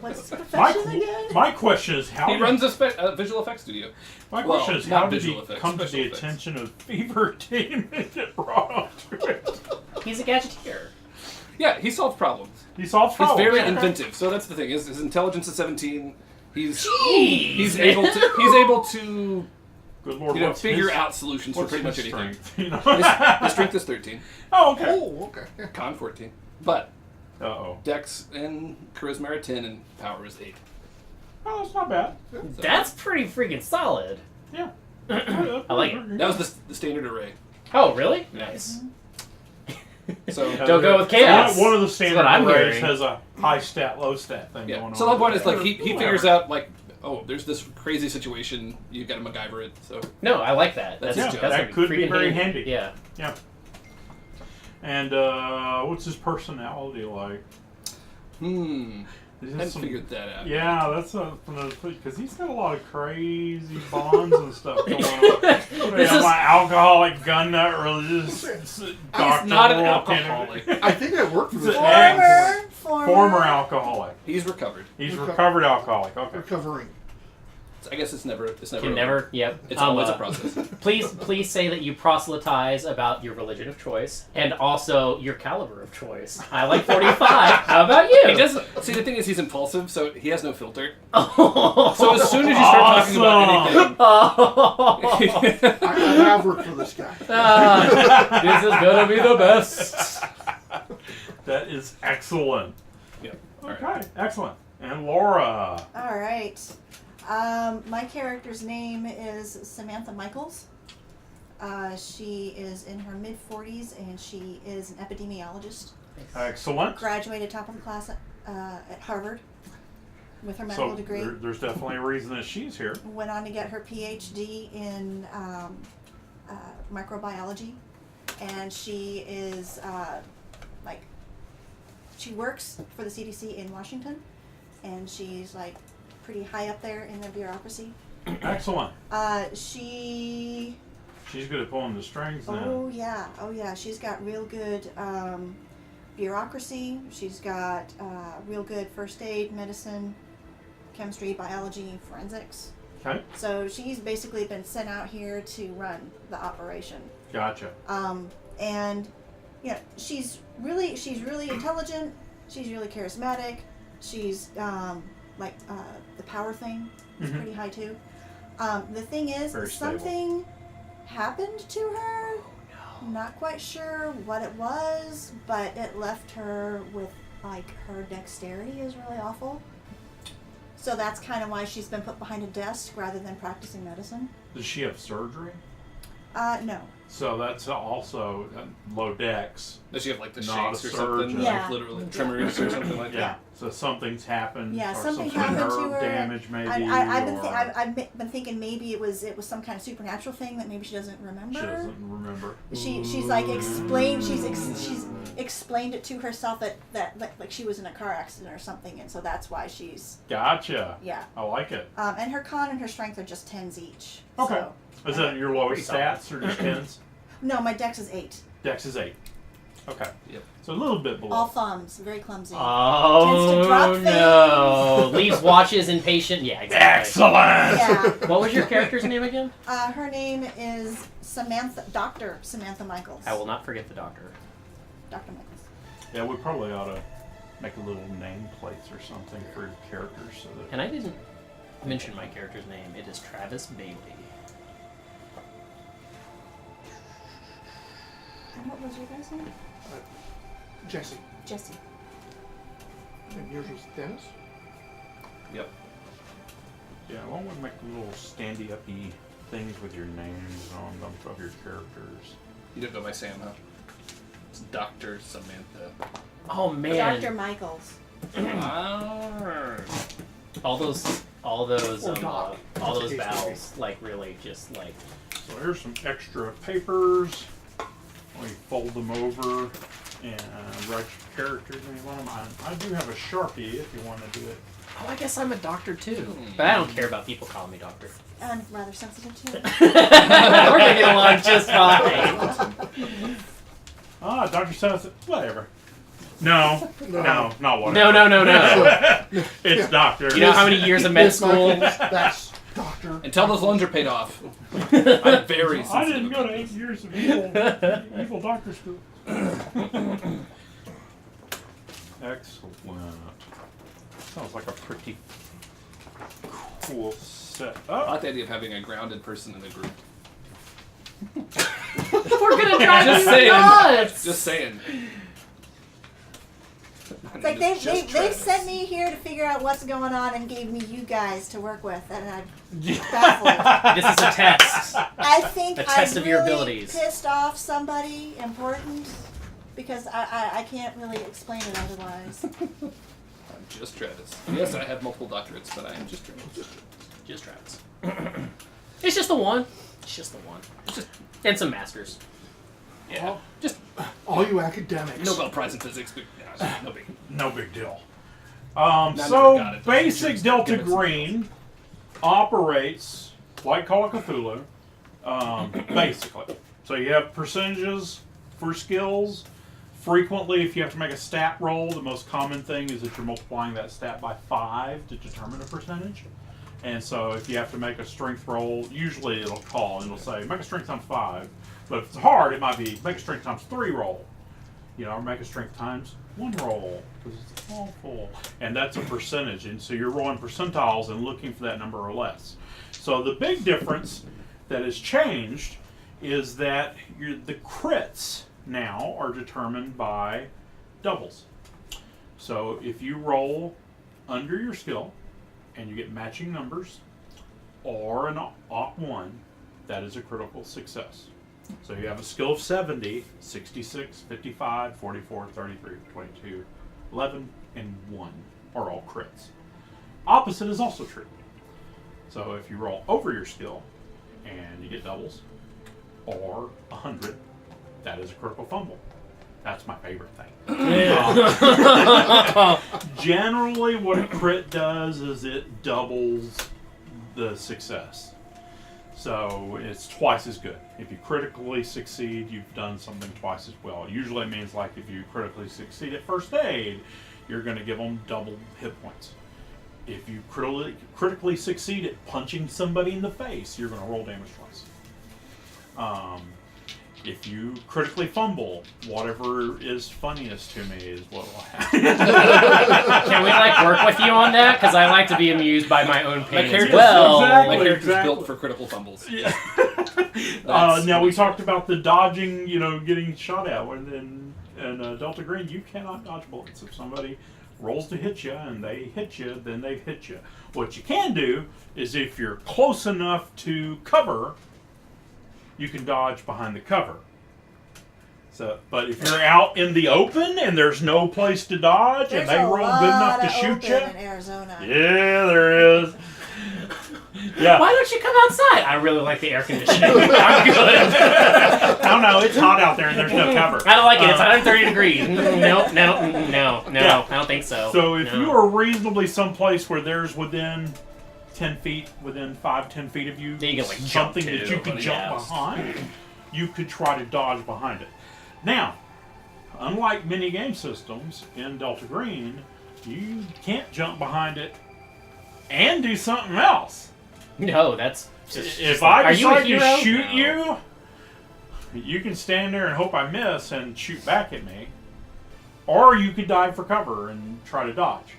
What's his profession again?
My question is how
he runs a visual effects studio.
My
Well,
question is
not
how did he
visual effects,
come to
special
the
effects.
attention of Fever team and get brought onto it?
He's a gadgeteer.
Yeah, he solves problems.
He solves
He's
problems.
very inventive. So that's the thing. His intelligence is 17. He's
Jeez.
able to
Good Lord,
figure
his-
out solutions for
what's
pretty much
his
anything.
strength? You know?
His strength is 13,
Oh, okay.
Oh, okay. Yeah.
con 14, but
Uh-oh.
Dex and Charisma are 10 and Power is 8.
Oh, that's not bad.
So
That's pretty freaking solid.
Yeah.
I like it.
that was the standard array.
Oh, really? Nice.
So
Don't go with chaos.
One of the standard
what I'm
arrays
hearing.
has a high stat, low stat thing going
yeah.
on.
So the point is like he
Whatever.
figures out like, oh, there's this crazy situation. You got to MacGyver it. So
No, I like that.
That's
That's,
his job.
that's
That
gonna
could be
freaking
very handy.
Yeah.
Yeah. And what's his personality like? There's
I hadn't
some-
figured that out.
Yeah, that's because he's got a lot of crazy bonds and stuff going on.
This
Yeah,
is-
my alcoholic gun nut religious doctor.
not an
moral
alcoholic.
candidate.
I think I worked for this
He's
guy.
Former alcoholic.
He's recovered.
He's recovered alcoholic. Okay.
Recovering.
I guess it's never.
Can
over.
never. Yep.
It's always a process.
Please say that you proselytize about your religion of choice and also your caliber of choice. I like 45. How about you?
He doesn't. See, the thing is, he's impulsive, so he has no filter.
Oh.
So as soon as you start talking about anything,
Oh.
I have worked for this guy.
This is gonna be the best.
That is excellent.
yeah.
Okay, excellent. And Laura.
All right. My character's name is Samantha Michaels. She is in her mid-40s and she is an epidemiologist.
Excellent.
Graduated top of the class at Harvard with her medical
So
degree.
there's definitely a reason that she's here.
Went on to get her PhD in microbiology, and she is she works for the CDC in Washington, and she's like pretty high up there in the bureaucracy.
Excellent.
She's
good at pulling the strings now.
oh yeah, she's got real good bureaucracy. She's got real good first aid, medicine, chemistry, biology, forensics.
Okay.
So she's basically been sent out here to run the operation.
Gotcha.
And yeah, she's really intelligent. She's really charismatic. She's the power thing is
Mhm.
pretty high too. The thing is,
Very stable.
something happened to her. Not quite sure what it was, but it left her with like her dexterity is really awful. So that's kind of why she's been put behind a desk rather than practicing medicine.
Does she have surgery?
No.
So that's also low dex.
Does she have like the
Not
shakes
a
or something?
surgeon.
Yeah.
Like literally tremors or something like
Yeah.
that?
So something's happened.
Yeah,
or
something
some
happened to
nerve
her.
damage, maybe.
I've been thinking maybe it was some kind of supernatural thing that maybe she doesn't remember.
She doesn't remember.
She's explained it to herself that like she was in a car accident or something, and so that's why she's
Gotcha.
yeah.
I like it.
And her con and her strength are just 10s each.
Okay.
So,
Is that your lowest
Pretty
stats or just 10s?
no, my dex is 8.
Dex is 8. Okay.
Yep.
So a little bit below.
All thumbs, very clumsy.
Oh
Tends to drop
no! Leaves watches impatient. Yeah, exactly.
Excellent.
Yeah.
What was your character's name again?
Her name is Dr. Samantha Michaels.
I will not forget the doctor.
Dr. Michaels.
Yeah, we probably ought to make a little name plates or something for your characters so that.
And I didn't mention my character's name. It is Travis Bailey.
And what was your guys' name?
Jesse.
Jesse.
And yours was Dennis?
Yep.
Yeah, why don't we make little standy-uppy things with your names on them of your characters?
You didn't go by Sam, huh? It's Dr. Samantha.
Oh man!
Dr. Michaels.
Ah.
All those
Or Doc.
all those
That's a case
vowels, like really just like.
So here's some extra papers. We fold them over and write your characters when you want them. I do have a Sharpie if you want to do it.
Oh, I guess I'm a doctor too. But I don't care about people calling me doctor.
And rather sensitive too.
We're gonna get along just fine.
Ah, Dr. Says whatever. No, not whatever.
No.
It's doctor.
You know how many years of med
Miss
school?
Michaels, that's Doctor.
Until those loans are paid off. I'm very sensitive.
I didn't go to 8 years of evil doctor school. Excellent. Sounds like a pretty cool set.
I
Oh,
like the idea of having a grounded person in the group.
We're gonna drive
Just
you
saying.
nuts.
Just saying.
It's like they sent me here to figure out what's going on and gave me you guys to work with, and I'm baffled.
This is a test.
I think
A test
I
of your
really
abilities.
pissed off somebody important because I can't really explain it otherwise.
I'm just Travis. Yes, I have multiple doctorates, but I am just Travis.
Just Travis. It's just the one. It's just the one. And some masters.
Yeah. Just
All you academics.
Nobel Prize in physics, but no big.
no big deal.
never got it.
Basic
Just
Delta
give it some-
Green operates like Call of Cthulhu, basically. So you have percentages for skills. Frequently, if you have to make a stat roll, the most common thing is that you're multiplying that stat by 5 to determine a percentage. And so if you have to make a strength roll, usually it'll call and it'll say, make a strength times 5. But if it's hard, it might be, make a strength times 3 roll. Or make a strength times 1 roll, because it's awful. And that's a percentage. And so you're rolling percentiles and looking for that number or less. So the big difference that has changed is that the crits now are determined by doubles. So if you roll under your skill and you get matching numbers or an op 1, that is a critical success. So you have a skill of 70, 66, 55, 44, 33, 22, 11, and 1 are all crits. Opposite is also true. So if you roll over your skill and you get doubles or 100, that is a critical fumble. That's my favorite thing. Generally, what a crit does is it doubles the success. So it's twice as good. If you critically succeed, you've done something twice as well. Usually it means like if you critically succeed at first aid, you're going to give them double hit points. If you critically succeed at punching somebody in the face, you're going to roll damage twice. If you critically fumble, whatever is funniest to me is what will happen.
Can we work with you on that? Because I like to be amused by my own pain as
character's-
well.
exactly.
My character's built for critical fumbles.
Yeah.
That's
Now we
pretty
talked about the dodging, getting shot at. And Delta Green, you cannot dodge bullets. If somebody rolls to hit you and they hit you, then they've hit you. What you can do is if you're close enough to cover, you can dodge behind the cover. So, but if you're out in the open and there's no place to dodge
There's
and they
a
roll good enough to
lot of
shoot
open
you,
in Arizona.
yeah, there is. Yeah.
Why don't you come outside? I really like the air conditioning. I'm good.
I don't know. It's hot out there and there's no cover.
I don't like it. It's 130 degrees. No.
Yeah.
I don't think so.
So if
No.
you are reasonably someplace where there's within 10 feet, within 5-10 feet of you,
Then you can, jump
something that
to,
you could jump
yes.
behind, you could try to dodge behind it. Now, unlike many game systems in Delta Green, you can't jump behind it and do something else.
No, that's just.
If
like,
I
are you a
decide to
hero?
shoot
No.
you can stand there and hope I miss and shoot back at me. Or you could dive for cover and try to dodge.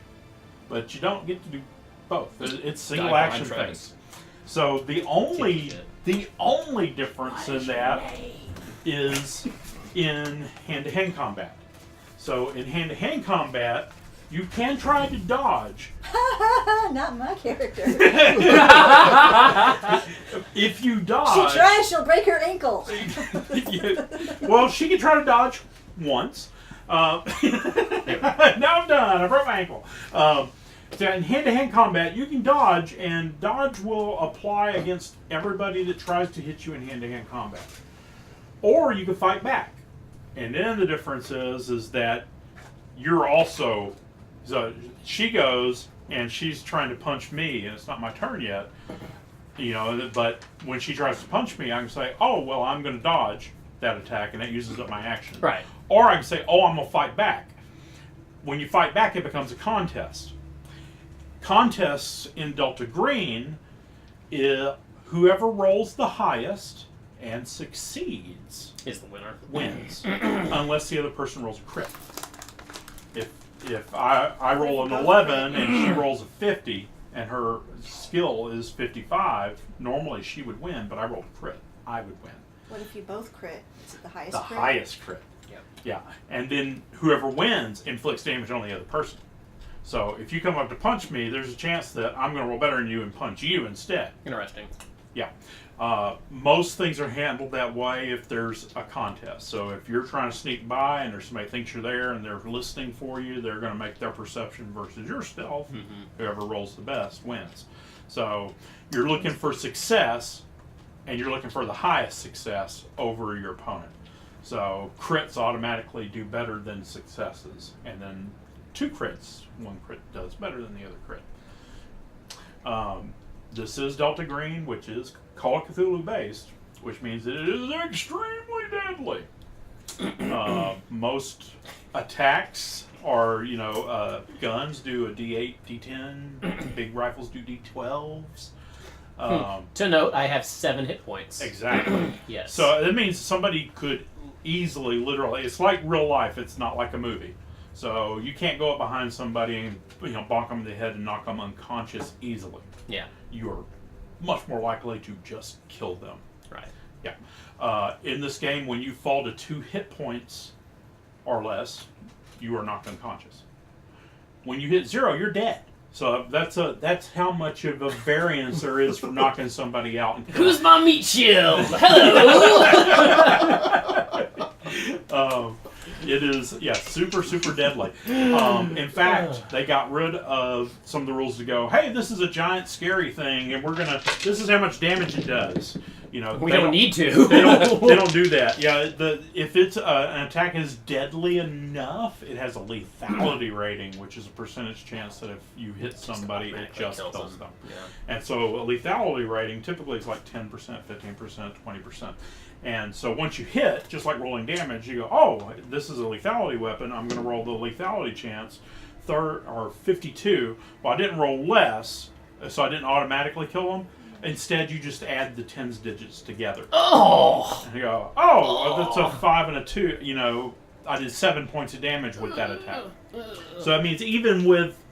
But you don't get to do both. It's single
dive
action
behind
things. So the only difference in that is in hand-to-hand combat. So in hand-to-hand combat, you can try to dodge.
Not my character.
If you dodge,
She tries, she'll break her ankle.
well, she can try to dodge once. Now I'm done. I broke my ankle. So in hand-to-hand combat, you can dodge, and dodge will apply against everybody that tries to hit you in hand-to-hand combat. Or you can fight back. And then the difference is that you're also... So she goes, and she's trying to punch me, and it's not my turn yet. But when she tries to punch me, I can say, oh, well, I'm going to dodge that attack, and that uses up my action.
Right.
Or I can say, oh, I'm going to fight back. When you fight back, it becomes a contest. Contests in Delta Green, whoever rolls the highest and succeeds
Is the winner.
wins, unless the other person rolls a crit. If I roll an 11 and she rolls a 50 and her skill is 55, normally she would win, but I rolled a crit. I would win.
What if you both crit? Is it the highest
The
crit?
highest crit.
Yep.
Yeah. And then whoever wins inflicts damage on the other person. So if you come up to punch me, there's a chance that I'm going to roll better than you and punch you instead.
Interesting.
Yeah. Most things are handled that way if there's a contest. So if you're trying to sneak by and there's somebody thinks you're there and they're listening for you, they're going to make their perception versus your stealth.
Mm-hmm.
Whoever rolls the best wins. So you're looking for success, and you're looking for the highest success over your opponent. So crits automatically do better than successes. And then 2 crits. One crit does better than the other crit. This is Delta Green, which is Call of Cthulhu based, which means it is extremely deadly. Most attacks are, guns do a D8, D10, big rifles do D12s.
To note, I have 7 hit points.
Exactly.
Yes.
So it means somebody could easily, literally, it's like real life, it's not like a movie. So you can't go up behind somebody and bonk them in the head and knock them unconscious easily.
Yeah.
You're much more likely to just kill them.
Right.
Yeah. In this game, when you fall to 2 hit points or less, you are knocked unconscious. When you hit 0, you're dead. So that's how much of a variance there is from knocking somebody out. And
Who's my meat shield? Hello.
It is, super, super deadly. In fact, they got rid of some of the rules to go, hey, this is a giant scary thing, and this is how much damage it does. We
don't need to.
They don't do that. Yeah, if it's an attack is deadly enough, it has a lethality rating, which is a percentage chance that if you hit somebody, it just kills them.
Yeah.
And so a lethality rating typically is like 10%, 15%, 20%. And so once you hit, just like rolling damage, you go, oh, this is a lethality weapon. I'm going to roll the lethality chance, 52. Well, I didn't roll less, so I didn't automatically kill them. Instead, you just add the tens digits together.
Oh!
And you go, oh, that's a 5 and a 2. I did 7 points of damage with that attack. So that means even with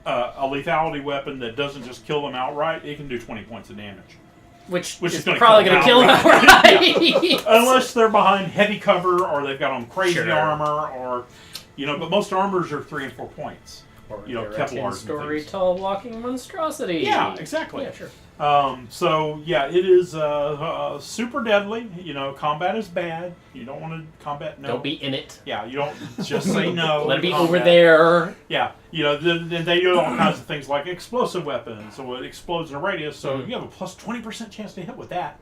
a lethality weapon that doesn't just kill them outright, it can do 20 points of damage.
Which
is
is
gonna
probably going to kill them outright.
Unless they're behind heavy cover or they've got on crazy
Sure.
armor or, but most armors are 3 and 4 points.
Or
Kevlars and
story
things.
tall walking monstrosity.
Yeah, exactly.
Yeah, sure.
It is super deadly. Combat is bad. You don't want to combat. No.
Don't be in it.
Yeah, you don't just say no.
Let it be
to combat.
over there.
Yeah, then they do all kinds of things like explosive weapons, so it explodes in a radius. So you have a plus 20% chance to hit with that.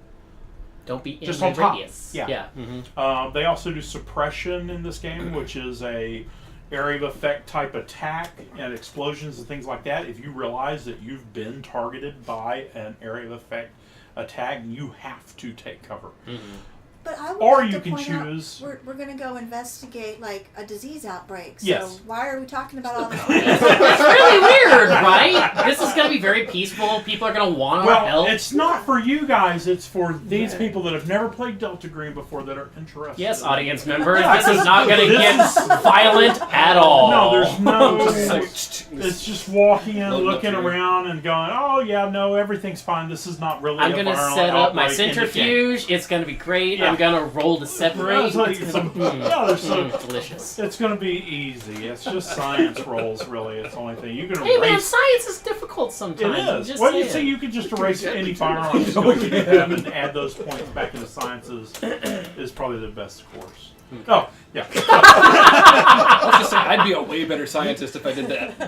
Don't be in
Just
the
on top.
radius.
Yeah.
Yeah. Mm-hmm.
They also do suppression in this game, which is a area of effect type attack and explosions and things like that. If you realize that you've been targeted by an area of effect attack, you have to take cover.
Mm-hmm.
But I would
Or
like
you
to
can
point out,
choose-
we're going to go investigate like a disease outbreak. So
Yes.
why are we talking about all this?
It's really weird, right? This is going to be very peaceful. People are going to want our help.
It's not for you guys. It's for these people that have never played Delta Green before that are interested.
Yes, audience members, this is not going to get violent at all.
No, there's no.
Just
It's just walking in,
Loading up
looking
here.
around, and going, "Oh yeah, no, everything's fine. This is not really."
I'm
a
going to
violent
set up my
outbreak in the game."
centrifuge. It's going to be great.
Yeah.
I'm going to roll to separate.
It's like some- there's some-
delicious.
It's going to be easy. It's just science rolls, really. It's the only thing you can
Hey man,
erase.
science is difficult sometimes.
It
I'm
is.
just
Well, you
saying.
see, you can just erase any firearm skill you have and add those points back into sciences. Is probably the best course. Oh, yeah.
I was just saying, I'd be a way better scientist if I did that.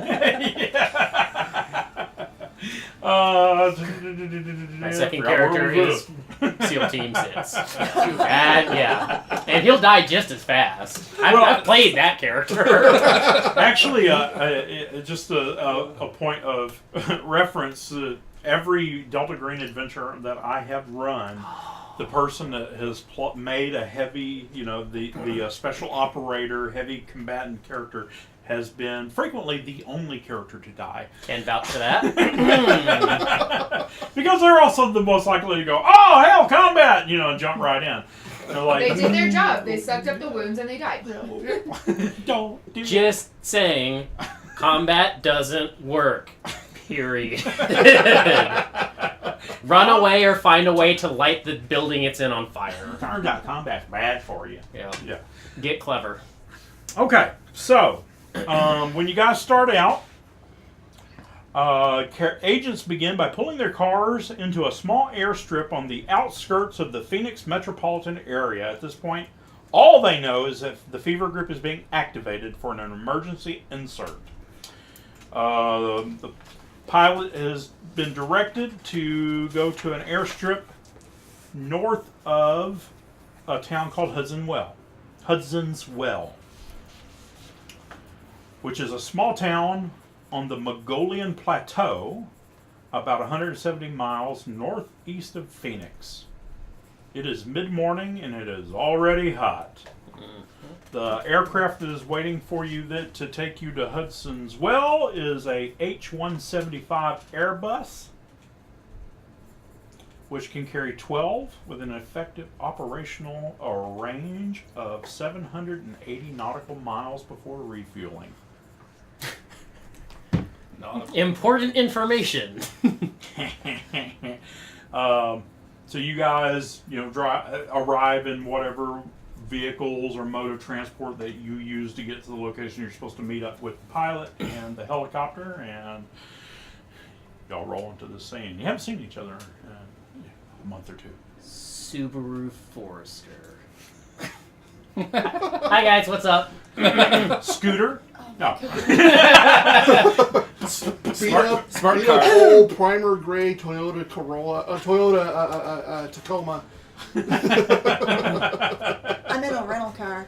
My second character is SEAL Team 6. And he'll die just as fast. I've played that character.
Actually, just a point of reference. Every Delta Green adventure that I have run, the person that has made a heavy, the special operator, heavy combatant character has been frequently the only character to die.
Can vouch for that.
Because they're also the most likely to go, oh, hell, combat, and jump right in. They're like,
They did their job. They sucked up the wounds and they died.
don't do
Just saying, combat doesn't work. Period. Run away or find a way to light the building it's in on fire.
Turns out combat's bad for you.
Yeah.
Yeah.
Get clever.
Okay, so when you guys start out, agents begin by pulling their cars into a small airstrip on the outskirts of the Phoenix metropolitan area. At this point, all they know is that the fever group is being activated for an emergency insert. The pilot has been directed to go to an airstrip north of a town called Hudson's Well. which is a small town on the Mongolian Plateau, about 170 miles northeast of Phoenix. It is mid-morning and it is already hot. The aircraft that is waiting for you to take you to Hudson's Well is a H-175 Airbus, which can carry 12 with an effective operational range of 780 nautical miles before refueling.
Important information.
So you guys, arrive in whatever vehicles or mode of transport that you use to get to the location you're supposed to meet up with the pilot and the helicopter, and y'all roll into the scene. You haven't seen each other in a month or two.
Subaru Forester. Hi guys, what's up?
Scooter? No.
Smart
beat
car.
up old primer gray Toyota Corolla, Tacoma.
I'm in a rental car.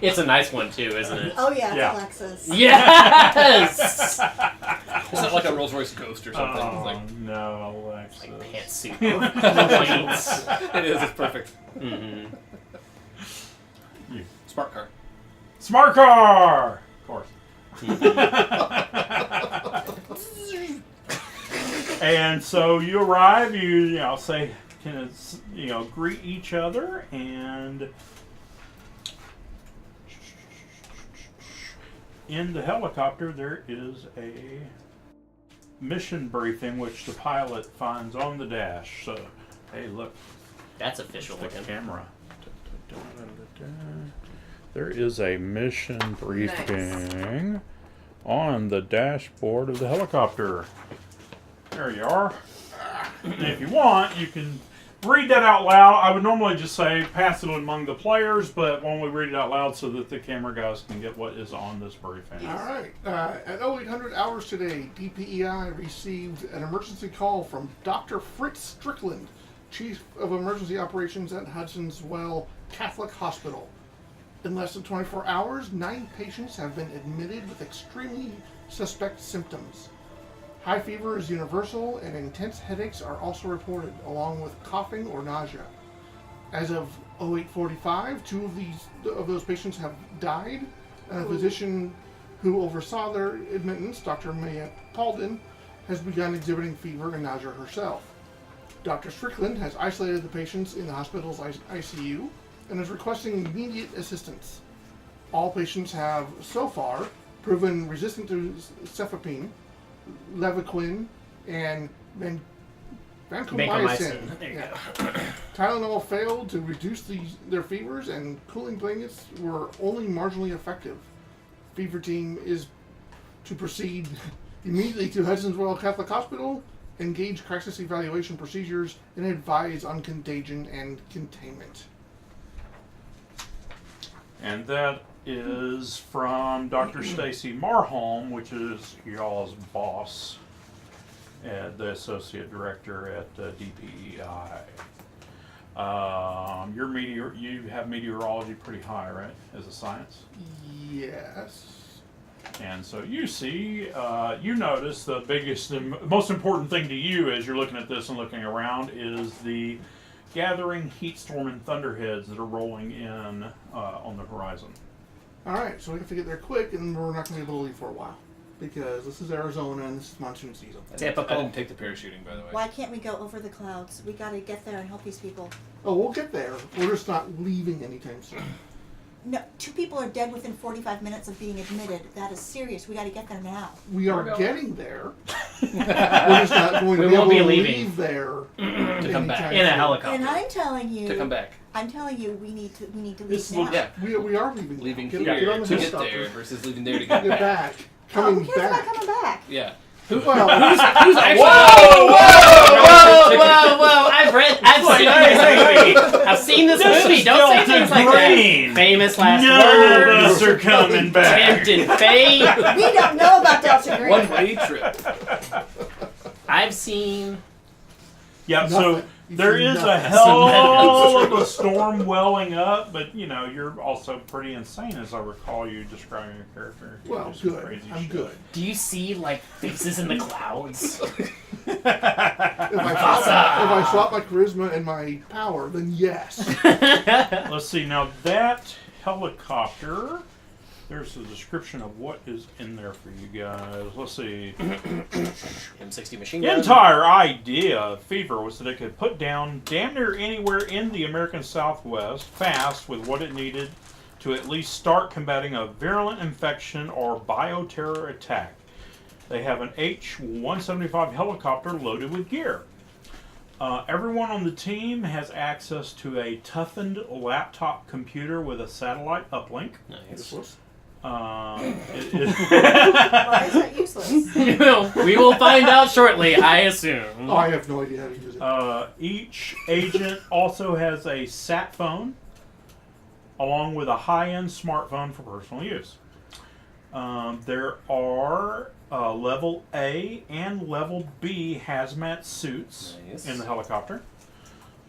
It's a nice one too, isn't it?
Oh yeah,
Yeah.
it's a Lexus.
Yes!
It's not like a Rolls Royce Ghost or something.
Oh,
It's like,
no, Alexis.
Like pantsuit points.
it is. It's perfect.
Mm-hmm.
Smart car.
Smart car! Of course. And so you arrive, greet each other, and in the helicopter there is a mission briefing which the pilot finds on the dash. So, hey, look,
That's official
the
looking.
camera. There is a mission briefing on the dashboard of the helicopter. There you are. And if you want, you can read that out loud. I would normally just say pass it among the players, but why don't we read it out loud so that the camera guys can get what is on this briefing?
All right. At 0800 hours today, DPEI received an emergency call from Dr. Fritz Strickland, Chief of Emergency Operations at Hudson's Well Catholic Hospital. In less than 24 hours, 9 patients have been admitted with extremely suspect symptoms. High fever is universal, and intense headaches are also reported, along with coughing or nausea. As of 0845, 2 of those patients have died, and a physician who oversaw their admittance, Dr. Maya Palden, has begun exhibiting fever and nausea herself. Dr. Strickland has isolated the patients in the hospital's ICU and is requesting immediate assistance. All patients have, so far, proven resistant to cefepime, Levaquin, and vancomycin.
There you
Yeah.
go.
Tylenol failed to reduce their fevers, and cooling blankets were only marginally effective. Fever team is to proceed immediately to Hudson's Well Catholic Hospital, engage crisis evaluation procedures, and advise on contagion and containment.
And that is from Dr. Stacy Marholm, which is y'all's boss, the associate director at DPEI. You have meteorology pretty high, right, as a science?
Yes.
And so you see, you notice the biggest and most important thing to you as you're looking at this and looking around is the gathering heat storm and thunderheads that are rolling in on the horizon.
Alright, so we have to get there quick, and we're not going to be able to leave for a while. Because this is Arizona, and this is monsoon season.
I
Typical.
didn't take the parachuting, by the way.
Why can't we go over the clouds? We gotta get there and help these people.
Oh, we'll get there. We're just not leaving anytime soon.
No, 2 people are dead within 45 minutes of being admitted. That is serious. We gotta get there now.
We are
We're going.
getting there. We're just not going to
We
be
won't
able
be
to
leaving.
leave there
To come back.
anytime
In a
soon.
helicopter.
And I'm telling you,
To come back.
I'm telling you, we need to leave
This
now.
looks,
Yeah.
we are leaving.
Leaving
Get,
here
get on the
to get
helicopter.
there versus leaving there to get
Get
back.
back.
Oh,
Coming
who cares
back.
about coming back?
Yeah.
Well,
Who's actually
Whoa! I've seen this movie. Don't say things like
Green.
that. Famous last
None of
words.
us are coming back.
Tempted fate.
We don't know about Delta Green.
one-way trip.
I've seen.
Yeah, so
Nothing.
There is a
nothing.
hell of a storm welling up, but you're also pretty insane, as I recall you describing your character. You
Well,
do some
good.
crazy
I'm
shit.
good.
Do you see like faces in the clouds?
If I swap my charisma and my power, then yes.
Let's see. Now that helicopter, there's a description of what is in there for you guys. Let's see.
M60 machine
The
gun.
entire idea of Fever was that it could put down damn near anywhere in the American Southwest fast with what it needed to at least start combating a virulent infection or bioterror attack. They have an H-175 helicopter loaded with gear. Everyone on the team has access to a toughened laptop computer with a satellite uplink.
Nice.
Why is that useless?
We will find out shortly, I assume.
Oh, I have no idea how to use it.
Each agent also has a sat phone, along with a high-end smartphone for personal use. There are level A and level B hazmat suits in the helicopter.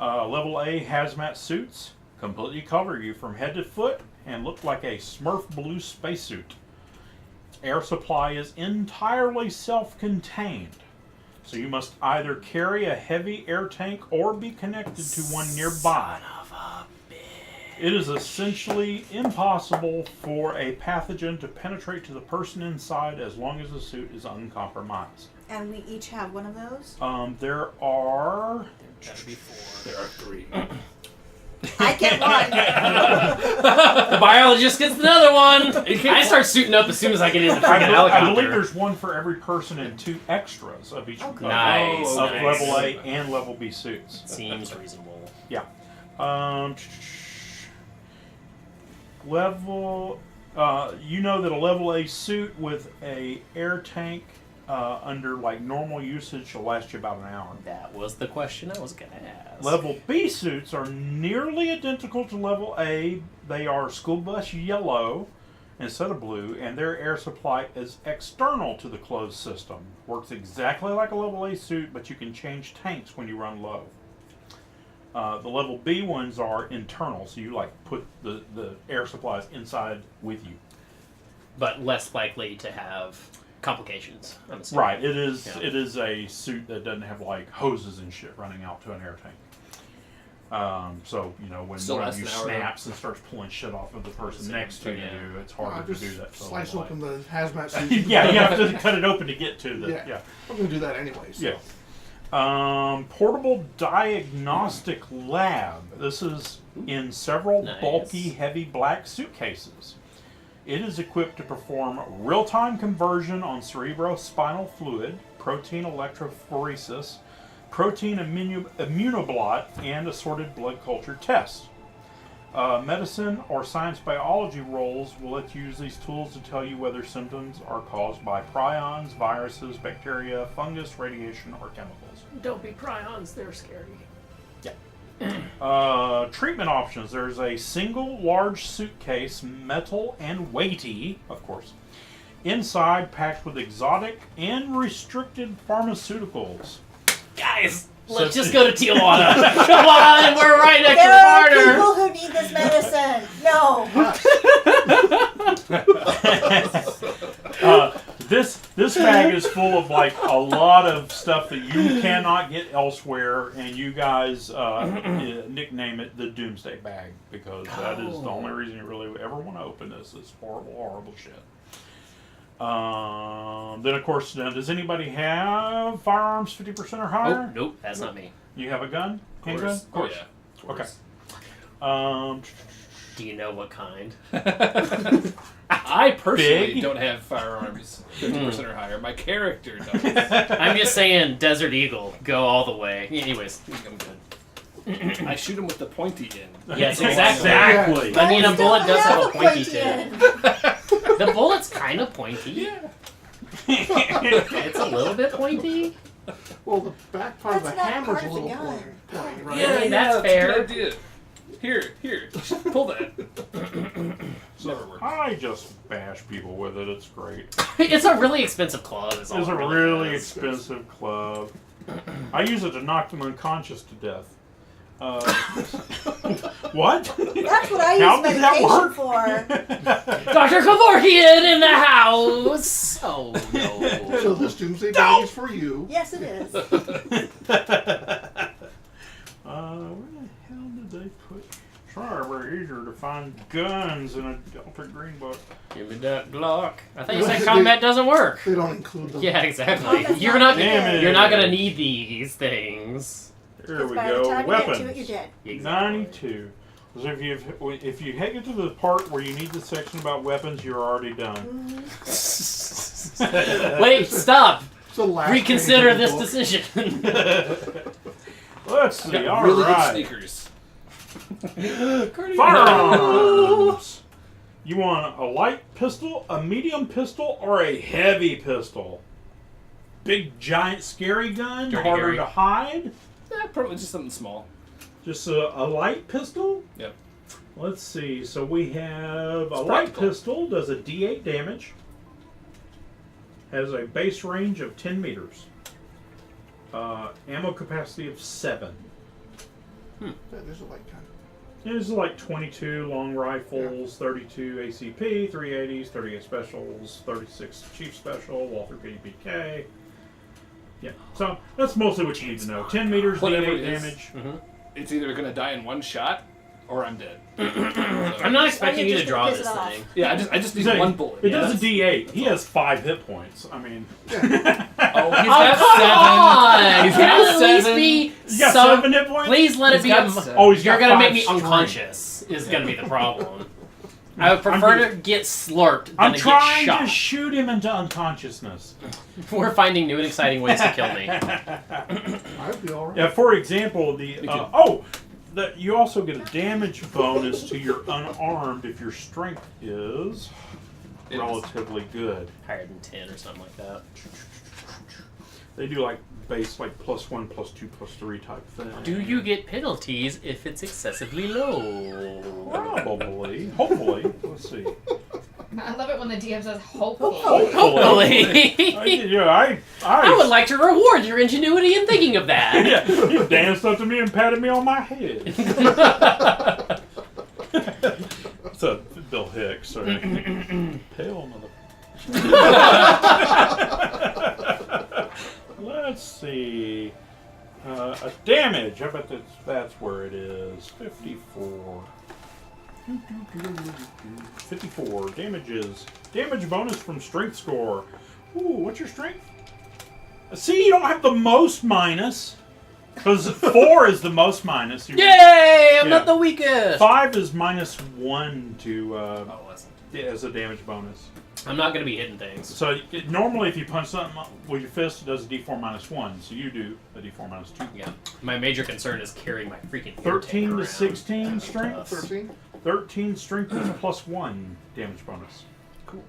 Level A hazmat suits completely cover you from head to foot and look like a Smurf blue spacesuit. Air supply is entirely self-contained, so you must either carry a heavy air tank or be connected to one nearby. It is essentially impossible for a pathogen to penetrate to the person inside as long as the suit is uncompromised.
And we each have one of those?
There are...
There are 3.
I get one.
The biologist gets another one. I start suiting up as soon as I get in the freaking helicopter.
I believe there's one for every person and 2 extras of each
Nice.
of
Nice.
level A and level B suits.
Seems reasonable.
Yeah. Level, you know that a level A suit with a air tank under like normal usage will last you about an hour.
That was the question I was gonna ask.
Level B suits are nearly identical to level A. They are school bus yellow instead of blue, and their air supply is external to the closed system. Works exactly like a level A suit, but you can change tanks when you run low. The level B ones are internal, so you like put the air supplies inside with you.
But less likely to have complications, I'm assuming.
Right. It is.
Yeah.
It is a suit that doesn't have like hoses and shit running out to an air tank. So when
Still
one of
lasts
you
an hour,
snaps and starts pulling shit off of the person next to you, it's harder to
Just
do that.
slice
So
open the hazmat suit.
yeah, you have to cut it open to get to the
Yeah. I'm going to do that anyway. So.
Yeah. Portable diagnostic lab. This is in several
Nice.
bulky, heavy black suitcases. It is equipped to perform real-time conversion on cerebrospinal fluid, protein electrophoresis, protein immunoblot, and assorted blood culture tests. Medicine or science biology roles will let you use these tools to tell you whether symptoms are caused by prions, viruses, bacteria, fungus, radiation, or chemicals.
Don't be prions, they're scary.
Treatment options. There's a single large suitcase, metal and weighty, of course, inside packed with exotic and restricted pharmaceuticals.
Guys,
So
let's just go to Tijuana. Come on, we're right next
There are
to the border.
people who need this medicine. No.
This bag is full of like a lot of stuff that you cannot get elsewhere, and you guys nickname it the Doomsday Bag because that is the only reason you really ever want to open this. It's horrible, horrible shit. Then of course, does anybody have firearms 50% or higher?
Oh, nope, that's not me.
You have a gun? Handgun? Of course.
Yeah. Of course.
Okay.
Do you know what kind?
I personally
Big?
don't have firearms 50% or higher. My character does.
I'm just saying, Desert Eagle, go all the way. Anyways, I'm good.
I shoot him with the pointy end.
Yes, exactly.
Exactly.
I mean, a bullet does have a pointy
pointy
tip.
end.
The bullet's kind of pointy.
Yeah.
It's a little bit pointy.
Well, the back part of
That's
the
not
hammer's
part
a
of the
little
gun.
pointy, right?
Yeah, that's fair.
a good idea. Here, pull that. Never works.
I just bash people with it. It's great.
It's a really expensive club. Is all
It's
it
a
really
really
is.
expensive club. I use it to knock them unconscious to death. What?
That's what I
How
use
does that
medication
work?
for.
Dr. Kevorkian in the house! Oh no.
So this doomsday bag is for you.
Yes, it is.
Where the hell did they put? Try very easier to find guns in a Delta Green book.
Give me that Glock. I thought you said combat doesn't work.
They don't include them.
Yeah, exactly.
Combat's
You're
not
not.
Damn
You're not
it.
gonna need these things.
There we
By the
go.
time
Weapons.
you get to it, you're dead.
Exactly.
92. So if you get to the part where you need the section about weapons, you're already done.
Wait, stop.
It's the last
Reconsider
page of the
this
book.
decision.
Let's see.
Got
All
really
right.
good sneakers.
Firearms. You want a light pistol, a medium pistol, or a heavy pistol? Big, giant, scary gun,
Dirty
harder
Harry.
to hide.
Probably just something small.
Just a light pistol?
Yep.
Let's see. So we have a
It's
light
practical.
pistol, does a D8 damage, has a base range of 10 meters, ammo capacity of 7.
Yeah, there's a light gun.
There's like 22 long rifles, 32 ACP, 380s, 38 specials, 36 Chief Special, Walther PPK. Yeah, so that's mostly what you need to know. 10 meters,
Whatever
D8
it is.
damage.
It's either going to die in one shot, or I'm dead.
I'm not expecting you to
just
draw
piss
this
it off.
thing.
Yeah, I just need
So
one bullet.
It does a
Yeah,
D8. He has 5 hit points. I mean,
Oh, he's
Oh,
got
come
7.
on!
He's
Can
got
it at least
7.
be
you got
some?
7 hit points?
Please let it
He's
be
got
a.
7.
Oh, he's
You're
got
gonna
5
make me
strength.
unconscious. Is gonna be the problem. I would prefer to get slurped than
I'm
to get
trying
shot.
to shoot him into unconsciousness.
We're finding new and exciting ways to kill me.
I'd be alright.
Yeah, for example, you also get a damage bonus to your unarmed if your strength is
It is.
relatively good.
Higher than 10 or something like that.
They do like base like +1, +2, +3 type thing.
Do you get penalties if it's excessively low?
Probably. Hopefully. Let's see.
I love it when the DM says hopefully.
Hopefully.
I
would like to reward your ingenuity in thinking of that.
Yeah, he danced up to me and patted me on my head. It's a Bill Hicks. Or pale mother. Let's see. A damage. I bet that's where it is. 54. 54. Damages. Damage bonus from strength score. Ooh, what's your strength? See, you don't have the most minus. Because 4 is the most minus.
Yay! I'm
Yeah.
not the weakest.
5 is -1 to
Oh, that's
as a damage bonus.
I'm not gonna be hitting things.
So normally, if you punch something with your fist, it does a D4 -1. So you do a D4 -2.
Yeah. My major concern is carrying my freaking
13 to
around.
16 strength.
Tough.
13?
13 strength is +1 damage bonus.
cool.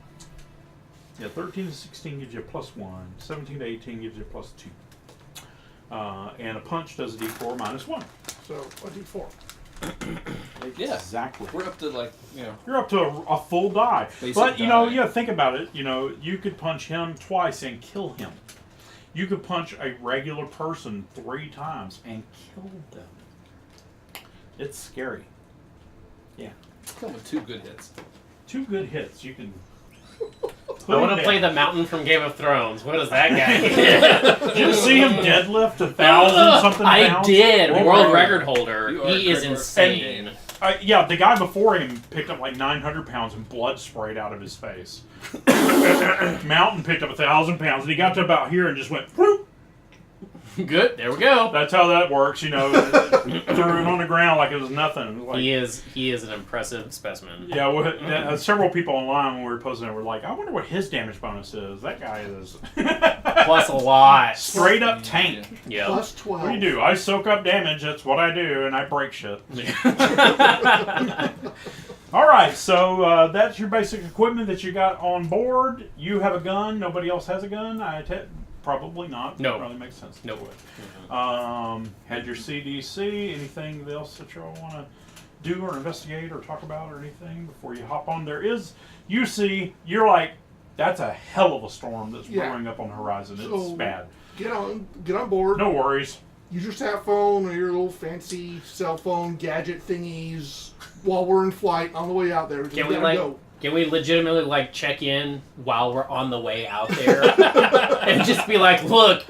Yeah, 13 to 16 gives you a +1. 17 to 18 gives you a +2. And a punch does a D4 -1.
So, a D4.
Yeah.
Exactly.
We're up to
You're up to a full die.
Basic
But,
die.
think about it. You could punch him twice and kill him. You could punch a regular person 3 times and kill them. It's scary. Yeah.
come with 2 good hits.
2 good hits. You can...
I want to play the mountain from Game of Thrones. What does that guy get?
Did you see him deadlift 1,000 something
I
pounds?
did.
World
World
record.
record holder.
You are
He is
record
insane.
Yeah, the guy before him picked up like 900 pounds and blood sprayed out of his face. Mountain picked up 1,000 pounds and he got to about here and just went whoop.
Good. There we go.
That's how that works, Threw him on the ground like it was nothing. It was like,
He is an impressive specimen.
Yeah, several people online when we were posting it were like, I wonder what his damage bonus is. That guy is
Plus a lot.
straight up tank.
Yeah.
Plus 12.
What do you do? I soak up damage. That's what I do, and I break shit. All right, so that's your basic equipment that you got on board. You have a gun. Nobody else has a gun. Probably not.
No.
Probably makes sense.
Nope.
Had your CDC. Anything else that you all want to do or investigate or talk about or anything before you hop on? You're like, that's a hell of a storm that's
Yeah.
brewing up on the horizon. It's
So,
bad.
get on board.
No worries.
Use your sat phone or your little fancy cell phone gadget thingies while we're in flight on the way out there.
Can we Can we legitimately like check in while we're on the way out there and just be like, look,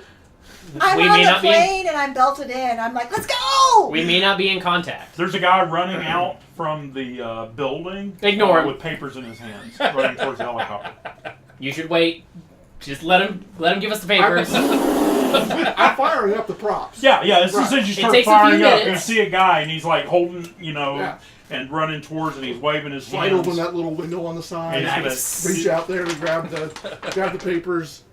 I'm
we
on
may
the
not be.
plane and I'm belted in. I'm like, let's go.
We may not be in contact.
There's a guy running out from the building.
Ignore him.
With papers in his hands, running towards the helicopter.
You should wait. Just let him give us the papers.
I'm firing up the props.
Yeah. As soon
Right.
as you
It
start
takes a few
firing up, you
minutes.
see a guy and he's like holding,
Yeah.
and running towards it. He's waving his
Slide
hands.
open that little window on the side.
And
Nice.
Reach out there to grab the papers.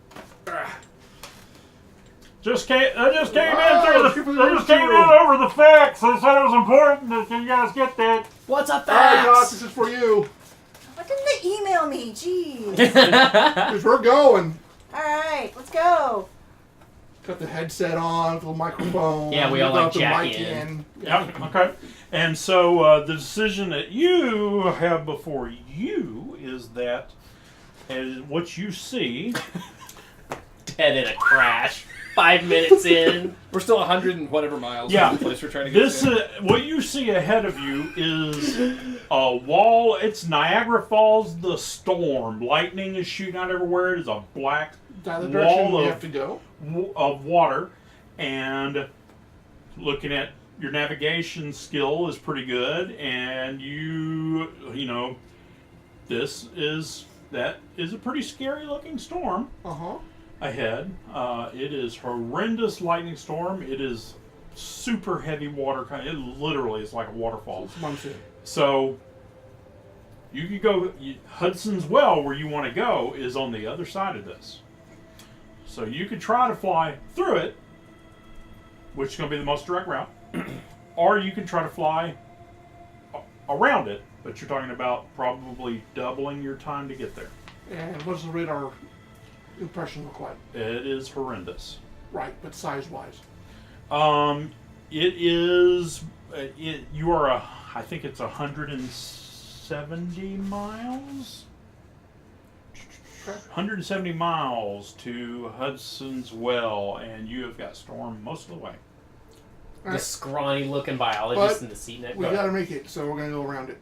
Just came in
Wow,
through I just came in over the facts. I said it was important that you guys get that.
What's up,
All right, Doc,
facts?
this is for you.
Why didn't they email me? Jeez.
Because we're going.
All right, let's go.
Got the headset on, the microphone.
Yeah, we all,
got
like,
the
jack
mic
in.
Yep. Okay. And so the decision that you have before you is that, as what you see.
Dead in a crash. 5 minutes in.
We're still 100 and whatever miles
Yeah.
from the place we're trying to get
This
to.
what you see ahead of you is a wall. It's Niagara Falls, the storm. Lightning is shooting out everywhere. It is a black
That's the direction
wall
we
of,
have to go.
of water. And looking at your navigation skill is pretty good. And that is a pretty scary looking storm ahead. It is horrendous lightning storm. It is super heavy water. It literally is like a waterfall.
It's monsoon.
So you could go. Hudson's Well, where you want to go, is on the other side of this. So you could try to fly through it, which is going to be the most direct route, or you can try to fly around it. But you're talking about probably doubling your time to get there.
And what does the radar impression look like?
It is horrendous.
Right, but size-wise.
It is. You are I think it's 170 miles. 170 miles to Hudson's Well, and you have got storm most of the way.
The
Right.
scrawny looking biologist
But
in the seat next.
We gotta make it, so we're gonna go around it.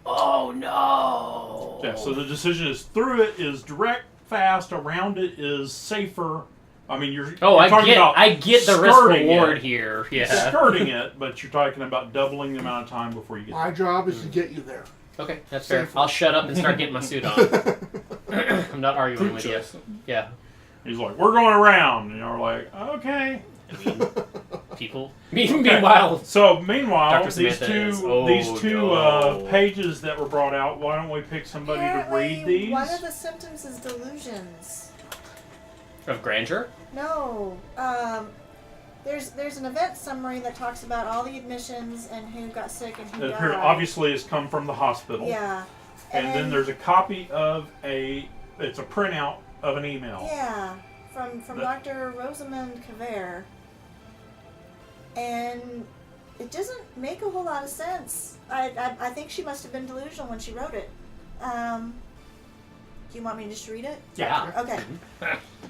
Oh no!
Yeah. So the decision is through it is direct, fast. Around it is safer. I mean, you're.
Oh,
you're talking about
I get the risk
skirting
reward
it.
here. Yeah.
Skirting it, but you're talking about doubling the amount of time before you get
My job is to get you there.
Okay, that's fair.
Safer.
I'll shut up and start getting my suit on. I'm not arguing with you.
Choice.
Yeah.
He's like, we're going around. And you're like, okay.
I mean, people. Meanwhile,
So meanwhile,
Dr. Samantha is,
these
oh,
two
no.
pages that were brought out. Why don't we pick somebody to read
Apparently,
these?
one of the symptoms is delusions.
of grandeur.
No. There's an event summary that talks about all the admissions and who got sick and who
It
died.
obviously has come from the hospital.
Yeah.
And then there's a copy of it's a printout of an email.
Yeah, from Dr. Rosamund Caver. And it doesn't make a whole lot of sense. I think she must have been delusional when she wrote it. Do you want me to just read it?
Yeah.
Okay.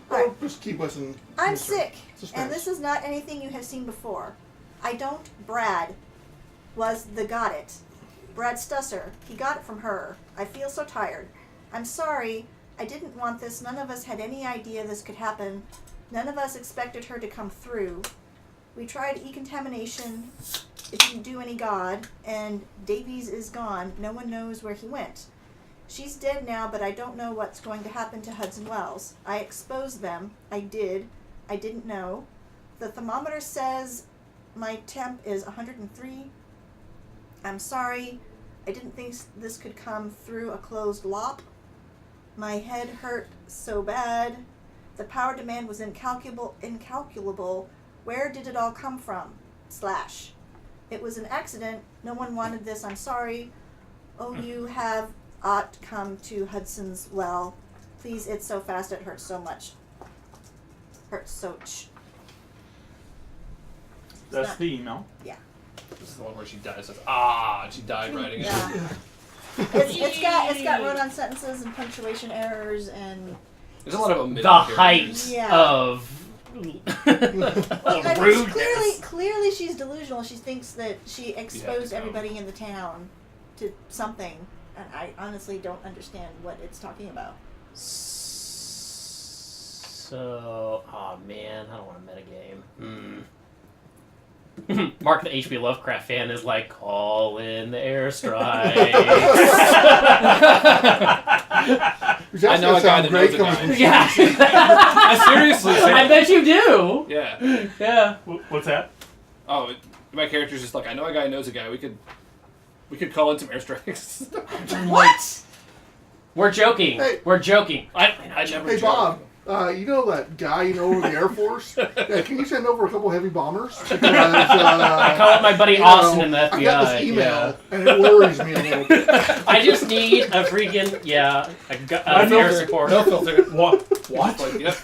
Or just keep us in.
I'm sick,
suspense.
and this is not anything you have seen before. Brad was the got it. Brad Stusser. He got it from her. I feel so tired. I'm sorry. I didn't want this. None of us had any idea this could happen. None of us expected her to come through. We tried e-contamination. It didn't do any good. And Davies is gone. No one knows where he went. She's dead now, but I don't know what's going to happen to Hudson Wells. I exposed them. I did. I didn't know. The thermometer says my temp is 103. I'm sorry. I didn't think this could come through a closed lop. My head hurt so bad. The power demand was incalculable. Where did it all come from? / It was an accident. No one wanted this. I'm sorry. Oh, you have ought come to Hudson's Well. Please, it's so fast. It hurts so much. Hurts so much.
That's the email.
Yeah.
This is the one where she dies. And she died writing it.
Yeah. It's got run-on sentences and punctuation errors and
There's a lot of omitted
The height
characters.
Yeah.
of
I mean,
rudeness.
clearly she's delusional. She thinks that she exposed
go.
everybody in the town to something, and I honestly don't understand what it's talking about.
So, oh man, I don't want to metagame. Mark, the H.P. Lovecraft fan, is like, call in the airstrike.
I know a guy that knows a guy.
Yeah.
I seriously say
I bet you do.
Yeah.
Yeah.
What's that?
Oh, my character's just like, I know a guy who knows a guy. We could call in some airstrikes.
What? We're joking.
Hey.
We're joking. I never
Hey,
joke.
Bob, you know that guy over the Air Force? Yeah, can you send over a couple heavy bombers? Because,
I call up my buddy
you
Austin
know,
in the FBI.
I got this email,
Yeah.
and it worries me a little bit.
I just need a freaking air support.
No filter.
What?
What? Like, yep.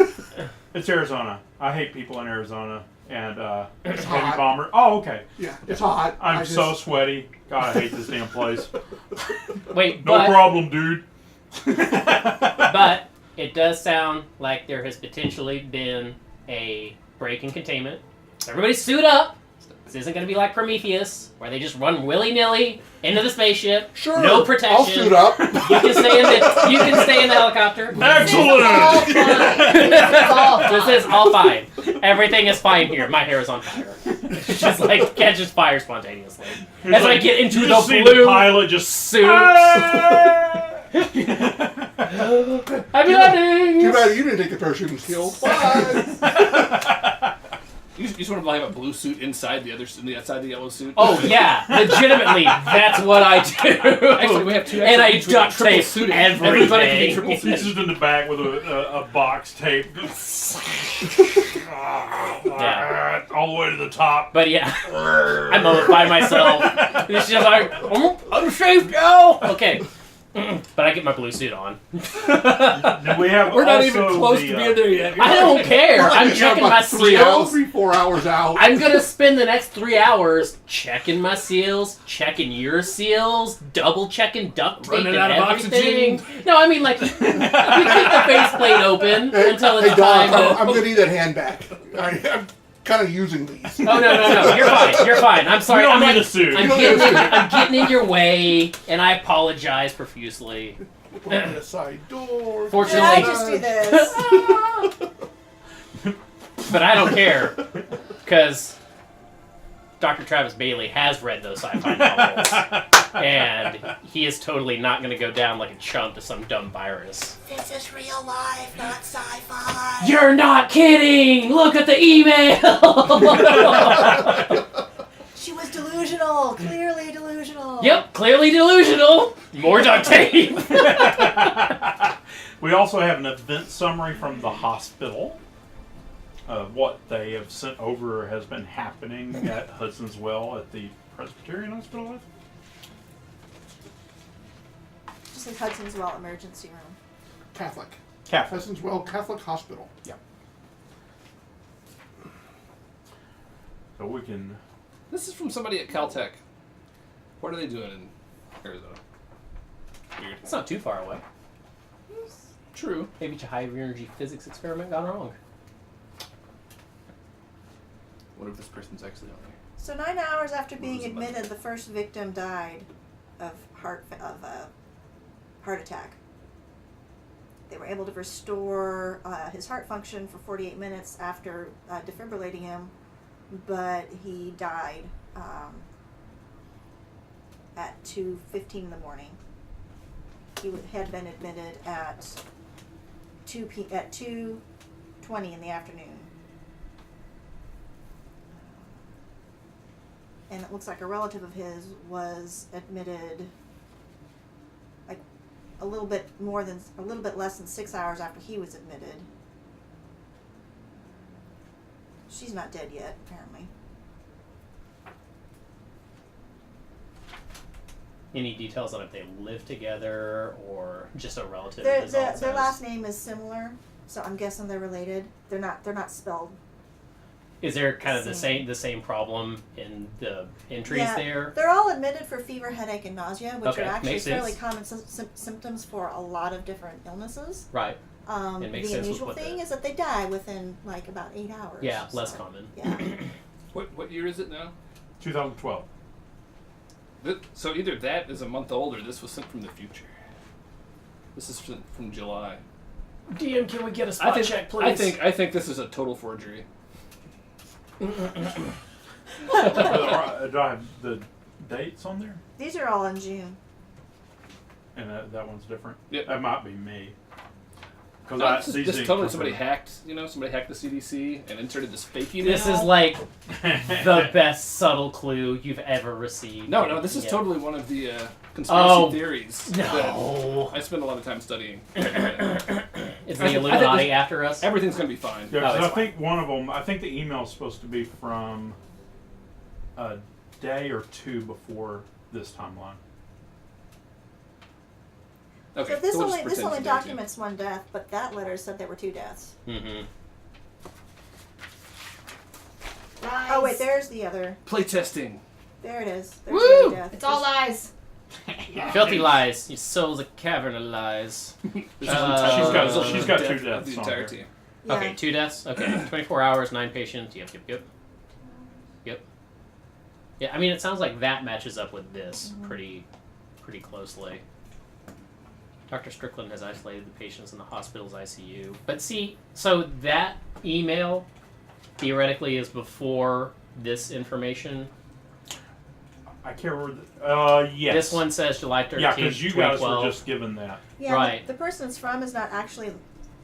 It's Arizona. I hate people in Arizona. And
It's
heavy
hot.
bomber. Oh, okay.
Yeah, it's hot.
I'm so sweaty. God, I hate this damn place.
Wait,
No problem, dude.
but it does sound like there has potentially been a break in containment. So everybody suit up. This isn't going to be like Prometheus, where they just run willy-nilly into the spaceship.
Sure.
No protection.
I'll suit up.
You can stay in the helicopter.
Excellent.
This is all fine. Everything is fine here. My hair is on fire. It's just like catches fire spontaneously. As I get into
you
the
just see
blue
the pilot just
suit. I'm
Too
running.
bad you didn't take the parachuting skill. Bye.
You just want to have a blue suit inside the outside the yellow suit.
Oh yeah, legitimately, that's what I do.
Actually, we have two.
And I
extra suits.
duct tape
suiting.
everything.
Everybody can be triple
He's
suited.
just in the back with a box tape.
Yeah.
All the way to the top.
But yeah, I'm on it by myself. It's just like, I'm safe now. Okay, but I get my blue suit on.
Then we have
We're not
also
even close
the,
to being there yet.
I don't care. I'm checking my seals.
3-4 hours out.
I'm gonna spend the next 3 hours checking my seals, checking your seals, double checking duct tape
Running
and
out of
everything.
oxygen.
No, I mean like we keep the faceplate open until it's
Hey, Doc,
time
I'm
to.
going to need that hand back. I'm kind of using these.
Oh no! You're fine. You're fine. I'm sorry.
You don't
I'm
need a suit.
I'm
You don't need a suit.
I'm getting in your way, and I apologize profusely.
Open the side door.
Did
Fortunately-
I just do this?
But I don't care, because Dr. Travis Bailey has read those sci-fi novels, and he is totally not going to go down like a chump to some dumb virus.
This is real life, not sci-fi.
You're not kidding! Look at the email!
She was delusional. Clearly delusional.
Yep, clearly delusional. More duct tape.
We also have an event summary from the hospital. What they have sent over has been happening at Hudson's Well at the Presbyterian Hospital. I think.
Just like Hudson's Well emergency room.
Catholic.
Catholic.
Hudson's Well Catholic Hospital.
So we can.
This is from somebody at Caltech. What are they doing in Arizona? Weird.
It's not too far away.
True.
Maybe a high energy physics experiment gone wrong.
What if this person's actually on there?
So 9 hours after being
was the money?
admitted, the first victim died of a heart attack. They were able to restore his heart function for 48 minutes after defibrillating him, but he died at 2:15 in the morning. He had been admitted at 2:20 in the afternoon. And it looks like a relative of his was admitted like a little bit less than 6 hours after he was admitted. She's not dead yet, apparently.
Any details on if they live together or just a relative?
Their
is all it
their
says.
last name is similar, so I'm guessing they're related. They're not spelled.
Is there kind of the
Same.
same problem in the entries
Yeah,
there?
they're all admitted for fever, headache, and nausea, which
Okay,
are actually
makes
fairly
sense.
common symptoms for a lot of different illnesses.
Right. It makes
The
sense with
unusual
what
thing
the-
is that they die within like about 8 hours.
Yeah, less
so,
common.
Yeah.
What year is it now?
2012.
So either that is a month old or this was sent from the future. This is from July.
DM, can we get a spot check, please?
I think this is a total forgery.
Do I have the dates on there?
These are all in June.
And that one's different?
Yep.
That might be me.
No, this is totally somebody
prefer-
hacked. Somebody hacked the CDC and inserted this fake email.
This is like the best subtle clue you've ever received.
No, this is
Yeah.
totally one of the conspiracy
Oh,
theories.
No.
that I spend a lot of time studying.
Is
I
the
think
Illuminati
this-
after us?
Everything's gonna be fine.
Yeah,
Oh,
'cause
it's
I think one of them, I think the email's supposed to be from a day or two before this timeline.
Okay,
So this
we'll just
only
pretend it's day two.
documents one death, but that letter said there were 2 deaths.
Mm-hmm.
Lies.
Oh wait, there's the other.
Playtesting.
There it is. There's
Woo!
the other death.
It's all lies.
Filthy lies. You soul's a cavern of lies.
This is
she's got
death
two
of
deaths
the
on
entire
here.
team.
Yeah.
Okay, 2 deaths. Okay, 24 hours, 9 patients. Yep. Yeah, I mean, it sounds like that matches up with this pretty closely. Dr. Strickland has isolated the patients in the hospital's ICU. But see, so that email theoretically is before this information.
I can't remember. Yes.
This one says July 13th,
Yeah, because you guys were
2012.
just given that.
Yeah,
Right.
The person it's from is not actually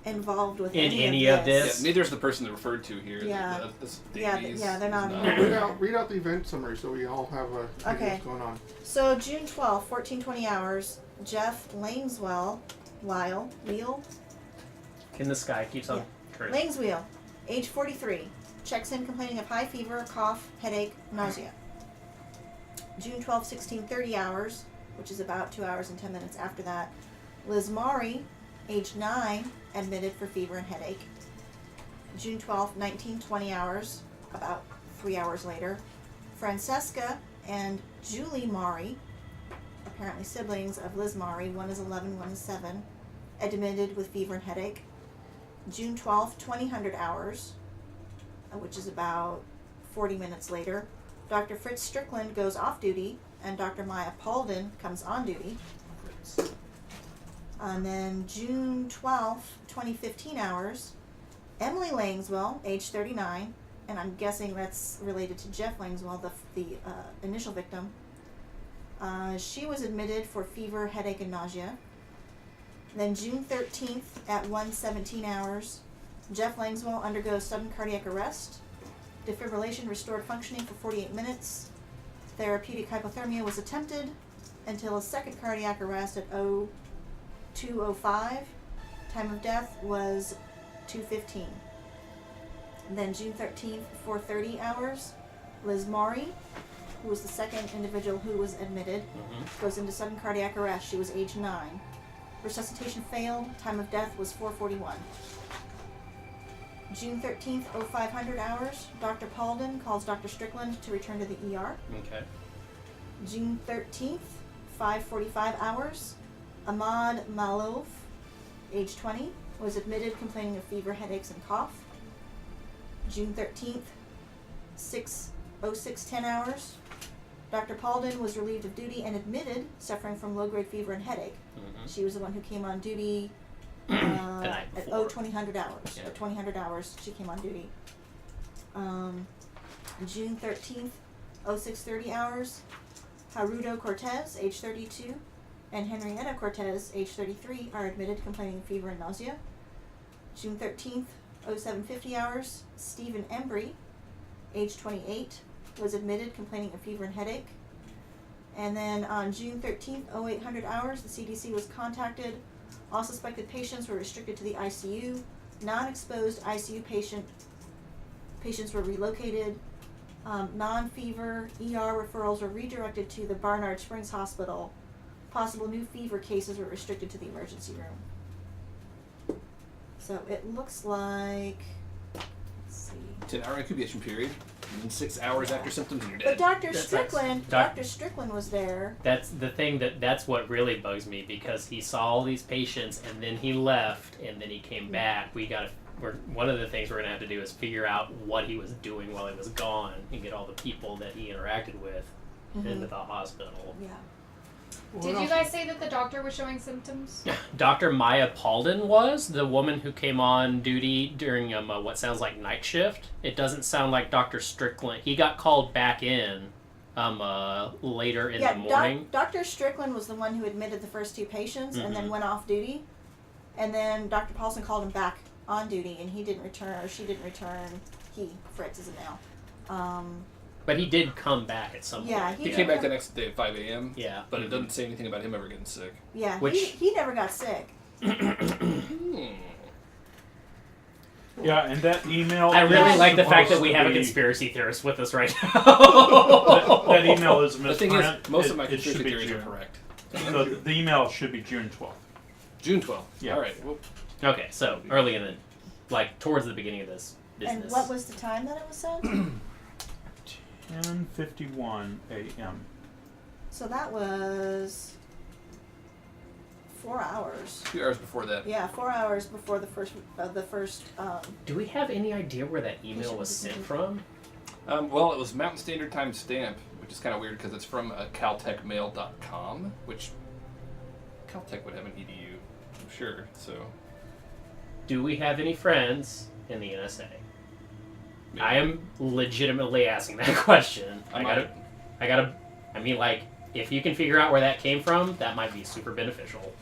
involved with
In
any
any
of
of
this.
this?
Yeah, neither is the person that referred to here.
Yeah.
This
Yeah,
Davies
they're not
is
involved.
Read out the event summary so we all have a idea
Okay.
what's going on.
So June 12th, 14:20 hours. Jeff Langswell, Wheel,
In the sky keeps on. current.
Langswheel, age 43, checks in complaining of high fever, cough, headache, nausea. June 12th, 16:30 hours, which is about 2 hours and 10 minutes after that. Liz Maury, age 9, admitted for fever and headache. June 12th, 19:20 hours, about 3 hours later. Francesca and Julie Maury, apparently siblings of Liz Maury, one is 11, one is 7, admitted with fever and headache. June 12th, 2000 hours, which is about 40 minutes later. Dr. Fritz Strickland goes off duty, and Dr. Maya Paulden comes on duty. And then June 12th, 2015 hours, Emily Langswell, age 39, and I'm guessing that's related to Jeff Langswell, the initial victim. She was admitted for fever, headache, and nausea. Then June 13th at 1:17 hours, Jeff Langswell undergoes sudden cardiac arrest. Defibrillation restored functioning for 48 minutes. Therapeutic hypothermia was attempted until a second cardiac arrest at 02:05. Time of death was 2:15. Then June 13th, 4:30 hours, Liz Maury, who was the second individual who was admitted, goes into sudden cardiac arrest. She was age 9. Resuscitation failed. Time of death was 4:41. June 13th, 0500 hours, Dr. Paulden calls Dr. Strickland to return to the ER.
Okay.
June 13th, 5:45 hours, Ahmad Malov, age 20, was admitted complaining of fever, headaches, and cough. June 13th, 6:06:10 hours, Dr. Paulden was relieved of duty and admitted suffering from low-grade fever and headache. She was the one who came on duty
night
at
before.
2000 hours.
Yeah.
At 2000 hours, she came on duty. June 13th, 06:30 hours, Harudo Cortez, age 32, and Henrietta Cortez, age 33, are admitted complaining of fever and nausea. June 13th, 07:50 hours, Stephen Embry, age 28, was admitted complaining of fever and headache. And then on June 13th, 0800 hours, the CDC was contacted. All suspected patients were restricted to the ICU. Non-exposed ICU patients were relocated. Non-fever ER referrals were redirected to the Barnard Springs Hospital. Possible new fever cases were restricted to the emergency room. So it looks like, let's see.
10-hour incubation period. And 6 hours after symptoms, and you're
But
dead.
Dr.
That's
Strickland,
Doc-
Dr. Strickland was there.
That's the thing that's what really bugs me because he saw all these patients and then he left and then he came back. One of the things we're gonna have to do is figure out what he was doing while he was gone and get all the people that he interacted with into the hospital.
Yeah.
Did you guys say that the doctor was showing symptoms?
Dr. Maya Palden was the woman who came on duty during what sounds like night shift. It doesn't sound like Dr. Strickland. He got called back in later in the morning.
Dr. Strickland was the one who admitted the first 2 patients and then went off duty. And then Dr. Paulson called him back on duty and he didn't return, or she didn't return. Fritz is it now.
But he did come back at some
Yeah,
point.
He came back the next day at 5 a.m.
Yeah.
But it doesn't say anything about him ever getting sick.
Yeah,
Which-
he never got sick.
Yeah, and that email.
I really
is
like the fact that
supposed
we
to
have a
be-
conspiracy theorist with us right now.
that email is a
The thing
misprint.
is, most of my
It should
conspiracy
be
theories are
June.
correct.
So the email should be June 12th.
June 12th.
Yeah.
All right. Well,
Okay, so early in the, towards the beginning of this business.
And what was the time that it was sent?
10:51 a.m.
So that was 4 hours.
2 hours before that.
Yeah, 4 hours before the first.
Do we have any idea where that email was sent from?
Well, it was Mountain Standard Time stamp, which is kind of weird because it's from caltechmail.com, which Caltech would have an edu, I'm sure. So
Do we have any friends in the NSA?
maybe.
I am legitimately asking that question. I mean, if you can figure out where that came from, that might be super beneficial.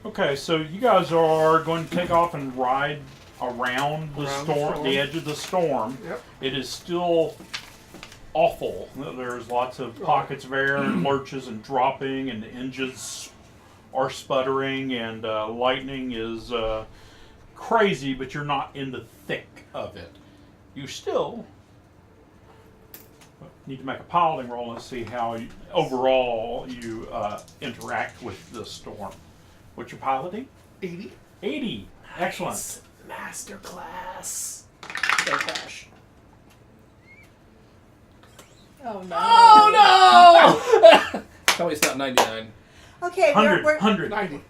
Okay, so you guys are going to take off and ride around the
Around the
storm,
storm.
the edge of the storm.
Yep.
It is still awful. There's lots of pockets of air and lurches and dropping, and the engines are sputtering, and lightning is crazy, but you're not in the thick of it. You still need to make a piloting roll and see how overall you interact with the storm. What's your piloting?
80.
80. Excellent.
Nice. Masterclass. Go crash.
Oh no!
Oh no!
Tell me it's not 99.
Okay,
100.
we're
100.
90.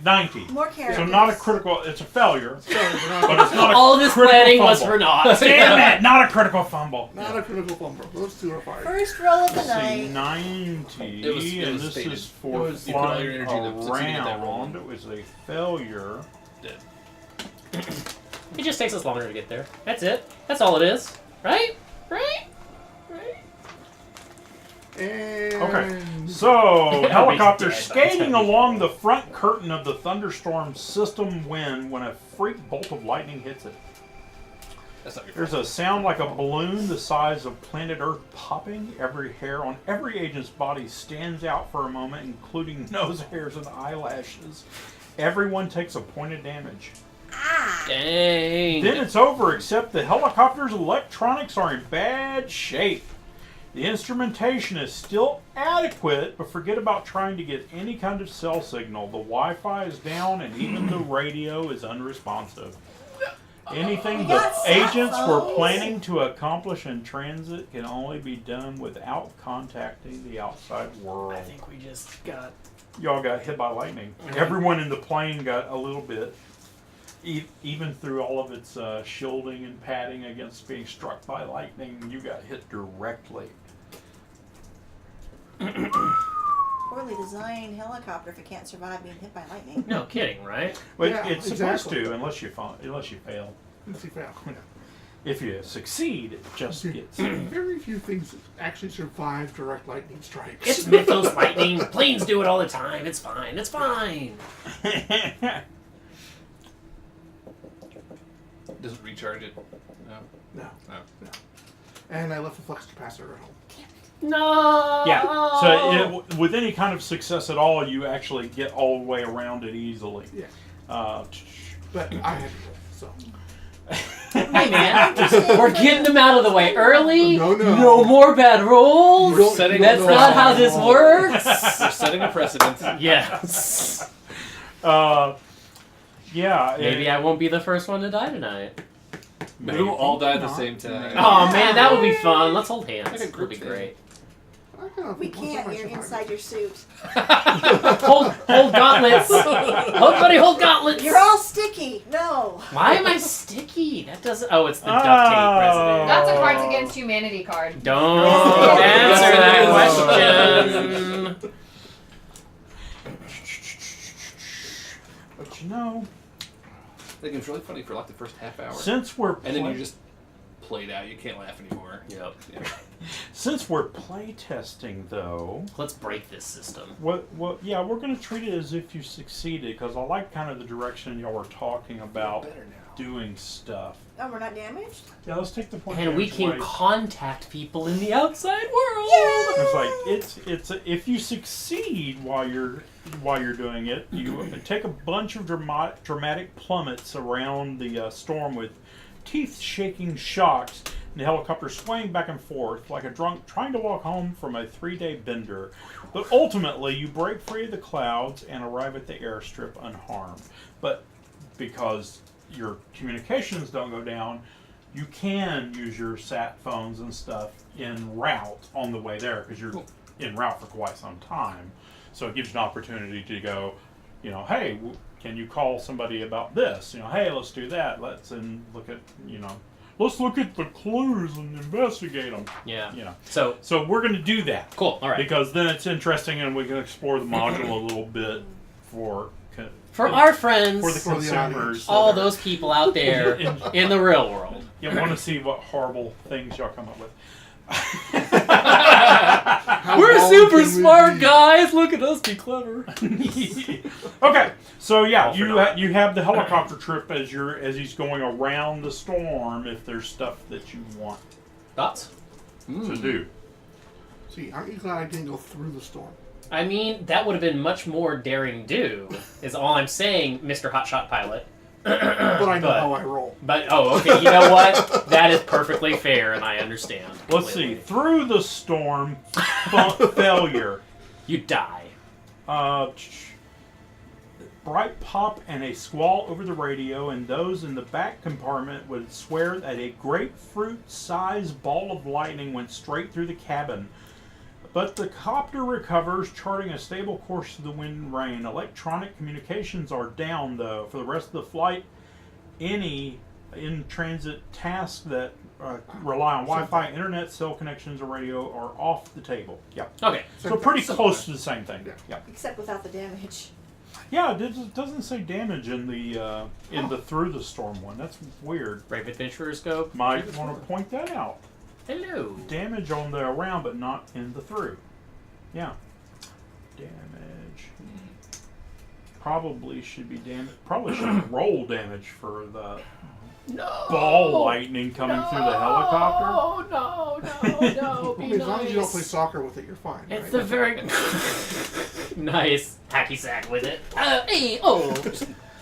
90.
more characters.
So not a critical. It's a failure,
Sorry,
but it's not a
All this
critical
planning was
fumble.
for naught.
Damn it! Not a critical fumble.
not a critical fumble. Those 2 are fired.
First roll of the
Let's see,
night.
90,
It was
and this
stated.
is for
It was-
you put all
flying
your energy to succeed at that roll.
around. It was a failure.
Dead.
It just takes us longer to get there. That's it. That's all it is. Right? Right? Right?
And
Okay, so
Everybody's
helicopter
dead by the
skating
time we
along
get
the front curtain of the thunderstorm system wind when a freak bolt of lightning hits it.
That's not your
There's
fault.
a sound like a balloon the size of planet Earth popping. Every hair on every agent's body stands out for a moment, including nose hairs and eyelashes. Everyone takes a point of damage.
Dang.
Then it's over, except the helicopter's electronics are in bad shape. The instrumentation is still adequate, but forget about trying to get any kind of cell signal. The Wi-Fi is down, and even the radio is unresponsive. Anything
We
the
got cell
agents were
phones.
planning to accomplish in transit can only be done without contacting the outside world.
I think we just got.
Y'all got hit by lightning. Everyone in the plane got a little bit. Even through all of its shielding and padding against being struck by lightning, you got hit directly.
Poorly designed helicopter if it can't survive being hit by lightning.
No kidding, right?
But
Yeah,
it's supposed
exactly.
to, unless you fail.
Let's see, fail.
If you succeed, it just gets.
Very few things actually survive direct lightning strikes.
It's Mythos lightning. Planes do it all the time. It's fine. It's fine.
Doesn't recharge it. No.
No.
No.
And I left the flux capacitor at home.
No.
Yeah. So with any kind of success at all, you actually get all the way around it easily.
Yeah.
But
I had to roll, so.
Hey man, we're getting them out of the way early.
No.
No more bad rolls.
You don't-
setting-
That's
no,
not how
no,
this
no.
works.
We're setting a precedent.
Yes.
yeah.
Maybe I won't be the first one to die tonight.
Maybe we'll all die at the same time.
Oh man, that would be fun. Let's hold hands.
Like a
That would
group
be
thing.
great.
We can't. You're inside your suit.
Hold gauntlets. Buddy, hold gauntlets.
You're all sticky. No.
Why am I sticky? That doesn't. Oh, it's the duct tape residue.
That's a Cards Against Humanity card.
Don't
Yes,
answer
it
that
is.
question.
But you know,
That game's really funny for like the first half hour.
since we're
And then you just played out. You can't laugh anymore.
Yep.
Yeah.
since we're play testing though,
Let's break this system.
yeah, we're going to treat it as if you succeeded because I like kind of the direction y'all were talking about
Better now.
doing stuff.
Oh, we're not damaged?
Yeah, let's take the point.
And we
damage
can
away.
contact people in the outside world.
It's like it's if you succeed while you're doing it, you take a bunch of dramatic plummets around the storm with teeth-shaking shocks and the helicopter swaying back and forth like a drunk trying to walk home from a 3-day bender. But ultimately, you break free of the clouds and arrive at the airstrip unharmed. But because your communications don't go down, you can use your sat phones and stuff en route on the way there because you're en route for quite some time. So it gives you an opportunity to go, hey, can you call somebody about this? Hey, let's do that. Let's look at, let's look at the clues and investigate them.
Yeah.
So we're going to do that.
Cool. All right.
Because then it's interesting and we can explore the module a little bit for
our friends,
for the
For the
consumers.
audience.
all those people out there in the real world.
You want to see what horrible things y'all come up with.
How
We're
long
super
can we
smart,
be?
guys. Look at us be clever.
Okay, so yeah,
All for
you
naught.
you have the helicopter trip as he's going around the storm. If there's stuff that you want
Thoughts?
to do,
See, aren't you glad I didn't go through the storm?
I mean, that would have been much more daring do, is all I'm saying, Mr. Hotshot Pilot.
But I know
But-
how I roll.
But, okay, you know what? That is perfectly fair, and I understand.
let's see.
completely.
Through the storm, failure.
You die.
Bright pop and a squall over the radio, and those in the back compartment would swear that a grapefruit-sized ball of lightning went straight through the cabin. But the copter recovers, charting a stable course through the wind and rain. Electronic communications are down, though. For the rest of the flight, any in-transit tasks that rely on Wi-Fi, internet, cell connections, or radio are off the table. Yeah.
Okay.
So pretty close to the same thing.
Yeah.
Yeah.
Except without the damage.
Yeah, it doesn't say damage in the through the storm one. That's weird.
Brave Adventurer Scope.
Might want to point that out.
Hello.
Damage on the around, but not in the through. Yeah. Damage. Probably should be damage. Probably should roll damage for the
No.
ball lightning coming through the helicopter.
No.
I mean, as long as you don't play soccer with it, you're fine.
It's
right?
the very nice hacky sack with it.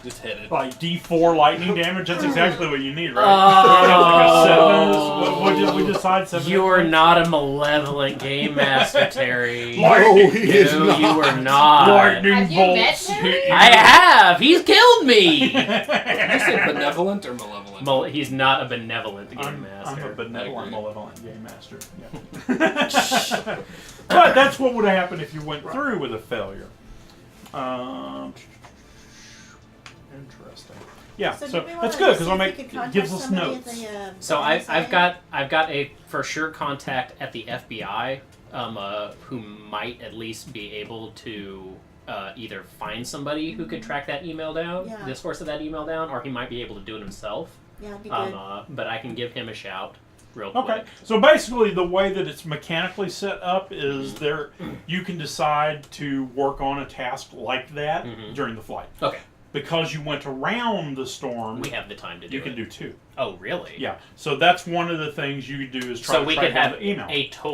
Just hit it.
Like D4 lightning damage. That's exactly what you need, right?
Oh.
Like a 7. We decide 7.
You are not a malevolent game master, Terry.
No, he is
No,
not.
you are not.
Lightning
Have you
bolts.
met Terry?
hit you.
I have. He's killed me.
Did you say benevolent or malevolent?
He's not a benevolent game
I'm a
master.
benevolent,
I agree.
malevolent game master. Yeah. But that's what would happen if you went through with a failure. Interesting. Yeah, so,
do we wanna
that's good
see
because
if we could
it
contact
gives us
somebody
notes.
at the,
So I've
NSA?
got a for sure contact at the FBI, who might at least be able to either find somebody who could track that email down,
Yeah.
the source of that email down, or he might be able to do it himself.
Yeah, it'd be good.
But I can give him a shout real
Okay,
quick.
so basically the way that it's mechanically set up is there you can decide to work on a task like that during the flight.
Okay,
Because you went around the storm,
we have the time to do
you
it.
can do 2.
Oh, really?
Yeah, so that's one of the things you could do is try
So
to
we
track
could
down
have
the email.
a total